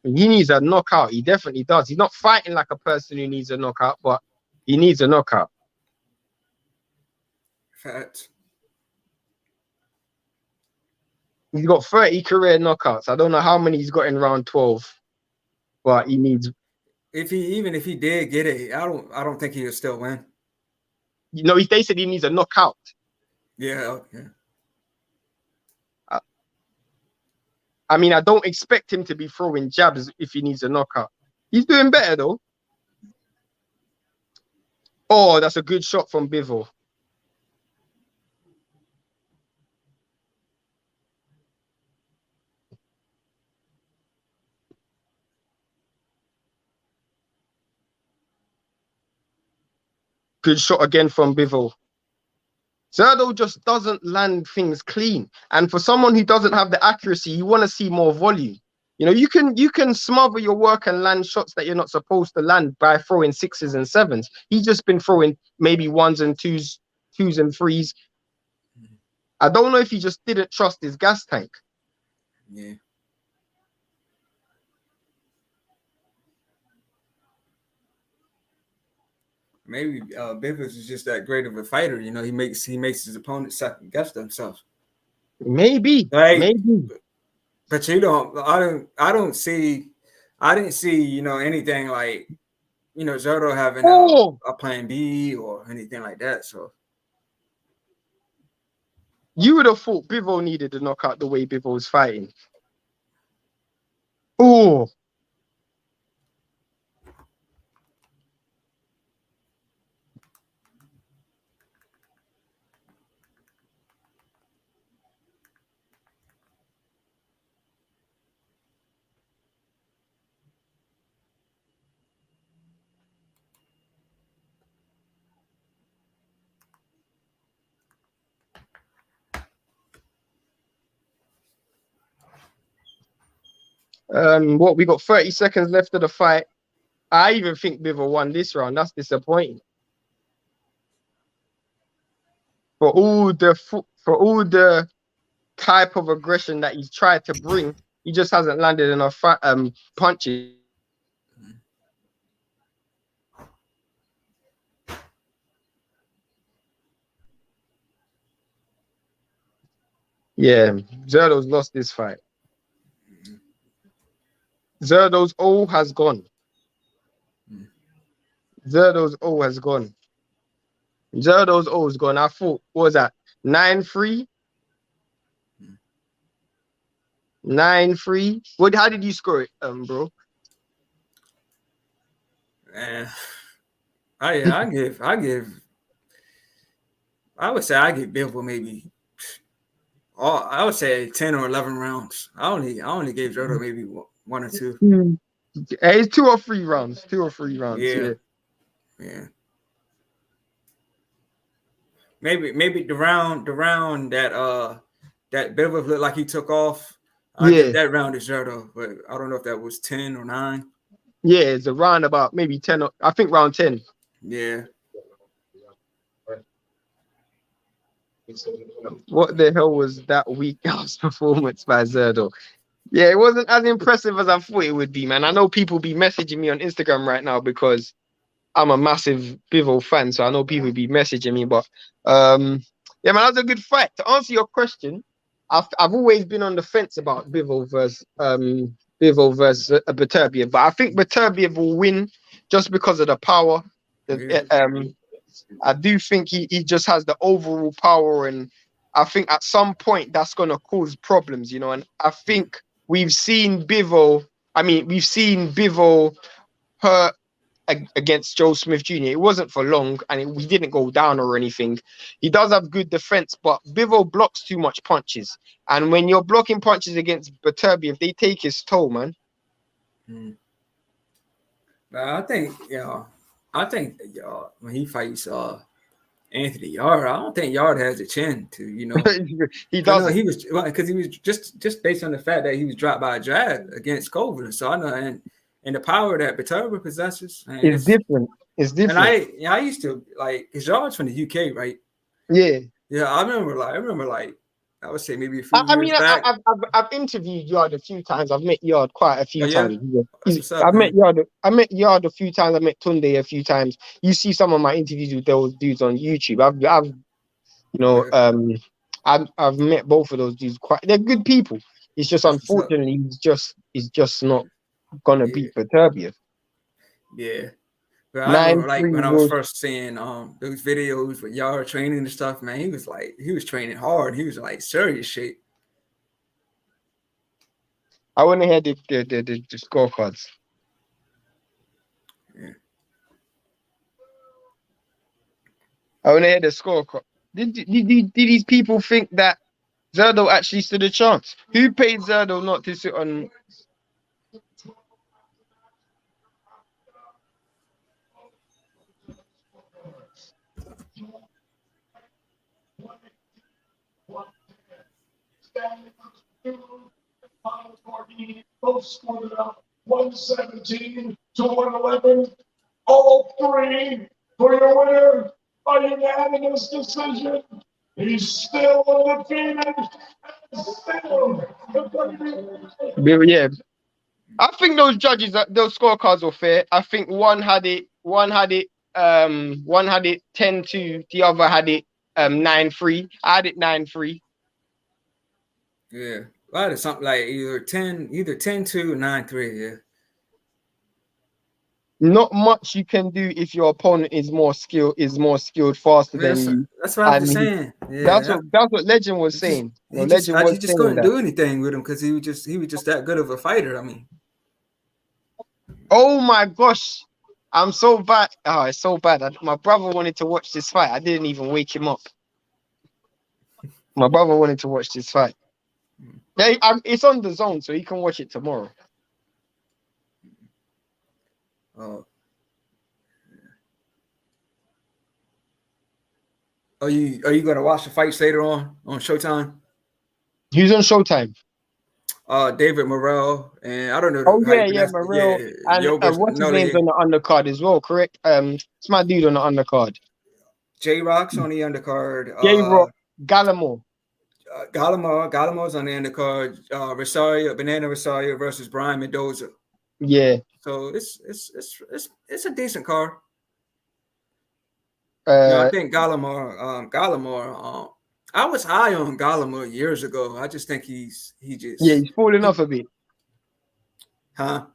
[SPEAKER 1] He needs a knockout. He definitely does. He's not fighting like a person who needs a knockout, but he needs a knockout.
[SPEAKER 2] Facts.
[SPEAKER 1] He's got 30 career knockouts. I don't know how many he's got in round 12, but he needs.
[SPEAKER 2] Even if he did get it, I don't think he'll still win.
[SPEAKER 1] You know, they said he needs a knockout.
[SPEAKER 2] Yeah.
[SPEAKER 1] I mean, I don't expect him to be throwing jabs if he needs a knockout. He's doing better though. Oh, that's a good shot from Bivol. Good shot again from Bivol. Zerdo just doesn't land things clean. And for someone who doesn't have the accuracy, you want to see more volume. You know, you can smother your work and land shots that you're not supposed to land by throwing 6s and 7s. He's just been throwing maybe 1s and 2s and 3s. I don't know if he just didn't trust his gas tank.
[SPEAKER 2] Yeah. Maybe Bivol is just that great of a fighter. You know, he makes his opponent second guess themselves.
[SPEAKER 1] Maybe.
[SPEAKER 2] But you don't. I didn't see. You know, anything like, you know, Zerdo having a plan B or anything like that. So
[SPEAKER 1] you would have thought Bivol needed a knockout the way Bivol's fighting. Oh. What, we got 30 seconds left of the fight. I even think Bivol won this round. That's disappointing. For all the type of aggression that he's tried to bring, he just hasn't landed enough punches. Yeah, Zerdo's lost this fight. Zerdo's O has gone. Zerdo's O has gone. Zerdo's O is gone. I thought, what was that? 9-3? 9-3? How did you score it, bro?
[SPEAKER 2] I would say I give Bivol maybe. I would say 10 or 11 rounds. I only gave Zerdo maybe 1 or 2.
[SPEAKER 1] It's 2 or 3 rounds. 2 or 3 rounds.
[SPEAKER 2] Yeah. Maybe the round that Bivol looked like he took off. I give that round to Zerdo, but I don't know if that was 10 or 9.
[SPEAKER 1] Yeah, it's a round about maybe 10. I think round 10.
[SPEAKER 2] Yeah.
[SPEAKER 1] What the hell was that weak ass performance by Zerdo? Yeah, it wasn't as impressive as I thought it would be, man. I know people be messaging me on Instagram right now because I'm a massive Bivol fan, so I know people be messaging me. But yeah, man, that was a good fight. To answer your question, I've always been on the fence about Bivol versus Beterbiev, but I think Beterbiev will win just because of the power. I do think he just has the overall power, and I think at some point that's gonna cause problems, you know. And I think we've seen Bivol hurt against Joe Smith Jr. It wasn't for long, and he didn't go down or anything. He does have good defense, but Bivol blocks too much punches. And when you're blocking punches against Beterbiev, they take his toll, man.
[SPEAKER 2] I think when he fights Anthony Yard, I don't think Yard has a chin to,
[SPEAKER 1] He doesn't.
[SPEAKER 2] He was because he was just based on the fact that he was dropped by a jab against Cover. So I know, and the power that Beterbiev possesses
[SPEAKER 1] is different. It's different.
[SPEAKER 2] And I used to like his Yard's from the UK, right?
[SPEAKER 1] Yeah.
[SPEAKER 2] Yeah, I remember I would say maybe a few years back.
[SPEAKER 1] I've interviewed Yard a few times. I've met Yard quite a few times.
[SPEAKER 2] I've
[SPEAKER 1] met Yard a few times. I met Tunde a few times. You see some of my interviews with those dudes on YouTube. I've met both of those dudes. They're good people. It's just unfortunately he's just not gonna beat Beterbiev.
[SPEAKER 2] Yeah. But I remember when I was first seeing those videos with Yard training and stuff, man, he was training hard. He was like serious shape.
[SPEAKER 1] I want to hear the scorecards.
[SPEAKER 2] Yeah.
[SPEAKER 1] I want to hear the scorecard. Did these people think that Zerdo actually stood a chance? Who paid Zerdo not to sit on?
[SPEAKER 3] Both scored it up 117 to 111. All three for your winner by unanimous decision. He's still undefeated.
[SPEAKER 1] Yeah, I think those judges, those scorecards were fair. I think one had it 10-2, the other had it 9-3. I had it 9-3.
[SPEAKER 2] Yeah. I had something like either 10-2 or 9-3, yeah.
[SPEAKER 1] Not much you can do if your opponent is more skilled faster than you.
[SPEAKER 2] That's what I'm saying.
[SPEAKER 1] Yeah, that's what Legend was saying.
[SPEAKER 2] He just couldn't do anything with him because he was just that good of a fighter. I mean,
[SPEAKER 1] oh my gosh, I'm so bad. Oh, it's so bad. My brother wanted to watch this fight. I didn't even wake him up. My brother wanted to watch this fight. Yeah, it's on the zone, so he can watch it tomorrow.
[SPEAKER 2] Oh. Are you gonna watch the fights later on Showtime?
[SPEAKER 1] Who's on Showtime?
[SPEAKER 2] David Morrell, and I don't know.
[SPEAKER 1] Oh yeah, Morrell, and what's his name's on the undercard as well? Correct. It's my dude on the undercard.
[SPEAKER 2] J-Rock's on the undercard.
[SPEAKER 1] J-Rock, Gallimore.
[SPEAKER 2] Gallimore's on the undercard. Banana Rosario versus Brian Mendoza.
[SPEAKER 1] Yeah.
[SPEAKER 2] So it's a decent card. I think Gallimore. I was high on Gallimore years ago. I just think he's
[SPEAKER 1] falling off a bit.
[SPEAKER 2] Huh?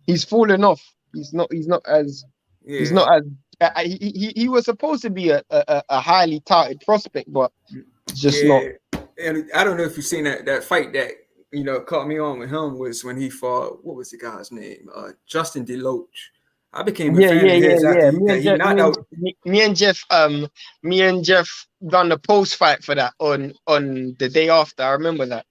[SPEAKER 1] He's falling off. He's not as. He was supposed to be a highly touted prospect, but just not.
[SPEAKER 2] And I don't know if you've seen that fight that caught me on with him was when he fought, what was the guy's name? Justin DeLoach. I became a fan of his after
[SPEAKER 1] me and Jeff done the post fight for that on the day after. I remember that.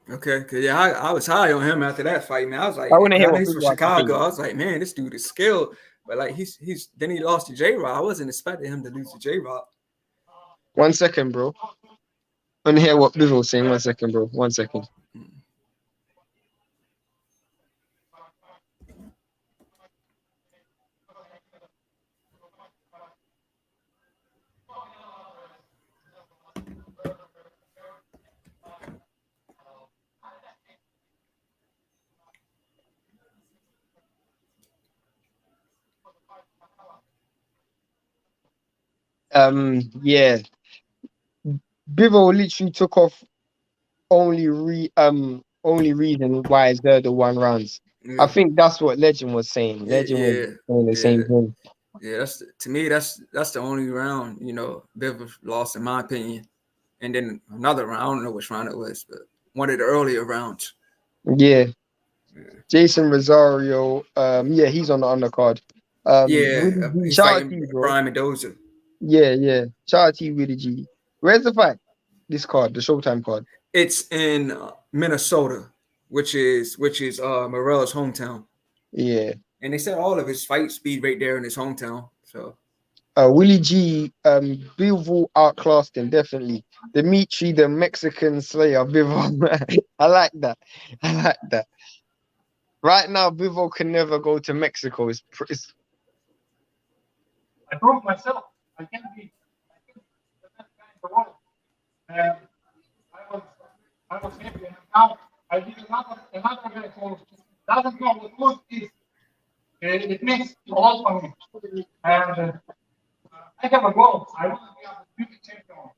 [SPEAKER 2] Okay, cause I was high on him after that fight, man. I was like,
[SPEAKER 1] I want to hear
[SPEAKER 2] he's from Chicago. I was like, man, this dude is skilled, but like he's then he lost to J-Rock. I wasn't expecting him to lose to J-Rock.
[SPEAKER 1] 1 second, bro. I want to hear what Bivol was saying. 1 second, bro. 1 second. Yeah. Bivol literally took off only reason why they're the one rounds. Yeah. I think that's what Legend was saying. Legend was saying the same thing.
[SPEAKER 2] Yeah, that's the only round, Bivol lost in my opinion. And then another round, I don't know which round it was, but one of the earlier rounds.
[SPEAKER 1] Yeah. Jason Rosario, he's on the undercard. Willie G,
[SPEAKER 2] He's
[SPEAKER 1] shout out to
[SPEAKER 2] fighting
[SPEAKER 1] you, bro.
[SPEAKER 2] Brian Mendoza.
[SPEAKER 1] Yeah. Shout out to you, Willie G. Where's the fight? This card, the Showtime card.
[SPEAKER 2] It's in Minnesota, which is Morel's hometown.
[SPEAKER 1] Yeah.
[SPEAKER 2] And they said all of his fight speed right there in his hometown. So
[SPEAKER 1] Willie G, Bivol outclassed him, definitely. Dimitri, the Mexican slayer, Bivol. I like that. Right now, Bivol can never go to Mexico. It's
[SPEAKER 3] I proved myself. I can be the best guy in the world. And I was happy. And now I did another guy who doesn't know what good is. It means a lot for me. And I have a goal. I want to be a beauty champion.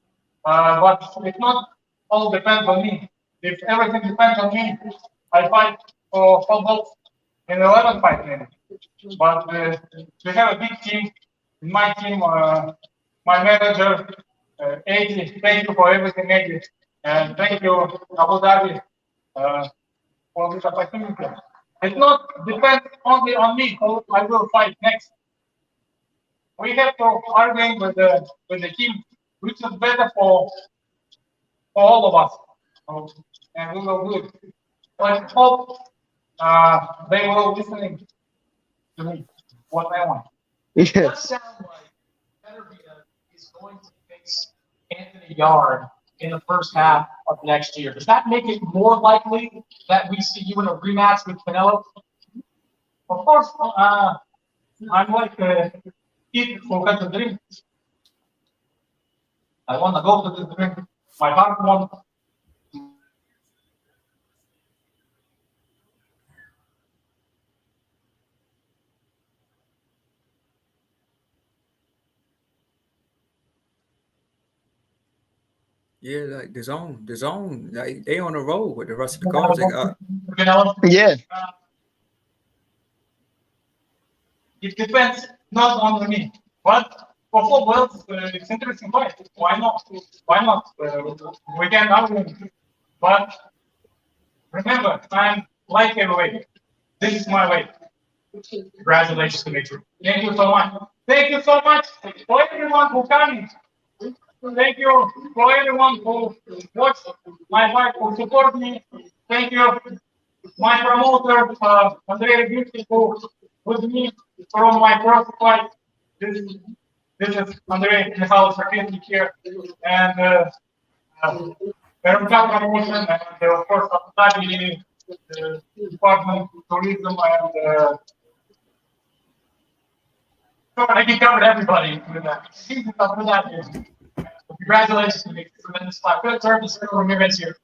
[SPEAKER 3] But it not all depends on me. If everything depends on me, I fight for belts in 11 fight maybe. But we have a big team. In my team, my manager, 80. Thank you for everything, 80. And thank you, Abu Dhabi, for this opportunity. It not depends only on me who I will fight next. We have to argue with the team, which is better for all of us, and we will do it. But hope they will listening to me what I want.
[SPEAKER 4] It does sound like Beterbiev is going to face Anthony Yarde in the first half of next year. Does that make it more likely that we see you in a rematch with Canelo?
[SPEAKER 3] Of course, I'm like kid who has a dream. I want to go to the dream. My heart wants.
[SPEAKER 2] yeah, like the zone, like they on the road with the rest of the cards they got.
[SPEAKER 1] yeah.
[SPEAKER 3] It depends not on me, but for football, it's interesting fight. Why not? Why not? We can argue, but remember, I'm light heavyweight. This is my weight. Congratulations, Dimitri. Thank you so much. Thank you so much for everyone who came. Thank you for everyone who watched my fight, who support me. Thank you, my promoter, Andrei Beauty, who with me from my first fight. This is Andrei Mikhailovich here, and Veronka promotion, and of course, Abu Dhabi, the Department of Tourism, and I can cover everybody with that. Congratulations, you make a tremendous fight. Good turn to Zerdo Ramirez here.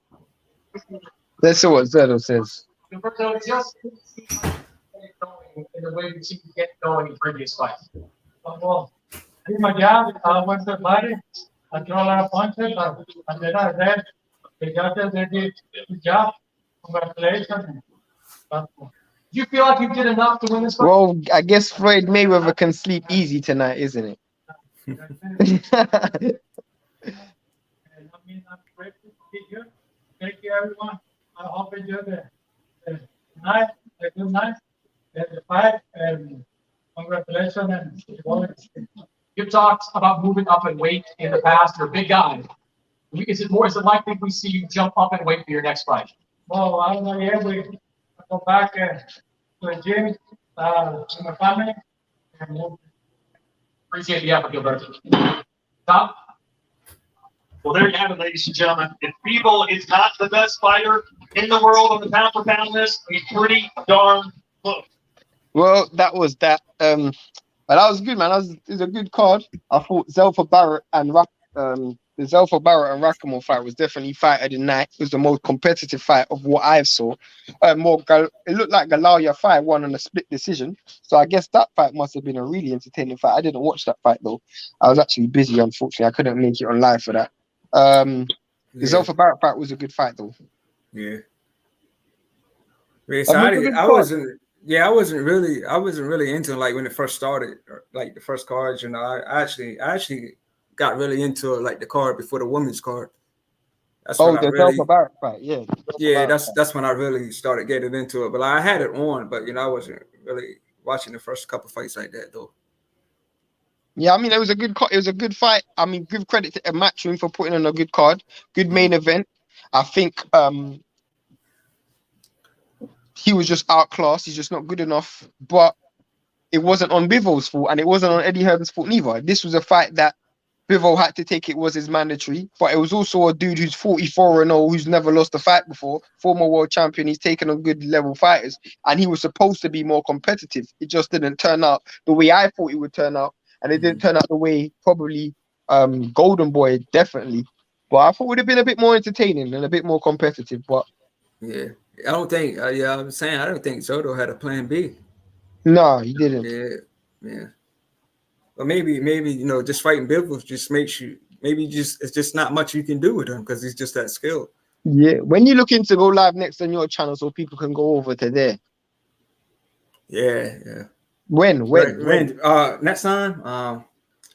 [SPEAKER 1] That's what Zerdo says.
[SPEAKER 4] Roberto, just going in the way that you can get going in previous fights.
[SPEAKER 3] Well, I did my job. I went to the body. I threw a lot of punches. And then I read the judges, they did a good job. Congratulations.
[SPEAKER 4] Do you feel like you did enough to win this fight?
[SPEAKER 1] Well, I guess Floyd Mayweather can sleep easy tonight, isn't it?
[SPEAKER 3] And I mean, I'm grateful to be here. Thank you, everyone. I hope you enjoy the night, the good night, the fight, and congratulations. And
[SPEAKER 4] You've talked about moving up in weight in the past. You're a big guy. Is it likely we see you jump up in weight for your next fight?
[SPEAKER 3] well, I don't know yet. We go back to the gym, to my family, and we'll
[SPEAKER 4] Appreciate the effort, Gilberto. Tom?
[SPEAKER 5] Well, there you have it, ladies and gentlemen. If Bivol is not the best fighter in the world on the pound for pound list, he's pretty darn close.
[SPEAKER 1] Well, that was that. But that was good, man. It was a good card. I thought Zelfa Barrett and the Zelfa Barrett and Rakamore fight was definitely fight of the night. It was the most competitive fight of what I saw. It looked like Galaya fight won on a split decision. So I guess that fight must have been a really entertaining fight. I didn't watch that fight though. I was actually busy, unfortunately. I couldn't make it on live for that. The Zelfa Barrett fight was a good fight though.
[SPEAKER 2] Yeah. So I wasn't really into like when it first started, like the first cards. You know, I actually got really into it, like the card before the women's card. That's when
[SPEAKER 1] Zelfa Barrett fight, yeah.
[SPEAKER 2] That's when I really started getting into it. But I had it on, but you know, I wasn't really watching the first couple fights like that though.
[SPEAKER 1] Yeah, I mean, it was a good fight. I mean, give credit to Matchroom for putting on a good card, good main event. I think he was just outclassed. He's just not good enough. But it wasn't on Bivol's fault, and it wasn't on Eddie Hearn's fault neither. This was a fight that Bivol had to take. It was his mandatory, but it was also a dude who's 44-0, who's never lost a fight before, former world champion. He's taken on good level fighters, and he was supposed to be more competitive. It just didn't turn out the way I thought it would turn out, and it didn't turn out the way probably Golden Boy definitely. But I thought it would have been a bit more entertaining and a bit more competitive. But
[SPEAKER 2] yeah, I don't think. Yeah, I'm saying I don't think Soto had a plan B.
[SPEAKER 1] no, he didn't.
[SPEAKER 2] Yeah. But maybe you know, just fighting Bivol just makes you it's just not much you can do with him because he's just that skilled.
[SPEAKER 1] Yeah, when you're looking to go live next on your channel, so people can go over to there.
[SPEAKER 2] Yeah.
[SPEAKER 1] When?
[SPEAKER 2] Next time.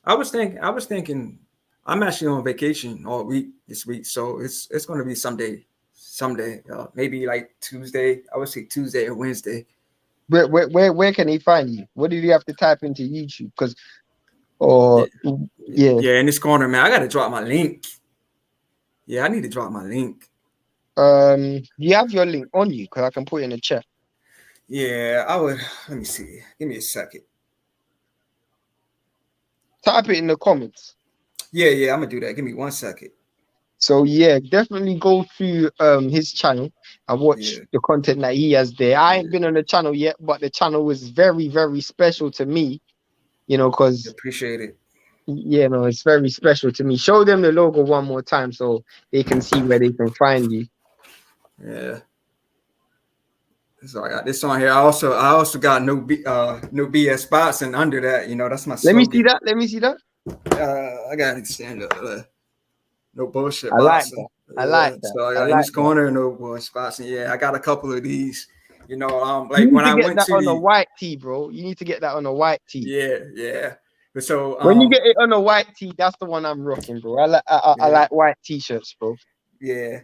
[SPEAKER 2] I was thinking. I'm actually on vacation all week this week, so it's going to be someday. Maybe like Tuesday. I would say Tuesday or Wednesday.
[SPEAKER 1] Where can he find you? What do you have to type into YouTube? Because,
[SPEAKER 2] yeah, in this corner, man, I got to drop my link. Yeah, I need to drop my link.
[SPEAKER 1] You have your link on you because I can put it in the chat.
[SPEAKER 2] Yeah, I would. Let me see. Give me a second.
[SPEAKER 1] Type it in the comments.
[SPEAKER 2] Yeah, I'm gonna do that. Give me 1 second.
[SPEAKER 1] So yeah, definitely go to his channel and watch the content that he has there. I ain't been on the channel yet, but the channel was very, very special to me. You know, because
[SPEAKER 2] appreciate it.
[SPEAKER 1] Yeah, no, it's very special to me. Show them the logo one more time so they can see where they can find you.
[SPEAKER 2] Yeah. So I got this on here. I also got no BS spots, and under that, you know, that's my slogan.
[SPEAKER 1] Let me see that.
[SPEAKER 2] I got to stand up. No bullshit.
[SPEAKER 1] I like that.
[SPEAKER 2] So I got in this corner, no bullshit spots. And yeah, I got a couple of these. You know, like when I went to
[SPEAKER 1] on a white tee, bro. You need to get that on a white tee.
[SPEAKER 2] Yeah. But so
[SPEAKER 1] when you get it on a white tee, that's the one I'm rocking, bro. I like white t-shirts, bro.
[SPEAKER 2] Yeah.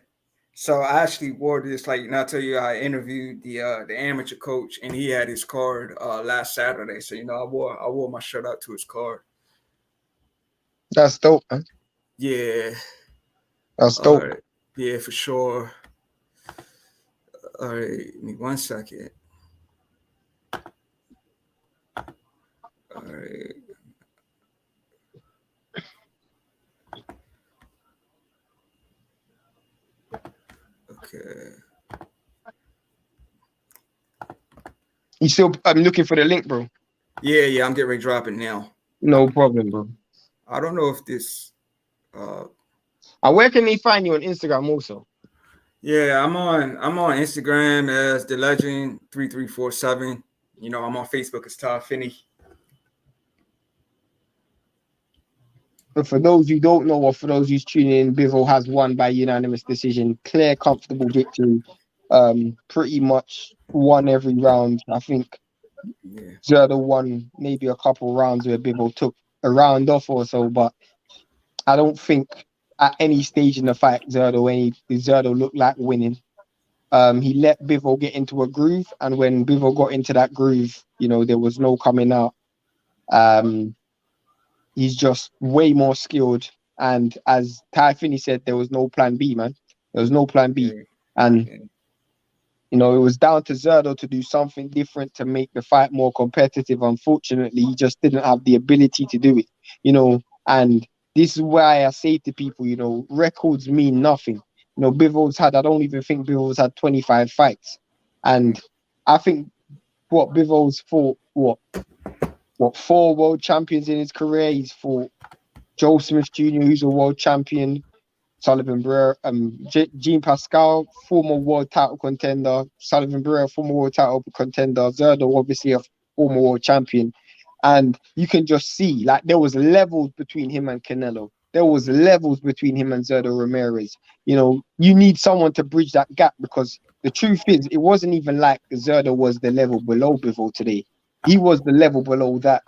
[SPEAKER 2] So I actually wore this, like, and I'll tell you, I interviewed the amateur coach, and he had his card last Saturday. So, you know, I wore my shirt out to his card.
[SPEAKER 1] That's dope, man.
[SPEAKER 2] Yeah.
[SPEAKER 1] That's dope.
[SPEAKER 2] Right. Yeah, for sure. All right, give me 1 second. All right. Okay.
[SPEAKER 1] You still? I'm looking for the link, bro.
[SPEAKER 2] Yeah, I'm getting ready to drop it now.
[SPEAKER 1] No problem, bro.
[SPEAKER 2] I don't know if this.
[SPEAKER 1] Where can they find you on Instagram also?
[SPEAKER 2] Yeah, I'm on Instagram as the Legend 3347. You know, I'm on Facebook as Todd Finney.
[SPEAKER 1] But for those who don't know, or for those who's tuning in, Bivol has won by unanimous decision. Clear, comfortable victory. Pretty much won every round. I think Zerdo won maybe a couple rounds where Bivol took a round off or so, but I don't think at any stage in the fight Zerdo looked like winning. He let Bivol get into a groove, and when Bivol got into that groove, you know, there was no coming out. He's just way more skilled, and as Ty Finney said, there was no plan B, man. There was no plan B, and you know, it was down to Zerdo to do something different to make the fight more competitive. Unfortunately, he just didn't have the ability to do it, you know, and this is why I say to people, you know, records mean nothing. You know, I don't even think Bivol's had 25 fights. And I think Bivol's fought, 4 world champions in his career. He's fought Joe Smith Jr., who's a world champion, Sullivan Barrera, Jean Pascal, former world title contender, Sullivan Barrera, former world title contender, Zerdo, obviously a former world champion. And you can just see, like, there was levels between him and Canelo. There was levels between him and Zerdo Ramirez. You know, you need someone to bridge that gap, because the truth is, it wasn't even like Zerdo was the level below Bivol today. He was the level below that.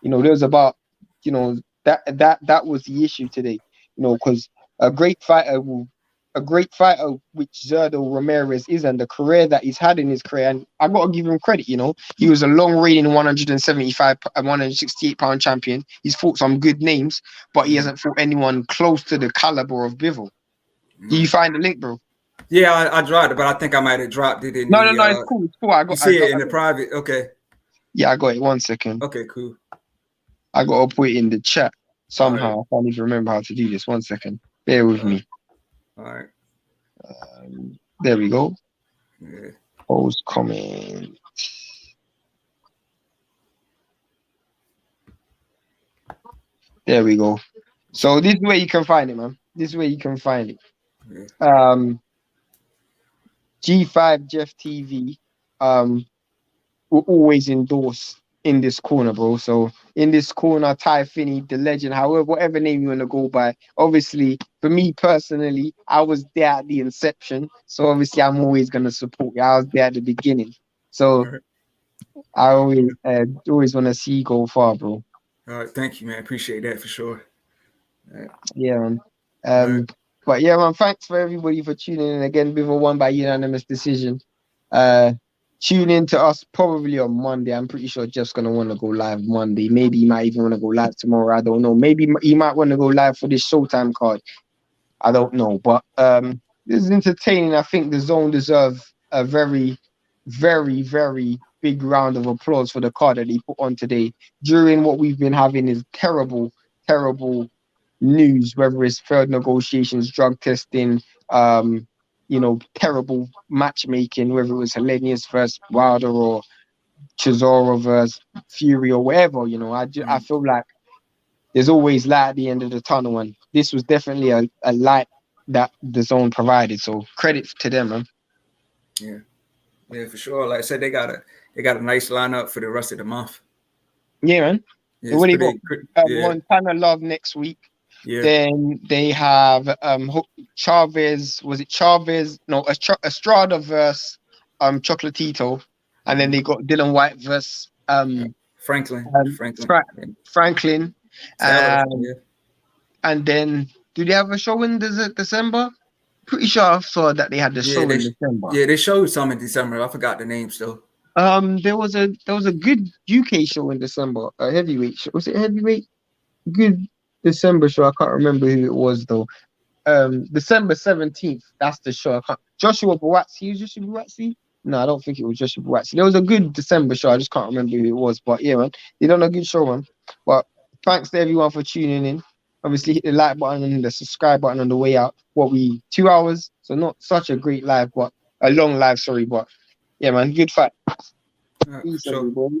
[SPEAKER 1] You know, there was about, you know, that was the issue today. You know, because a great fighter will a great fighter, which Zerdo Ramirez is, and the career that he's had in his career. And I got to give him credit, you know. He was a long reigning 175 and 168-pound champion. He's fought some good names, but he hasn't fought anyone close to the caliber of Bivol. Do you find the link, bro?
[SPEAKER 2] Yeah, I dropped it, but I think I might have dropped it in
[SPEAKER 1] No,
[SPEAKER 2] the...
[SPEAKER 1] no, it's cool. It's cool. I
[SPEAKER 2] you see it in the private? Okay.
[SPEAKER 1] Yeah, I got it. 1 second.
[SPEAKER 2] Okay, cool.
[SPEAKER 1] I got to put it in the chat somehow.
[SPEAKER 2] Right.
[SPEAKER 1] I can't even remember how to do this. 1 second. Bear with me.
[SPEAKER 2] All right.
[SPEAKER 1] There we go.
[SPEAKER 2] Yeah.
[SPEAKER 1] Post comment. There we go. So this is where you can find it, man. This is where you can find it.
[SPEAKER 2] Yeah.
[SPEAKER 1] G5 Jeff TV will always endorse in this corner, bro. So in this corner, Ty Finney, the legend, however, whatever name you want to go by. Obviously, for me personally, I was there at the inception. So obviously, I'm always gonna support you. I was there at the beginning. So I always want to see you go far, bro.
[SPEAKER 2] All right, thank you, man. Appreciate that for sure.
[SPEAKER 1] Yeah, man. But yeah, man, thanks for everybody for tuning in. Again, Bivol won by unanimous decision. Tune in to us probably on Monday. I'm pretty sure Jeff's gonna want to go live Monday. Maybe he might even want to go live tomorrow. I don't know. Maybe he might want to go live for this Showtime card. I don't know. But this is entertaining. I think the zone deserve a very, very, very big round of applause for the card that he put on today. During what we've been having is terrible, terrible news, whether it's failed negotiations, drug testing, you know, terrible matchmaking, whether it was Hellenius versus Wilder or Chisora versus Fury or whatever, you know. I feel like there's always light at the end of the tunnel, and this was definitely a light that the zone provided. So credit to them, man.
[SPEAKER 2] Yeah, for sure. Like I said, they got a nice lineup for the rest of the month.
[SPEAKER 1] Yeah, man.
[SPEAKER 2] Yeah,
[SPEAKER 1] What do you got? Montana Love next week.
[SPEAKER 2] Yeah.
[SPEAKER 1] Then they have Chavez. Was it Chavez? No, Estrada versus Chocolatito, and then they got Dylan White versus
[SPEAKER 2] Franklin.
[SPEAKER 1] Franklin.
[SPEAKER 2] Yeah.
[SPEAKER 1] And then do they have a show in December? Pretty sure I saw that they had the show in December.
[SPEAKER 2] Yeah, they showed some in December. I forgot the names though.
[SPEAKER 1] There was a good UK show in December. A heavyweight show. Was it heavyweight? Good December show. I can't remember who it was though. December 17th. That's the show. Joshua Buatsi. Was Joshua Buatsi? No, I don't think it was Joshua Buatsi. There was a good December show. I just can't remember who it was. But yeah, man, they done a good show, man. But thanks to everyone for tuning in. Obviously, hit the like button and the subscribe button on the way out. 2 hours? So not such a great live, but a long live. Sorry, but yeah, man, good fight.
[SPEAKER 2] Peace, everybody.